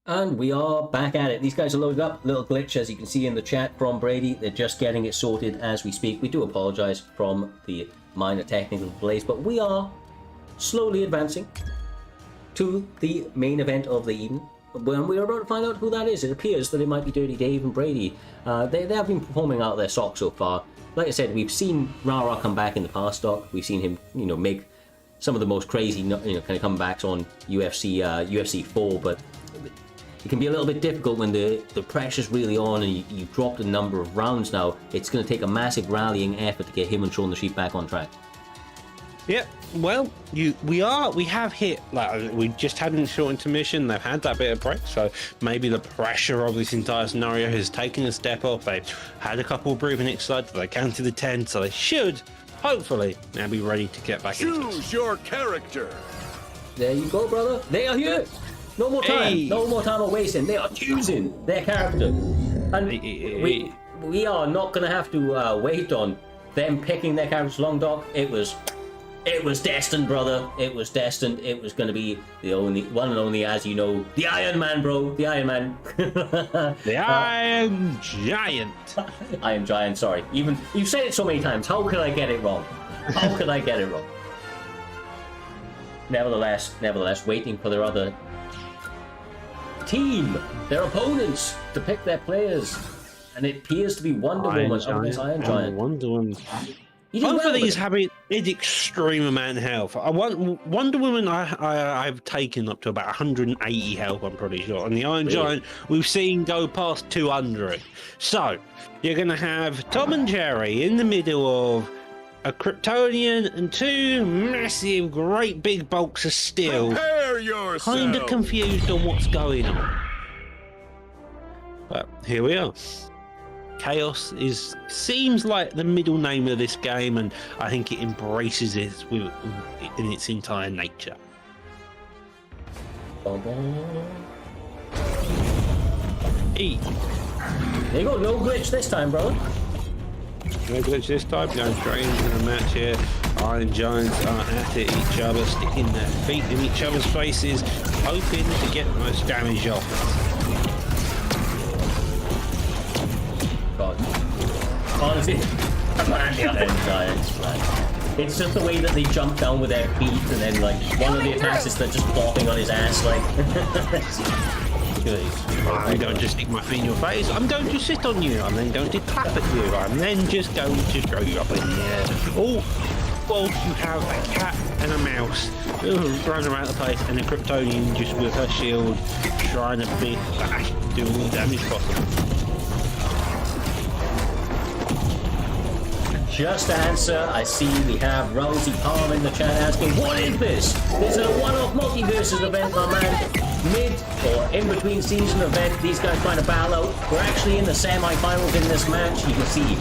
And we are back at it. These guys are loaded up. Little glitch, as you can see in the chat from Brady. They're just getting it sorted as we speak. We do apologize from the minor technical delays, but we are slowly advancing to the main event of the evening. When we're about to find out who that is, it appears that it might be Dirty Dave and Brady. They have been performing out their socks so far. Like I said, we've seen Rara come back in the past, Doc. We've seen him, make some of the most crazy, kind of comebacks on UFC 4, but it can be a little bit difficult when the pressure's really on and you've dropped a number of rounds now. It's going to take a massive rallying effort to get him and Shaun the Sheep back on track. Yep. Well, we have hit, like, we just had a short intermission. They've had that bit of break, so maybe the pressure of this entire scenario has taken a step off. They've had a couple of breathing exercises. They counted the 10, so they should, hopefully, now be ready to get back into it. Choose your character. There you go, brother. They are here. No more time. Hey. No more time wasting. They are choosing their character, and we are not going to have to wait on them picking their characters long, Doc. It was destined, brother. It was destined. It was going to be the only one and only, as you know, the Iron Man, bro. The Iron Man. The Iron Giant. Iron Giant. Sorry. Even you've said it so many times. How could I get it wrong? How could I get it wrong? Nevertheless, waiting for their other team, their opponents, to pick their players, and it appears to be Wonder Woman of this Iron Giant. Wonder Woman. Both of these have an extreme amount of health. Wonder Woman, I've taken up to about 180 health, I'm pretty sure. And the Iron Giant, we've seen go past 200. So, you're going to have Tom and Jerry in the middle of a Kryptonian and two massive, great big bulks of steel. Prepare yourself. Kind of confused on what's going on. But here we are. Chaos seems like the middle name of this game, and I think it embraces it in its entire nature. E. There you go, no glitch this time, brother. No glitch this time, going straight into the match here. Iron Giants are at each other, sticking their feet in each other's faces, hoping to get the most damage off. God. Honestly, man, the Iron Giants, man. It's just the way that they jump down with their feet, and then, like, one of the attacks is they're just flopping on his ass, like. I'm going to stick my feet in your face. I'm going to sit on you. I'm then going to clap at you. I'm then just going to throw you up in the air. Oh, well, you have a cat and a mouse running around the place, and a Kryptonian just with her shield trying to do all the damage possible. Just to answer, I see we have Rosie Palm in the chat asking, what is this? Is it a one-off multiverses event, my man? mid or in between season event. These guys trying to battle out. We're actually in the semi-finals in this match. You can see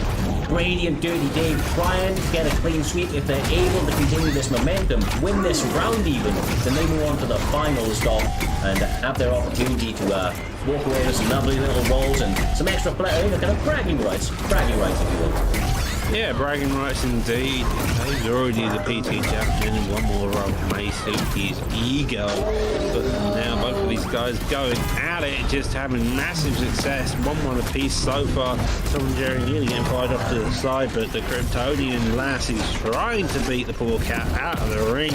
Brady and Dirty Dave trying to get a clean sweep. If they're able to continue this momentum, win this round even, then they move on to the finals, Doc, and have their opportunity to walk away with some lovely little rolls and some extra kind of bragging rights if you will. Yeah, bragging rights indeed. He's already the PT champion and one more role may suit his ego. But now both of these guys going at it, just having massive success. 1-1 apiece so far. Tom and Jerry nearly getting fired off to the side, but the Kryptonian lass is trying to beat the poor cat out of the ring.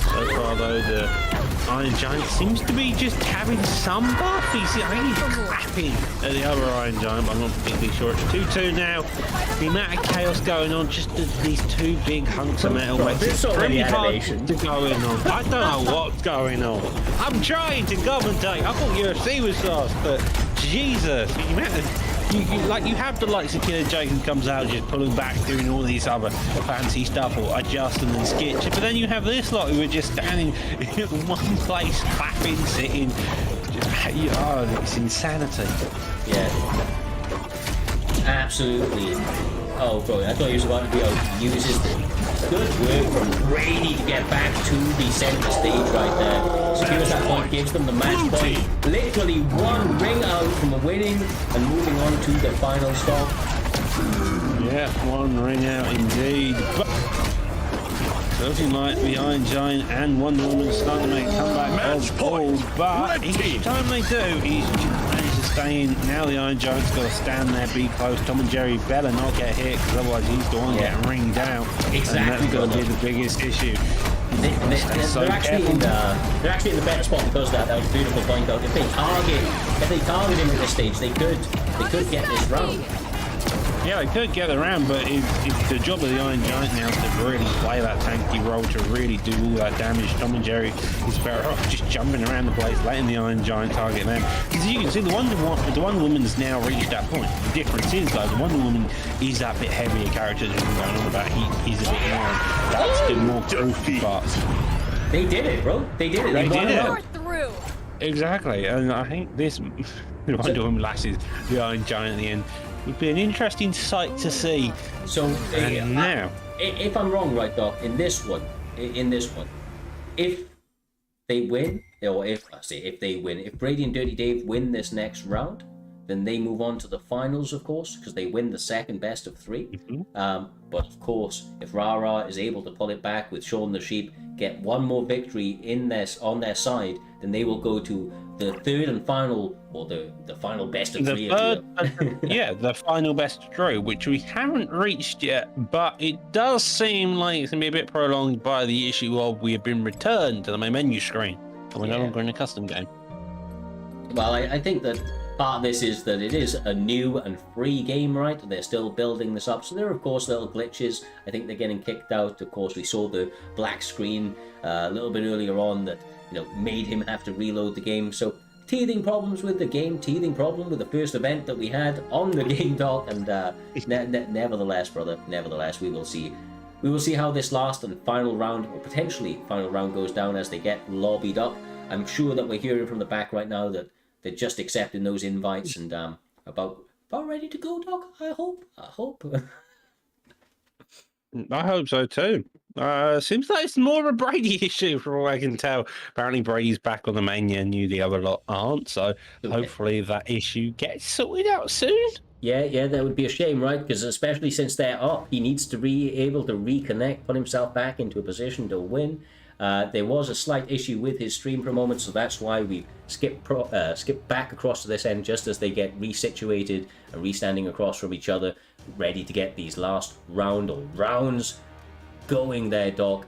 So far though, the Iron Giant seems to be just having some buff. I think he's clapping at the other Iron Giant, but I'm not particularly sure. It's 2-2 now. The amount of chaos going on, just these two big hunks of metal makes it pretty hard to go in on. I don't know what's going on. I'm trying to commentate. I thought UFC was fast, but Jesus, the amount of you have the likes of Killer Jake who comes out just pulling back, doing all these other fancy stuff or adjusting and skitch. But then you have this lot who are just standing in one place, clapping, sitting. It's insanity. Yeah. Absolutely. Oh, bro, I thought he was about to be able to use his good work from Brady to get back to the center stage right there. Secures that point, gives them the match point. Literally one ring out from winning and moving on to the final stop. Yeah, one ring out indeed. But looking like the Iron Giant and Wonder Woman starting to make a comeback of all, but each time they do, he's managed to stay in. Now the Iron Giant's got to stand there, be close. Tom and Jerry better not get hit, because otherwise he's the one getting ringed out. Exactly. And that's going to be the biggest issue. They're actually in the better spot because of that. That was a beautiful point out. If they target him at this stage, they could get this round. Yeah, they could get around, but it's the job of the Iron Giant now to really play that tanky role, to really do all that damage. Tom and Jerry is better off just jumping around the place, letting the Iron Giant target them. Because you can see the Wonder Woman's now reached that point. The difference is, though, the Wonder Woman is that bit heavier character than we're going on about. He's a bit more, that's the more goofy parts. They did it, bro. They did it. They did it. Through. Exactly, and I think this Wonder Woman lashes the Iron Giant at the end. Would be an interesting sight to see. So now, if I'm wrong, right, Doc, in this one, if they win, or if Brady and Dirty Dave win this next round, then they move on to the finals, of course, because they win the second best of three. But of course, if Rara is able to pull it back with Shaun the Sheep, get one more victory on their side, then they will go to the third and final, or the final best of three. Yeah, the final best of three, which we haven't reached yet, but it does seem like it's going to be a bit prolonged by the issue of we have been returned to the main menu screen, and we're no longer in a custom game. Well, I think that part of this is that it is a new and free game, right? They're still building this up, so there are of course little glitches. I think they're getting kicked out. Of course, we saw the black screen a little bit earlier on that made him have to reload the game. So teething problems with the game, teething problem with the first event that we had on the game, Doc. And nevertheless, brother, we will see. We will see how this last and final round, or potentially final round, goes down as they get lobbied up. I'm sure that we're hearing from the back right now that they're just accepting those invites and about ready to go, Doc. I hope. I hope so too. Seems like it's more of a Brady issue from what I can tell. Apparently Brady's back on the main menu, the other lot aren't, so hopefully that issue gets sorted out soon. Yeah, that would be a shame, right? Because especially since they're up, he needs to be able to reconnect, put himself back into a position to win. There was a slight issue with his stream for a moment, so that's why we skip back across to this end just as they get resituated and restanding across from each other, ready to get these last rounds going there, Doc.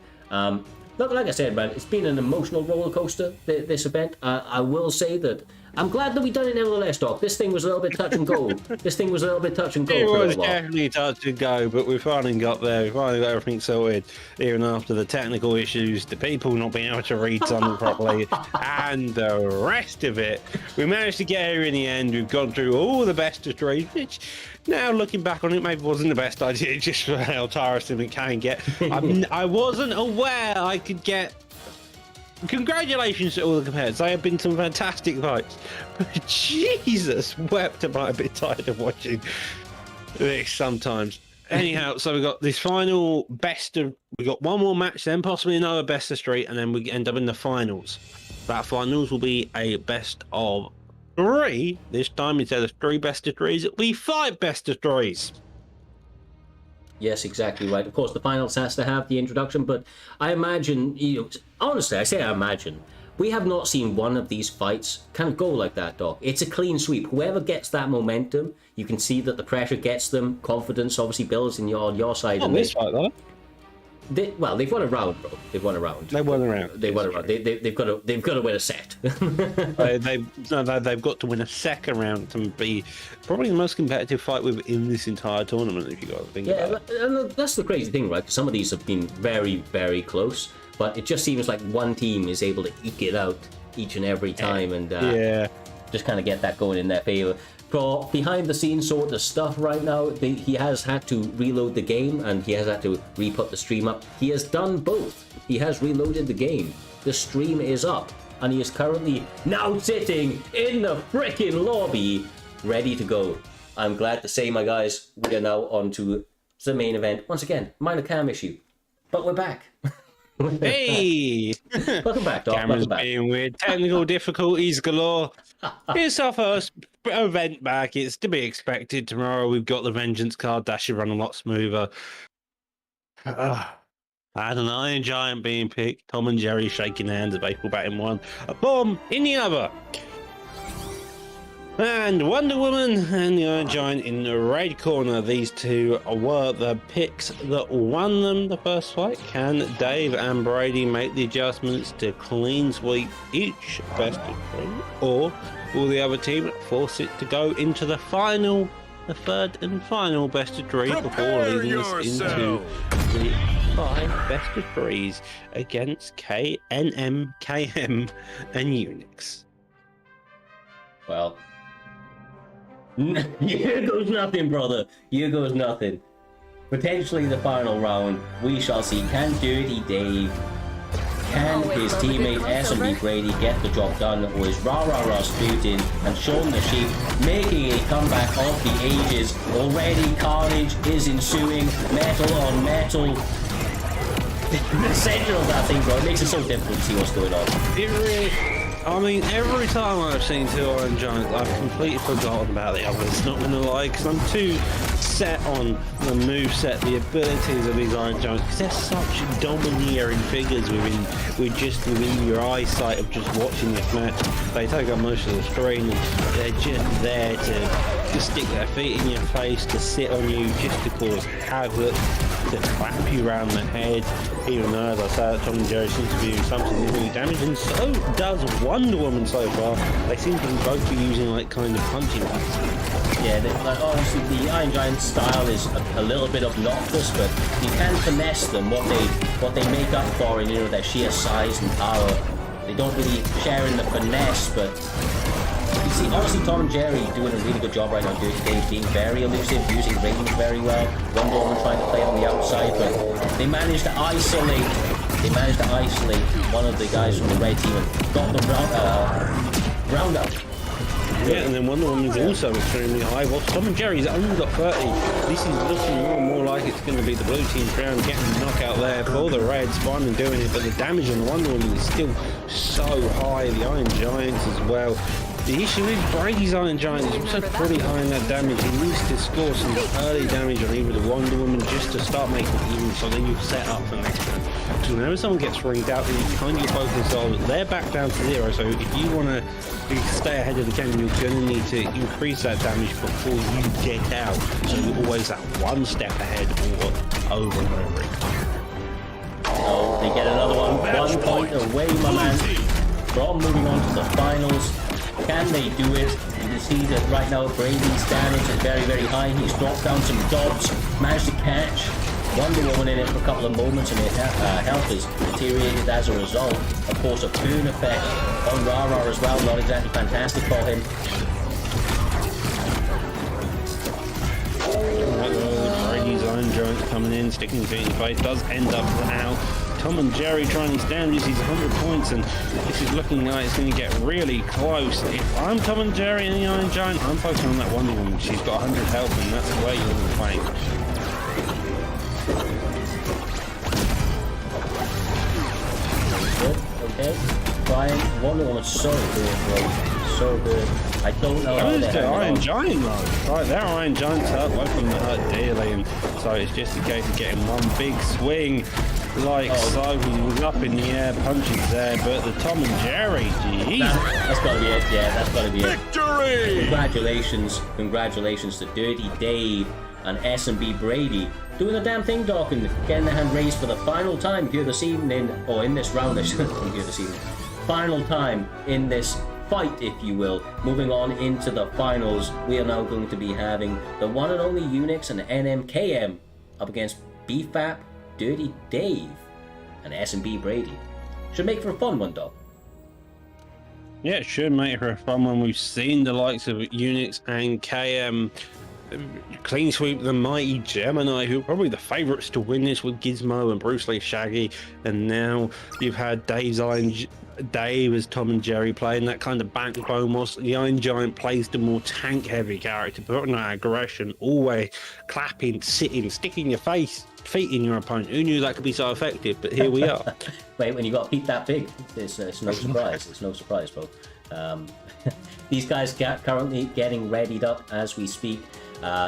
Look, like I said, man, it's been an emotional roller coaster, this event. I will say that I'm glad that we done it nevertheless, Doc. This thing was a little bit touch and go. It was definitely touch and go, but we finally got there. We finally got everything sorted, even after the technical issues, the people not being able to read something properly, and the rest of it. We managed to get here in the end. We've gone through all the best of three, which now looking back on it maybe wasn't the best idea, just for how tiresome it can get. I wasn't aware I could get congratulations to all the competitors. They have been some fantastic fights. But Jesus wept, am I a bit tired of watching this sometimes. Anyhow, so we got this final we got one more match, then possibly another best of 3, and then we end up in the finals. That finals will be a best of 3. This time, instead of 3 best of 3s, it'll be 5 best of 3s. Yes, exactly right. Of course, the finals has to have the introduction, but I imagine, honestly, I say I imagine, we have not seen one of these fights kind of go like that, Doc. It's a clean sweep. Whoever gets that momentum, you can see that the pressure gets them. Confidence obviously builds on your side. On this fight, though. They've won a round, bro. They've won a round. They won a round. They've got to win a set. They've got to win a second round to be probably the most competitive fight within this entire tournament, if you got to think about it. And that's the crazy thing, right? Some of these have been very, very close, but it just seems like one team is able to eke it out each and every time, and just kind of get that going in their favor. For behind the scenes sort of stuff right now, he has had to reload the game and he has had to re-put the stream up. He has done both. He has reloaded the game. The stream is up and he is currently now sitting in the freaking lobby ready to go. I'm glad to say, my guys, we are now on to the main event. Once again, minor cam issue, but we're back. Hey! Welcome back, Doc. Camera's being weird. Technical difficulties galore. It's our first event back. It's to be expected. Tomorrow we've got the Vengeance card. That should run a lot smoother. I had an Iron Giant being picked. Tom and Jerry shaking hands. A baseball bat in one. A bomb in the other. And Wonder Woman and the Iron Giant in the red corner. These two were the picks that won them the first fight. Can Dave and Brady make the adjustments to clean sweep each best of 3? Or will the other team force it to go into the final, the third and final best of 3 before leading us into the 5 best of 3s against KNM, KM and Unix? Well, here goes nothing, brother. Here goes nothing. Potentially the final round. We shall see. Can Dirty Dave, can his teammate SMB Brady get the job done, or is Rah Sputin and Sean the Sheep making a comeback of the ages? Already carnage is ensuing. Metal on metal. The center of that thing, bro, it makes it so difficult to see what's going on. It really... I mean, every time I've seen 2 Iron Giants, I've completely forgotten about the others, not gonna lie, because I'm too set on the moveset, the abilities of these Iron Giants, because they're such domineering figures within your eyesight of just watching this match. They take up most of the screen, and they're just there to stick their feet in your face, to sit on you, just to cause havoc, to clap you around the head, even though, as I said, Tom and Jerry seem to be doing some significant damage, and so does Wonder Woman so far. They seem to both be using like kind of punching hacks. Yeah, obviously the Iron Giant style is a little bit obnoxious, but you can finesse them. What they make up for in their sheer size and power. They don't really share in the finesse, but you see, obviously Tom and Jerry doing a really good job right now. Dirty Dave being very elusive, using range very well. Wonder Woman trying to play on the outside, but they managed to isolate. One of the guys from the red team and got the round up. Yeah, and then Wonder Woman's also extremely high. Well, Tom and Jerry's only got 30. This is looking more and more like it's going to be the blue team's round, getting the knockout there for the Reds, finally doing it. But the damage on the Wonder Woman is still so high. The Iron Giants as well. The issue is Brady's Iron Giant is also pretty high in that damage. He needs to score some early damage on either the Wonder Woman just to start making it even, so then you set up for next time. So whenever someone gets ringed out, then you kind of focus on they're back down to 0. So if you want to stay ahead of the game, you're going to need to increase that damage before you get out. So you're always that one step ahead or over and over again. Oh, they get another one. 1 point away, my man, from moving on to the finals. Can they do it? You can see that right now Brady's damage is very, very high. He's dropped down some dodge, managed to catch Wonder Woman in it for a couple of moments, and his health is deteriorated as a result. Of course, a boon effect on Rara as well, not exactly fantastic for him. Brady's Iron Giant coming in, sticking to his face, does end up out. Tom and Jerry trying to stand this is 100 points, and this is looking like it's going to get really close. If I'm Tom and Jerry and the Iron Giant, I'm focusing on that Wonder Woman. She's got 100 health, and that's where you're going to fight. Okay, Brian, Wonder Woman is so good, bro. So good. I don't know how That was they're the hanging Iron on. Giant though. Right, their Iron Giant's hurt, both of them hurt dearly, and so it's just a case of getting one big swing. Like so, he was up in the air, punches there, but the Tom and Jerry, geez. That's gotta be it, yeah, that's gotta be it. Victory! Congratulations to Dirty Dave and S&B Brady. Doing the damn thing, Doc, and getting their hand raised for the final time here this evening, or in this round, I shouldn't here this evening. Final time in this fight, if you will. Moving on into the finals, we are now going to be having the one and only Unix and NMKM up against BFAP, Dirty Dave, and S&B Brady. Should make for a fun one, Doc. Yeah, it should make for a fun one. We've seen the likes of Unix and KM clean sweep the mighty Gemini, who are probably the favourites to win this with Gizmo and Bruce Lee Shaggy, and now you've had Dave as Tom and Jerry playing that kind of backbone, whilst the Iron Giant plays the more tank heavy character, putting that aggression, always clapping, sitting, sticking your feet in your opponent. Who knew that could be so effective? But here we are. Wait, when you got feet that big, it's no surprise. It's no surprise, bro. These guys currently getting readied up as we speak.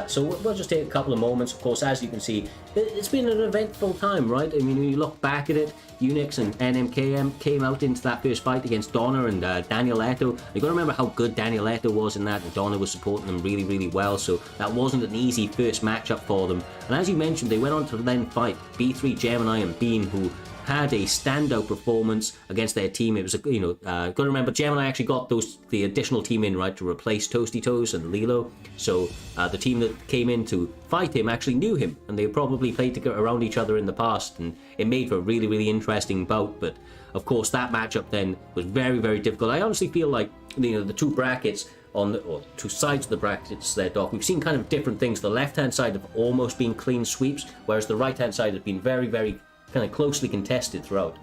So we'll just take a couple of moments. Of course, as you can see, it's been an eventful time, right? I mean, when you look back at it, Unix and NMKM came out into that first fight against Donna and Daniel Leto. You got to remember how good Daniel Leto was in that, and Donna was supporting them really, really well. So that wasn't an easy first matchup for them. And as you mentioned, they went on to then fight B3 Gemini and Bean, who had a standout performance against their team. It was, got to remember, Gemini actually got the additional team in, right, to replace Toasty Toes and Lilo. So the team that came in to fight him actually knew him, and they probably played around each other in the past, and it made for a really, really interesting bout. But of course, that matchup then was very, very difficult. I honestly feel like, the two brackets or two sides of the brackets there, Doc, we've seen kind of different things. The left-hand side have almost been clean sweeps, whereas the right-hand side has been very, very kind of closely contested throughout.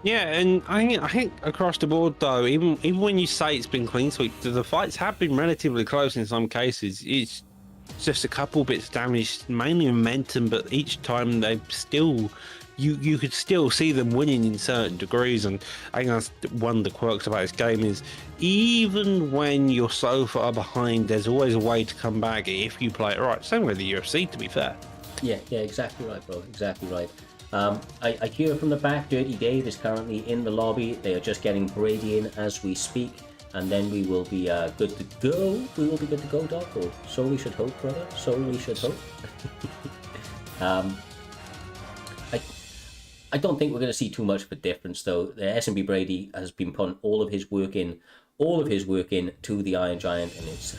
Yeah, and I think across the board though, even when you say it's been clean sweep, the fights have been relatively close in some cases. It's just a couple bits damaged, mainly momentum, but each time they've still, you could still see them winning in certain degrees. And I think that's one of the quirks about this game is even when you're so far behind, there's always a way to come back if you play it right. Same with the UFC, to be fair. Yeah, exactly right, bro. Exactly right. I hear from the back, Dirty Dave is currently in the lobby. They are just getting Brady in as we speak, and then we will be good to go. We will be good to go, Doc, or so we should hope, brother. So we should hope. I don't think we're going to see too much of a difference, though. The S&B Brady has been putting all of his work in to the Iron Giant, and it's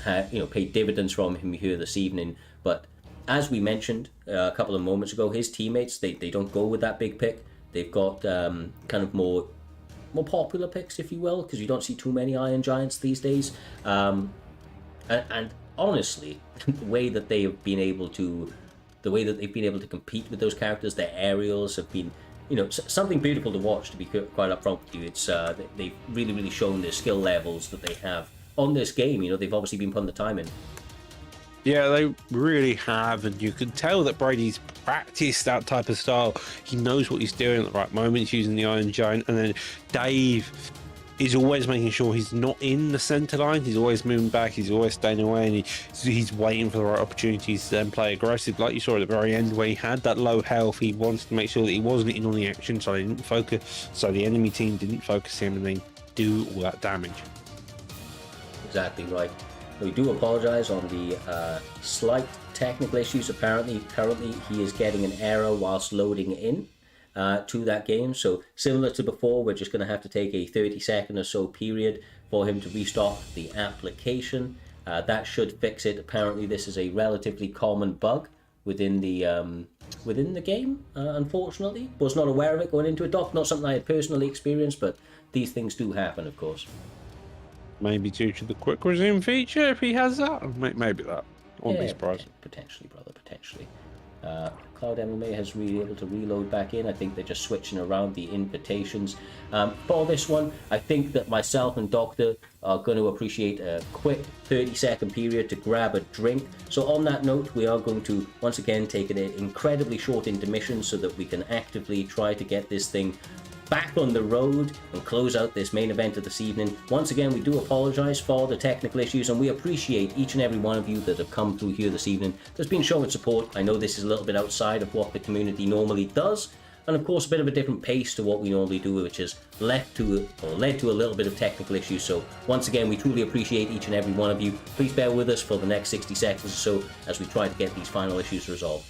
paid dividends from him here this evening. But as we mentioned a couple of moments ago, his teammates, they don't go with that big pick. They've got kind of more popular picks, if you will, because you don't see too many Iron Giants these days. And honestly, the way that they've been able to compete with those characters, their aerials have been, something beautiful to watch, to be quite upfront with you. It's they've really, really shown their skill levels that they have on this game. They've obviously been putting the time in. Yeah, they really have, and you can tell that Brady's practiced that type of style. He knows what he's doing at the right moments using the Iron Giant, and then Dave is always making sure he's not in the centre line. He's always moving back, he's always staying away, and he's waiting for the right opportunities to then play aggressive. Like you saw at the very end where he had that low health, he wanted to make sure that he wasn't in on the action, so the enemy team didn't focus him and then do all that damage. Exactly right. We do apologise on the slight technical issues. Apparently, currently he is getting an error whilst loading in to that game. So similar to before, we're just going to have to take a 30-second or so period for him to restart the application. That should fix it. Apparently, this is a relatively common bug within the game. Unfortunately, was not aware of it going into it, Doc. Not something I had personally experienced, but these things do happen, of course. Maybe due to the quick resume feature, if he has that. Maybe that. I wouldn't be surprised. Potentially, brother, potentially. Cloud MMA has really able to reload back in. I think they're just switching around the invitations. For this one, I think that myself and Doctor are going to appreciate a quick 30-second period to grab a drink. So on that note, we are going to once again take an incredibly short intermission so that we can actively try to get this thing back on the road and close out this main event of this evening. Once again, we do apologize for the technical issues, and we appreciate each and every one of you that have come through here this evening that's been showing support. I know this is a little bit outside of what the community normally does, and of course a bit of a different pace to what we normally do, which has led to a little bit of technical issues. So once again, we truly appreciate each and every one of you. Please bear with us for the next 60 seconds or so as we try to get these final issues resolved.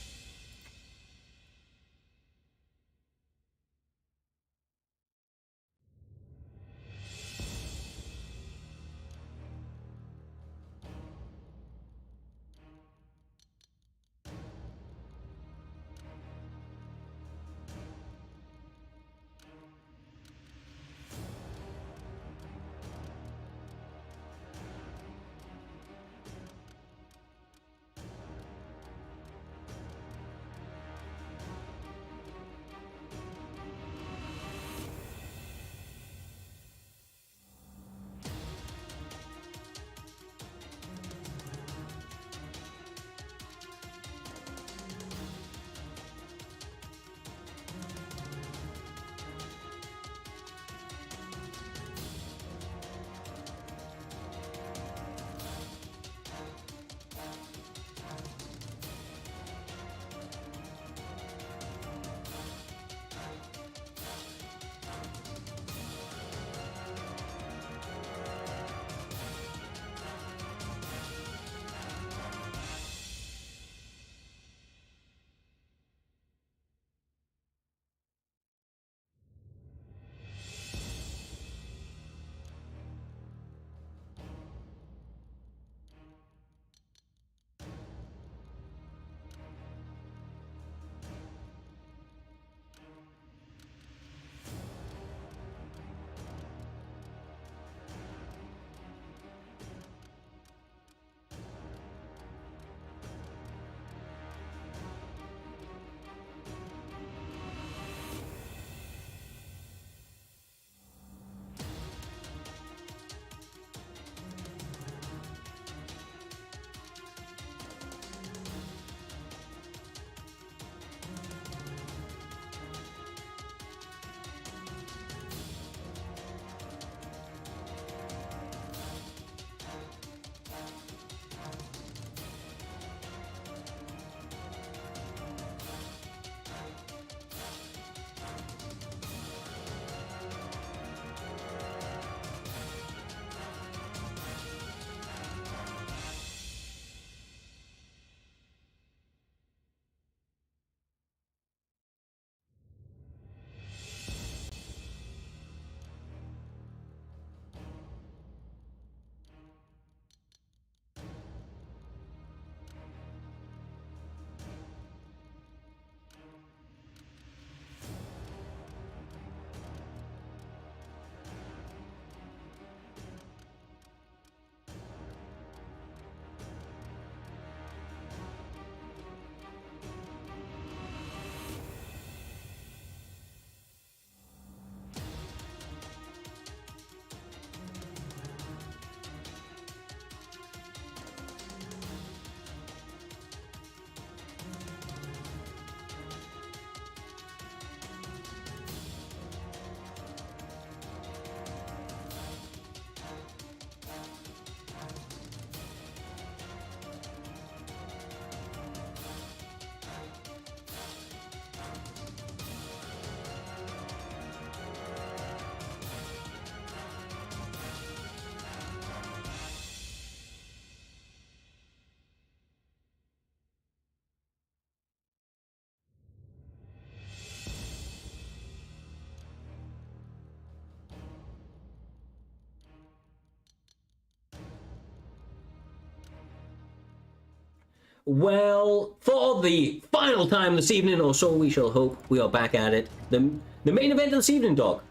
Well, for the final time this evening, or so we shall hope, we are back at it. The main event of this evening, Doc.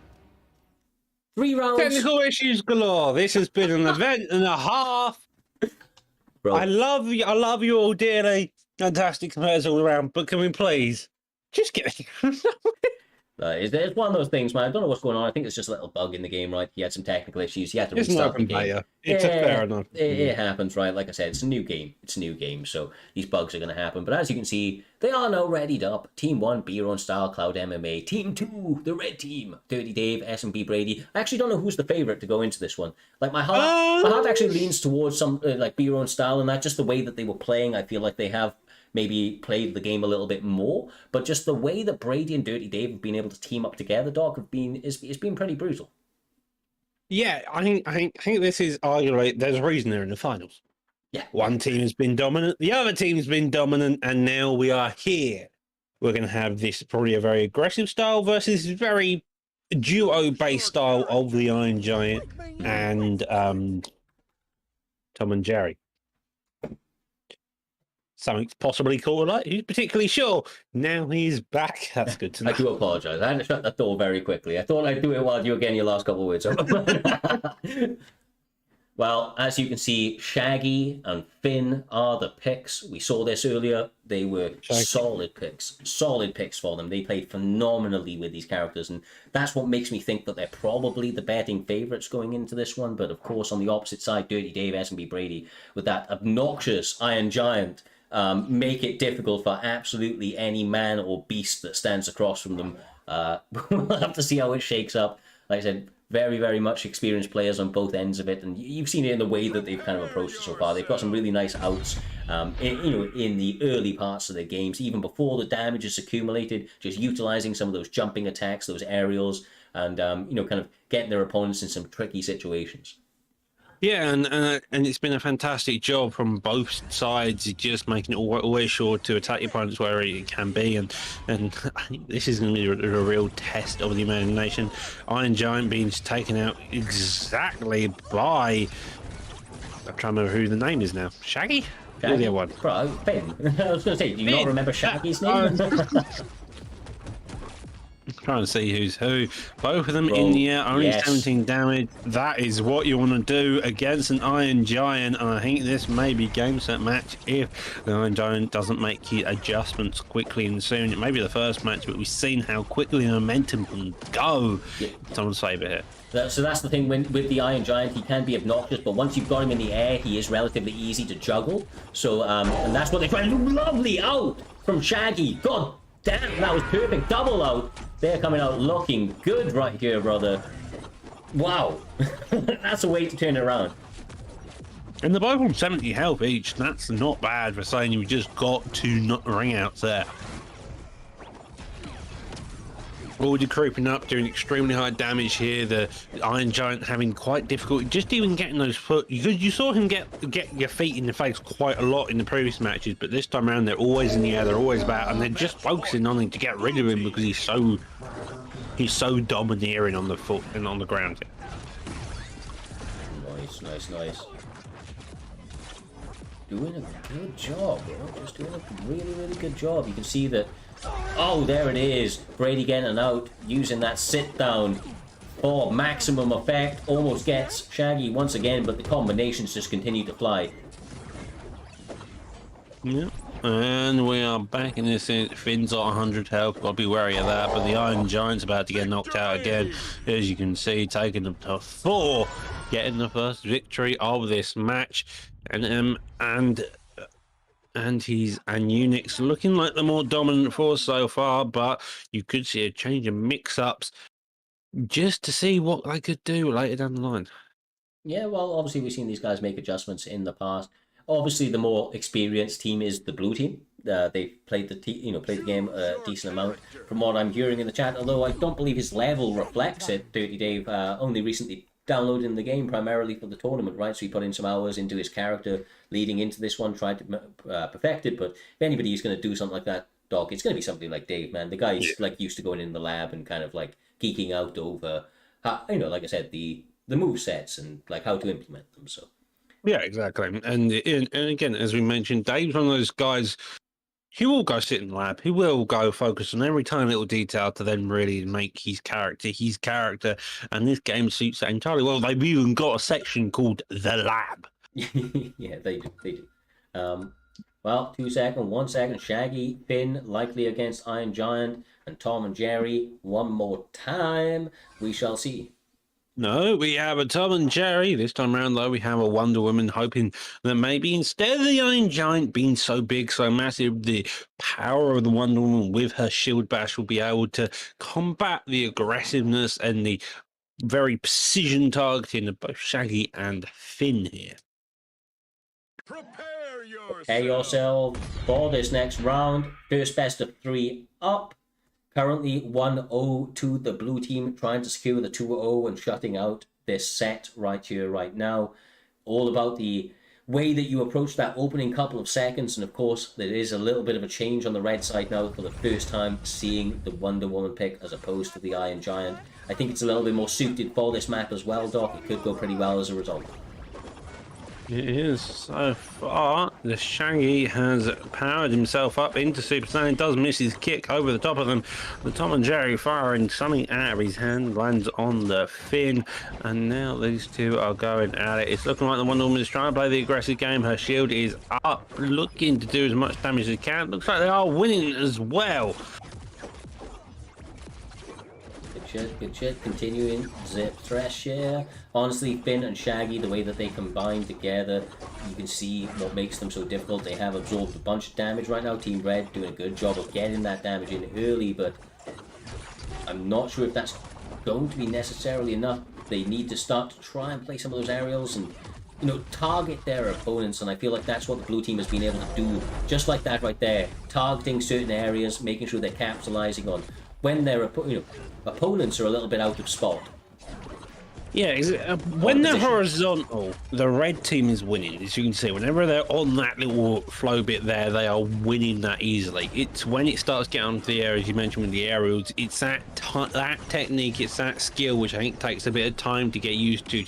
3 rounds. Technical issues galore. This has been an event and a half. Bro. I love you all dearly. Fantastic compares all around, but can we please just get It's one of those things, man. I don't know what's going on. I think it's just a little bug in the game, right? He had some technical issues. He had to It's an restart the open game. beta. It's a fair enough. It happens, right? Like I said, it's a new game. It's a new game, so these bugs are going to happen. But as you can see, they are now readied up. Team 1, Be Your Own Style, Cloud MMA. Team 2, the Red Team, Dirty Dave, S&B Brady. I actually don't know who's the favorite to go into this one. Like, my heart actually leans towards some, like, Be Your Own Style, and that just the way that they were playing, I feel like they have maybe played the game a little bit more, but just the way that Brady and Dirty Dave have been able to team up together, Doc, it's been pretty brutal. Yeah, I think this is arguably there's a reason they're in the finals. Yeah, one team has been dominant, the other team's been dominant, and now we are here. We're going to have this probably a very aggressive style versus very duo-based style of the Iron Giant and Tom and Jerry. Something's possibly called like he's particularly sure. Now he's back. That's good to know. I do apologise. I had to shut that door very quickly. I thought I'd do it while you were getting your last couple of words out. Well, as you can see, Shaggy and Finn are the picks. We saw this earlier. They were solid picks for them. They played phenomenally with these characters, and that's what makes me think that they're probably the betting favourites going into this one. But of course, on the opposite side, Dirty Dave, S&B Brady, with that obnoxious Iron Giant, make it difficult for absolutely any man or beast that stands across from them. We'll have to see how it shakes up. Like I said, very, very much experienced players on both ends of it, and you've seen it in the way that they've kind of approached it so far. They've got some really nice outs, in the early parts of their games, even before the damage is accumulated, just utilizing some of those jumping attacks, those aerials, and kind of getting their opponents in some tricky situations. Yeah, and it's been a fantastic job from both sides, just making it always sure to attack your opponents where it can be, and I think this is going to be a real test of the imagination. Iron Giant being taken out exactly by, I'm trying to remember who the name is now. Shaggy? Shaggy? The other one. Bro, Finn. I was going to say, do you not remember Shaggy's name? Trying to see who's who. Both of them in the air, only 17 damage. That is what you want to do against an Iron Giant, and I think this may be game set match if the Iron Giant doesn't make his adjustments quickly and soon. It may be the first match, but we've seen how quickly the momentum can go. Yeah. Someone's favourite here. So that's the thing with the Iron Giant, he can be obnoxious, but once you've got him in the air, he is relatively easy to juggle. So, and that's what they try to do. Lovely out from Shaggy. God damn, that was perfect. Double out. They're coming out looking good right here, brother. Wow. That's a way to turn it around. And they're both on 70 health each. That's not bad for saying you've just got two ring outs there. Already creeping up, doing extremely high damage here. The Iron Giant having quite difficulty just even getting those foot. You saw him get your feet in the face quite a lot in the previous matches, but this time around they're always in the air, they're always about, and they're just focusing on him to get rid of him because he's so domineering on the foot and on the ground. Nice. Doing a good job, bro. Just doing a really, really good job. You can see that. Oh, there it is. Brady getting out, using that sit down for maximum effect. Almost gets Shaggy once again, but the combinations just continue to fly. Yep. And we are back in this. Finn's at 100 health. Got to be wary of that. But the Iron Giant's about to get knocked out again. As you can see, taking them to 4. Getting the first victory of this match. And Unix looking like the more dominant force so far, but you could see a change of mix-ups just to see what they could do later down the line. Yeah, well, obviously we've seen these guys make adjustments in the past. Obviously, the more experienced team is the blue team. They've played the game a decent amount, from what I'm hearing in the chat. Although I don't believe his level reflects it. Dirty Dave only recently downloading the game primarily for the tournament, right? So he put in some hours into his character leading into this one, tried to perfect it. But if anybody is going to do something like that, Doc, it's going to be something like Dave, man. The guy's like used to going in the lab and kind of like geeking out over, how, like I said, the move sets and like how to implement them. So yeah, exactly. And again, as we mentioned, Dave's one of those guys. He will go sit in the lab. He will go focus on every tiny little detail to then really make his character. And this game suits that entirely well. They've even got a section called The Lab. Yeah, they do. Well, 2 seconds, 1 second. Shaggy, Finn, likely against Iron Giant, and Tom and Jerry. One more time. We shall see. No, we have a Tom and Jerry. This time around, though, we have a Wonder Woman, hoping that maybe instead of the Iron Giant being so big, so massive, the power of the Wonder Woman with her shield bash will be able to combat the aggressiveness and the very precision targeting of both Shaggy and Finn here. Prepare yourself. Prepare yourself for this next round. First best of 3 up. Currently 1-0 to the blue team, trying to secure the 2-0 and shutting out this set right here, right now. All about the way that you approach that opening couple of seconds. And of course, there is a little bit of a change on the red side now for the first time, seeing the Wonder Woman pick as opposed to the Iron Giant. I think it's a little bit more suited for this map as well, Doc. It could go pretty well as a result. It is. So far, the Shaggy has powered himself up into Super Saiyan. Does miss his kick over the top of them. The Tom and Jerry firing something out of his hand, lands on the Finn, and now these two are going at it. It's looking like the Wonder Woman is trying to play the aggressive game. Her shield is up, looking to do as much damage as it can. Looks like they are winning as well. Good shit. Continuing. Zip Thresh here. Honestly, Finn and Shaggy, the way that they combine together, you can see what makes them so difficult. They have absorbed a bunch of damage right now. Team Red doing a good job of getting that damage in early, but I'm not sure if that's going to be necessarily enough. They need to start to try and play some of those aerials and, you know, target their opponents, and I feel like that's what the blue team has been able to do. Just like that right there. Targeting certain areas, making sure they're capitalizing on when their opponents are a little bit out of spot. Yeah, when they're horizontal, the red team is winning. As you can see, whenever they're on that little flow bit there, they are winning that easily. It's when it starts getting onto the areas you mentioned with the aerials, it's that technique, it's that skill, which I think takes a bit of time to get used to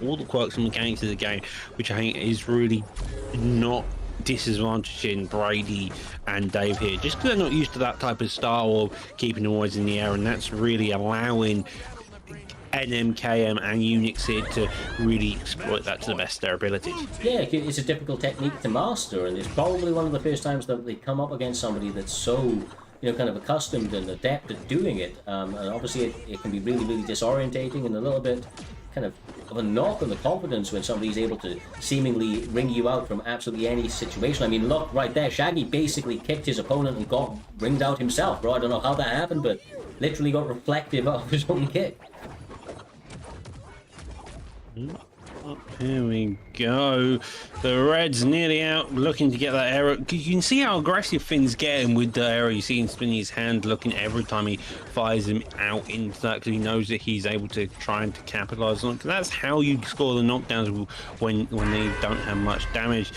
all the quirks and mechanics of the game, which I think is really not disadvantaging Brady and Dave here, just because they're not used to that type of style of keeping them always in the air, and that's really allowing NMKM and Unix here to really exploit that to the best of their abilities. Yeah, it's a difficult technique to master, and it's probably one of the first times that they come up against somebody that's so, you know, kind of accustomed and adept at doing it. And obviously it can be really, really disorientating and a little bit kind of a knock on the confidence when somebody's able to seemingly ring you out from absolutely any situation. I mean, look right there, Shaggy basically kicked his opponent and got ringed out himself, bro. I don't know how that happened, but literally got reflective of his own kick. Here we go. The red's nearly out, looking to get that arrow. You can see how aggressive Finn's getting with the arrow. You see him spinning his hand, looking every time he fires him out into that, because he knows that he's able to try and to capitalize on it. Because that's how you score the knockdowns when they don't have much damage.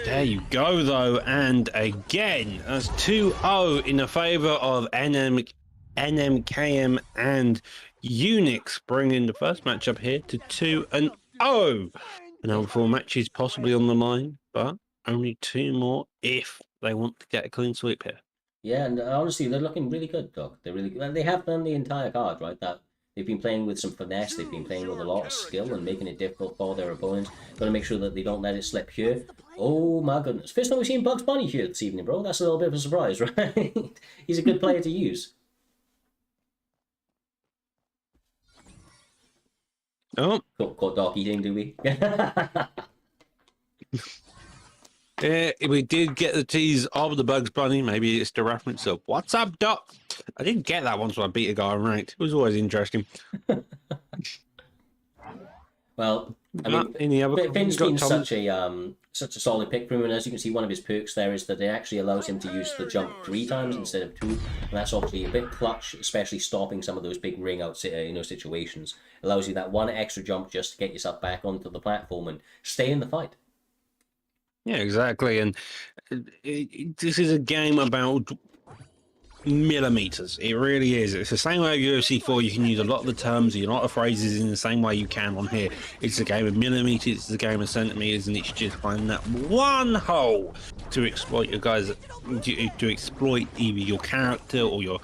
There you go, though, and again, that's 2-0 in the favor of NMKM and Unix, bringing the first matchup here to 2-0. Another 4 matches possibly on the line, but only 2 more if they want to get a clean sweep here. Yeah, and honestly, they're looking really good, Doc. They're really good. They have done the entire card, right? That they've been playing with some finesse. They've been playing with a lot of skill and making it difficult for their opponents. Got to make sure that they don't let it slip here. Oh my goodness! First time we've seen Bugs Bunny here this evening, bro. That's a little bit of a surprise, right? He's a good player to use. Oh, Caught Doc eating, do we? yeah, we did get the tease of the Bugs Bunny. Maybe it's the reference of "What's up, Doc?" I didn't get that once when I beat a guy ranked. It was always interesting. Well, I mean, Finn's been such a solid pick for him, and as you can see, one of his perks there is that it actually allows him to use the jump 3 times instead of 2, and that's obviously a bit clutch, especially stopping some of those big ring out situations. It allows you that 1 extra jump just to get yourself back onto the platform and stay in the fight. Yeah, exactly, and this is a game about millimeters. It really is. It's the same way with UFC 4. You can use a lot of the terms, a lot of phrases in the same way you can on here. It's a game of millimeters, it's a game of centimeters, and it's just finding that one hole to exploit your guys, to exploit either your character or your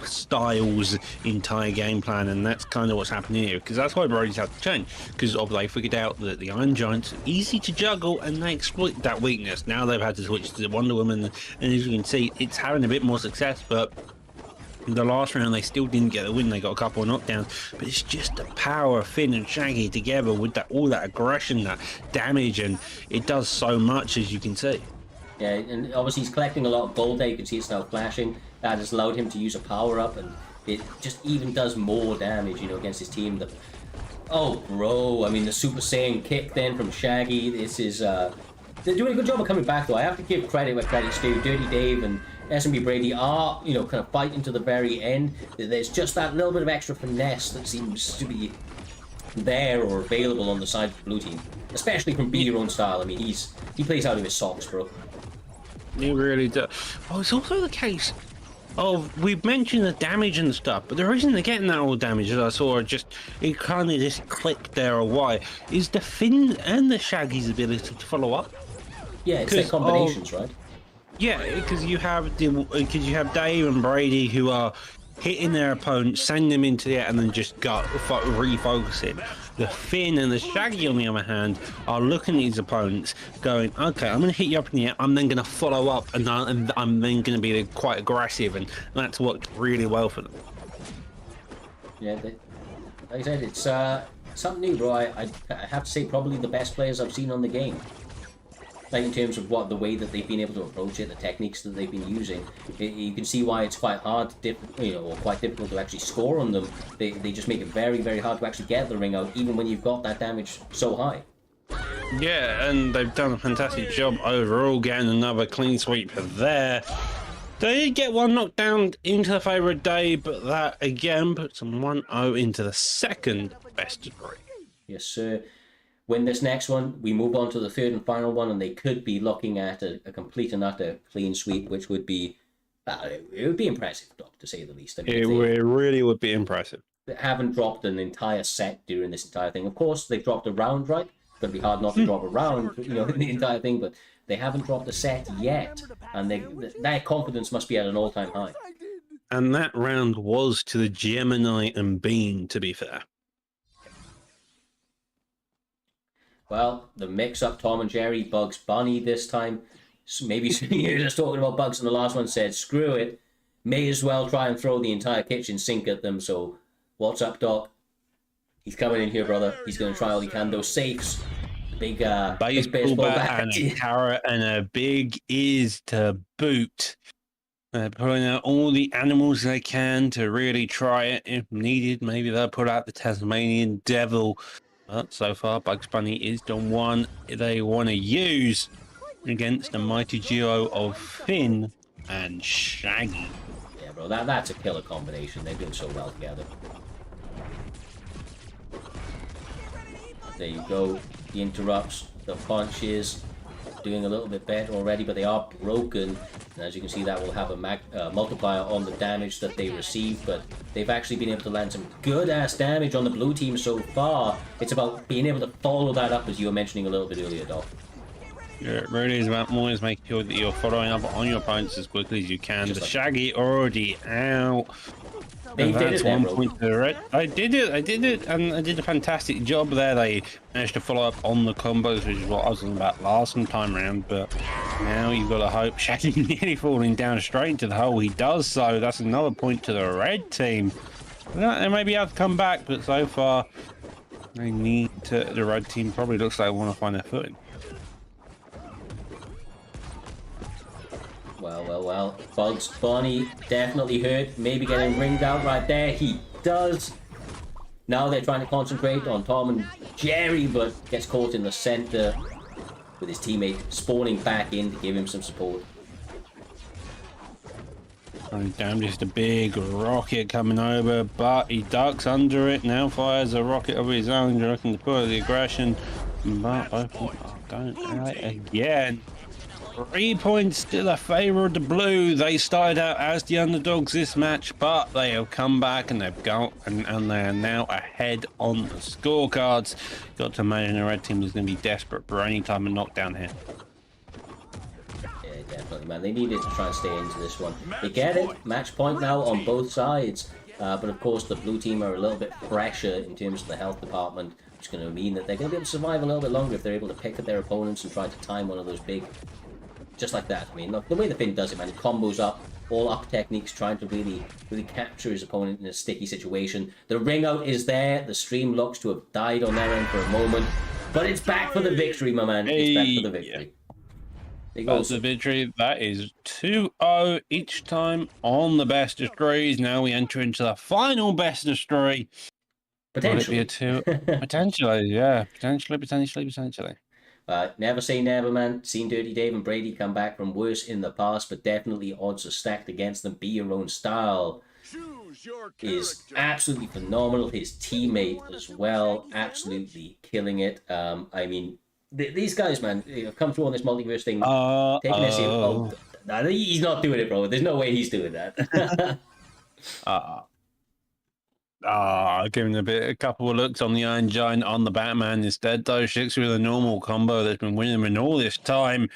Styles' entire game plan, and that's kind of what's happening here, because that's why Brody's had to change, because they figured out that the Iron Giants are easy to juggle, and they exploit that weakness. Now they've had to switch to Wonder Woman, and as you can see, it's having a bit more success, but the last round they still didn't get the win. They got a couple of knockdowns, but it's just the power of Finn and Shaggy together with that, all that aggression, that damage, and it does so much, as you can see. Yeah, and obviously he's collecting a lot of gold there. You can see it's now flashing. That has allowed him to use a power-up, and it just even does more damage, you know, against his team. Oh, bro, I mean, the Super Saiyan kick then from Shaggy. This is, they're doing a good job of coming back, though. I have to give credit where credit's due. Dirty Dave and S&B Brady are, you know, kind of fighting to the very end. There's just that little bit of extra finesse that seems to be there or available on the side of the blue team, especially from Be Your Own Style. I mean, he plays out of his socks, bro. He really does. Oh, it's also the case of, we've mentioned the damage and stuff, but the reason they're getting that all damage, as I saw, it kind of just clicked there, or why, is the Finn and the Shaggy's ability to follow up. Yeah, it's their combinations, right? Yeah, because you have Dave and Brady who are hitting their opponent, send them into the air, and then just refocusing. The Finn and the Shaggy, on the other hand, are looking at his opponents, going, okay, I'm going to hit you up in the air, I'm then going to follow up, and I'm then going to be quite aggressive, and that's worked really well for them. Yeah, like I said, it's something new, bro. I have to say, probably the best players I've seen on the game. Like, in terms of the way that they've been able to approach it, the techniques that they've been using, you can see why it's quite hard, or quite difficult to actually score on them. They just make it very, very hard to actually get the ring out, even when you've got that damage so high. Yeah, and they've done a fantastic job overall, getting another clean sweep there. They did get one knockdown into the favour of Dave, but that again puts them 1-0 into the second best of 3. Yes, sir. Win this next one, we move on to the third and final one, and they could be looking at a complete and utter clean sweep, which would be, it would be impressive, to say the least. I mean, It really would be impressive. They haven't dropped an entire set during this entire thing. Of course, they've dropped a round, right? It's going to be hard not to drop a round, in the entire thing, but they haven't dropped a set yet, and their confidence must be at an all-time high. And that round was to the Gemini and Bean, to be fair. Well, the mix-up Tom and Jerry, Bugs Bunny this time. Maybe you're just talking about Bugs, and the last one said, screw it. May as well try and throw the entire kitchen sink at them. So, what's up, Doc? He's coming in here, brother. He's going to try all he can. Those safes. Big baseball bat. And a carrot and a big ears to boot. They're pulling out all the animals they can to really try it. If needed, maybe they'll put out the Tasmanian Devil. But so far, Bugs Bunny is the one they want to use against the mighty duo of Finn and Shaggy. Yeah, bro, that's a killer combination. They're doing so well together. There you go. The interrupts, the punches, doing a little bit better already, but they are broken. And as you can see, that will have a multiplier on the damage that they receive, but they've actually been able to land some good-ass damage on the blue team so far. It's about being able to follow that up, as you were mentioning a little bit earlier, Doc. Yeah, it really is about always making sure that you're following up on your opponents as quickly as you can. The Shaggy already out. They did it there, bro. Point to the red. I did it, and I did a fantastic job there. They managed to follow up on the combos, which is what I was on about last time round, but now you've got to hope Shaggy nearly falling down straight into the hole. He does so. That's another point to the red team. They may be able to come back, but so far they need to. The red team probably looks like they want to find their footing. Well. Bugs Bunny definitely hurt. Maybe getting ringed out right there. He does. Now they're trying to concentrate on Tom and Jerry, but gets caught in the center with his teammate spawning back in to give him some support. Oh, damn, just a big rocket coming over, but he ducks under it. Now fires a rocket of his own, looking to put the aggression. But don't right again. 3 points to the favour of the blue. They started out as the underdogs this match, but they have come back and they've gone and they are now ahead on the scorecards. Got to imagine the red team is going to be desperate for any type of knockdown here. Yeah, Definitely, man. They needed to try and stay into this one. They get it. Match point now on both sides. But of course, the blue team are a little bit fresher in terms of the health department, which is going to mean that they're going to be able to survive a little bit longer if they're able to pick at their opponents and try to time one of those big... Just like that. I mean, look, the way the Finn does it, man, he combos up, all up techniques, trying to really capture his opponent in a sticky situation. The ring out is there. The stream looks to have died on their end for a moment. But it's back for the victory, my man. It's back for the victory. That's the victory. That is 2-0 each time on the best of threes. Now we enter into the final best of three. Potentially. Would it be a 2? Potentially, yeah. Potentially. Never say never, man. Seen Dirty Dave and Brady come back from worse in the past, but definitely odds are stacked against them. Be your own style is absolutely phenomenal. His teammate as well, absolutely killing it. I mean, these guys, man, have come through on this multiverse thing. Taking this in. Oh, he's not doing it, bro. There's no way he's doing that. Giving a couple of looks on the Iron Giant on the Batman instead, though. Sticks with a normal combo that's been winning him in all this time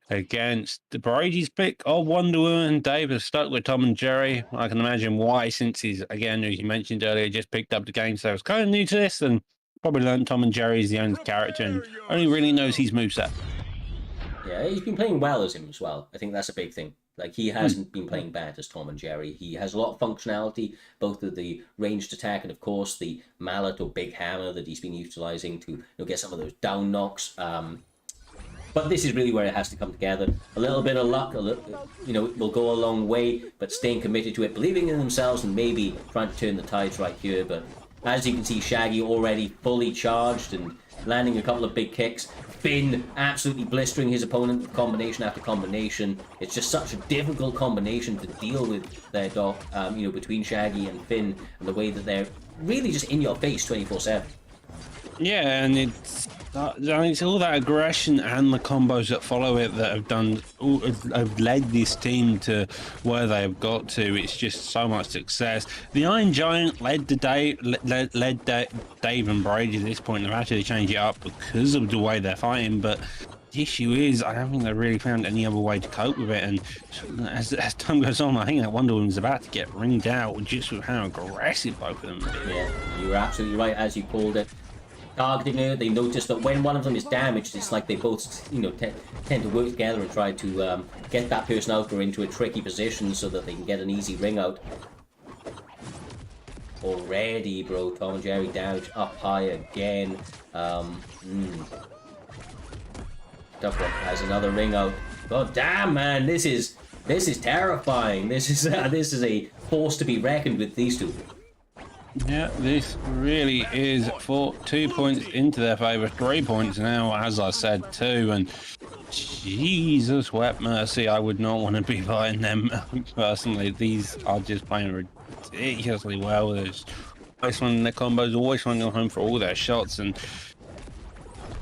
against Brady's pick of Wonder Woman. Dave is stuck with Tom and Jerry. I can imagine why, since he's, again, as you mentioned earlier, just picked up the game, so it's kind of new to this, and probably learned Tom and Jerry is the only character and only really knows his moveset. Yeah, he's been playing well as him as well. I think that's a big thing. Like, he hasn't been playing bad as Tom and Jerry. He has a lot of functionality, both of the ranged attack and, of course, the mallet or big hammer that he's been utilizing to get some of those down knocks. But this is really where it has to come together. A little bit of luck, will go a long way, but staying committed to it, believing in themselves, and maybe trying to turn the tides right here. But as you can see, Shaggy already fully charged and landing a couple of big kicks. Finn absolutely blistering his opponent with combination after combination. It's just such a difficult combination to deal with there, Doc, between Shaggy and Finn, and the way that they're really just in your face 24/7. Yeah, and it's all that aggression and the combos that follow it that have led this team to where they have got to. It's just so much success. The Iron Giant led Dave and Brady at this point. They've actually changed it up because of the way they're fighting, but the issue is, I don't think they really found any other way to cope with it. And as time goes on, I think that Wonder Woman's about to get ringed out just with how aggressive both of them are. Yeah, you're absolutely right, as you called it. Targeting her, they notice that when one of them is damaged, it's like they both, tend to work together and try to get that person out or into a tricky position so that they can get an easy ring out. Already, bro, Tom and Jerry damage up high again. Tough one has another ring out. God damn, man, this is terrifying. This is a force to be reckoned with, these two. Yeah, this really is for 2 points into their favour. 3 points now, as I said, 2. And Jesus, wet mercy, I would not want to be fighting them personally. These are just playing ridiculously well. There's always one in their combos, always one going home for all their shots. And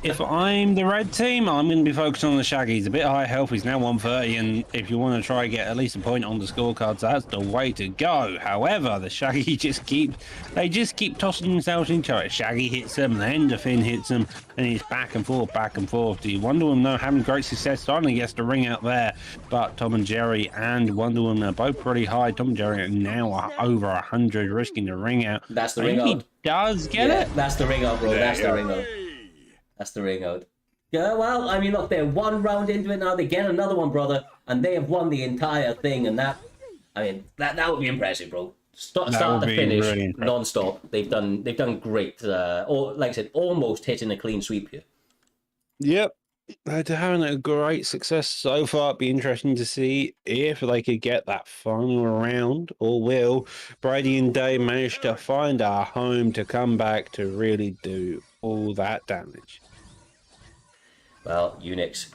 if I'm the red team, I'm going to be focused on the Shaggy. He's a bit high health. He's now 130, and if you want to try and get at least a point on the scorecards, that's the way to go. However, the Shaggy just keep tossing themselves into it. Shaggy hits them, then the Finn hits them, and it's back and forth, back and forth. The Wonder Woman, though, having great success, finally gets the ring out there, but Tom and Jerry and Wonder Woman are both pretty high. Tom and Jerry are now over 100, risking the ring out. That's the ring out. He does get it. That's the ring out, bro. That's the ring out. That's the ring out. Yeah, well, I mean, look, they're one round into it now. They get another one, brother, and they have won the entire thing. And that would be impressive, bro. Start to finish, really non-stop. They've done great. Or like I said, almost hitting a clean sweep here. Yep, they're having a great success so far. It'd be interesting to see if they could get that final round, or will Brady and Dave manage to find a home to come back to really do all that damage. Well, Unix.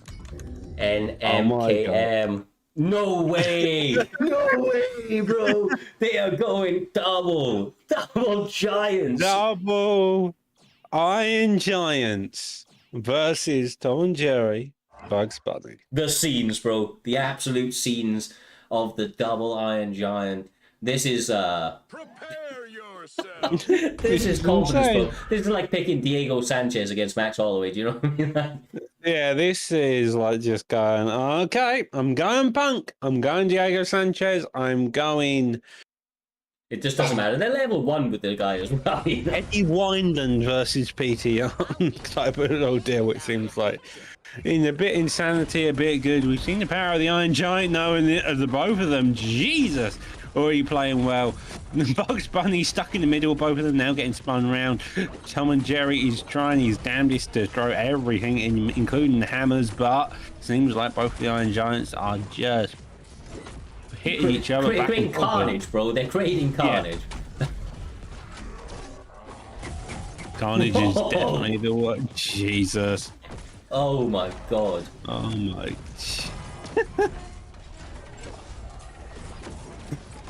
NMKM. No way! No way, bro! They are going double giants! Double Iron Giants versus Tom and Jerry, Bugs Bunny. The scenes, bro. The absolute scenes of the double Iron Giant. This is, Prepare yourself. this is confidence, bro. This is like picking Diego Sanchez against Max Holloway. Do you know what I mean? Yeah, this is like just going, okay, I'm going Punk. I'm going Diego Sanchez. I'm going It just doesn't matter. They're level 1 with the guy as well. You know? Eddie Wineland versus PT type of little deal, it seems like. In a bit insanity, a bit good. We've seen the power of the Iron Giant, though, and the both of them. Jesus, already playing well. Bugs Bunny stuck in the middle, both of them now getting spun around. Tom and Jerry is trying his damnedest to throw everything, including the hammers, but seems like both the Iron Giants are just hitting each other. Creating carnage, bro. They're creating carnage. Yeah. Carnage is definitely the word. Jesus. Oh my god. Oh my.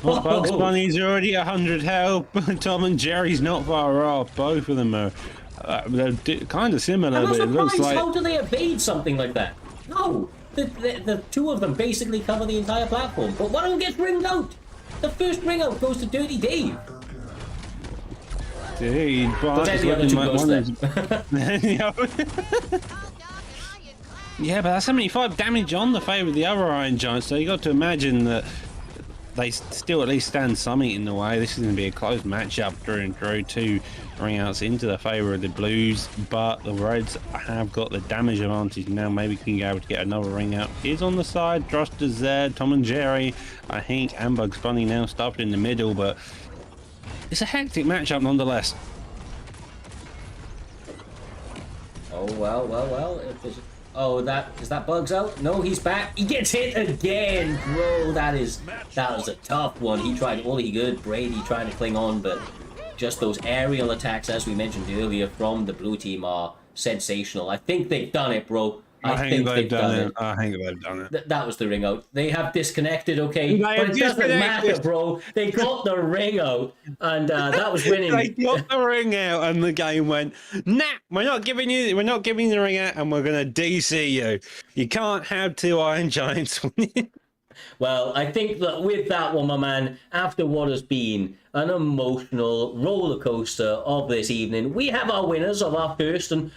Well, Bugs Bunny's already 100 health. Tom and Jerry's not far off. Both of them are they're kind of similar, I'm but it looks like. How do they evade something like that? No, the two of them basically cover the entire platform, but one of them gets ringed out. The first ring out goes to Dirty Dave. Dude, But then the other two goes there. Yeah, but that's 75 damage on the favour of the other Iron Giant, so you got to imagine that they still at least stand something in the way. This is going to be a close matchup through and through. 2 ring outs into the favour of the Blues, but the Reds have got the damage advantage now. Maybe can be able to get another ring out. Is on the side, Drost is there, Tom and Jerry, I think, and Bugs Bunny now stuffed in the middle, but it's a hectic matchup nonetheless. Oh, well. Oh, is that Bugs out? No, he's back. He gets hit again, bro. That was a tough one. He tried all he could. Brady trying to cling on, but just those aerial attacks, as we mentioned earlier, from the blue team are sensational. I think they've done it, bro. I think they've done it. I think they've done it. That was the ring out. They have disconnected, okay? But it doesn't matter, bro. They got the ring out, and that was winning. They got the ring out, and the game went, nah, we're not giving you the ring out, and we're going to DC you. You can't have 2 Iron Giants. Well, I think that with that one, my man, after what has been an emotional roller coaster of this evening, we have our winners of our first and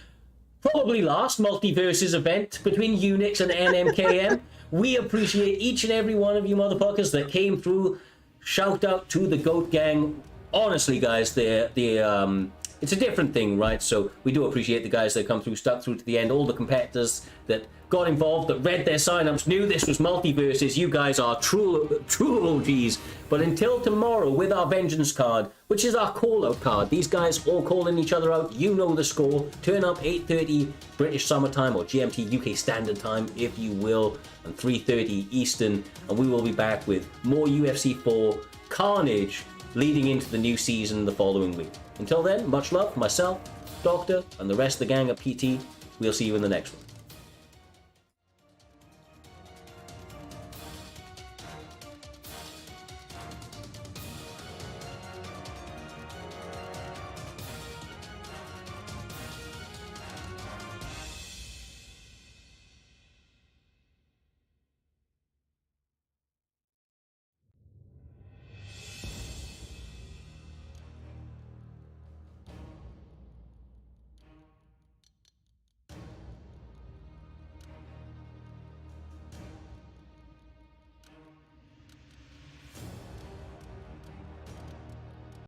probably last multiverses event between Unix and NMKM. We appreciate each and every one of you motherfuckers that came through. Shout out to the Goat Gang. Honestly, guys, it's a different thing, right? So we do appreciate the guys that come through, stuck through to the end, all the competitors that got involved, that read their signups, knew this was multiverses. You guys are true OGs. But until tomorrow with our Vengeance card, which is our call-out card, these guys all calling each other out. You know the score. Turn up 8:30 British Summer Time, or GMT UK Standard Time, if you will, and 3:30 Eastern. And we will be back with more UFC 4 carnage leading into the new season the following week. Until then, much love from myself, Doctor, and the rest of the gang at PT. We'll see you in the next one.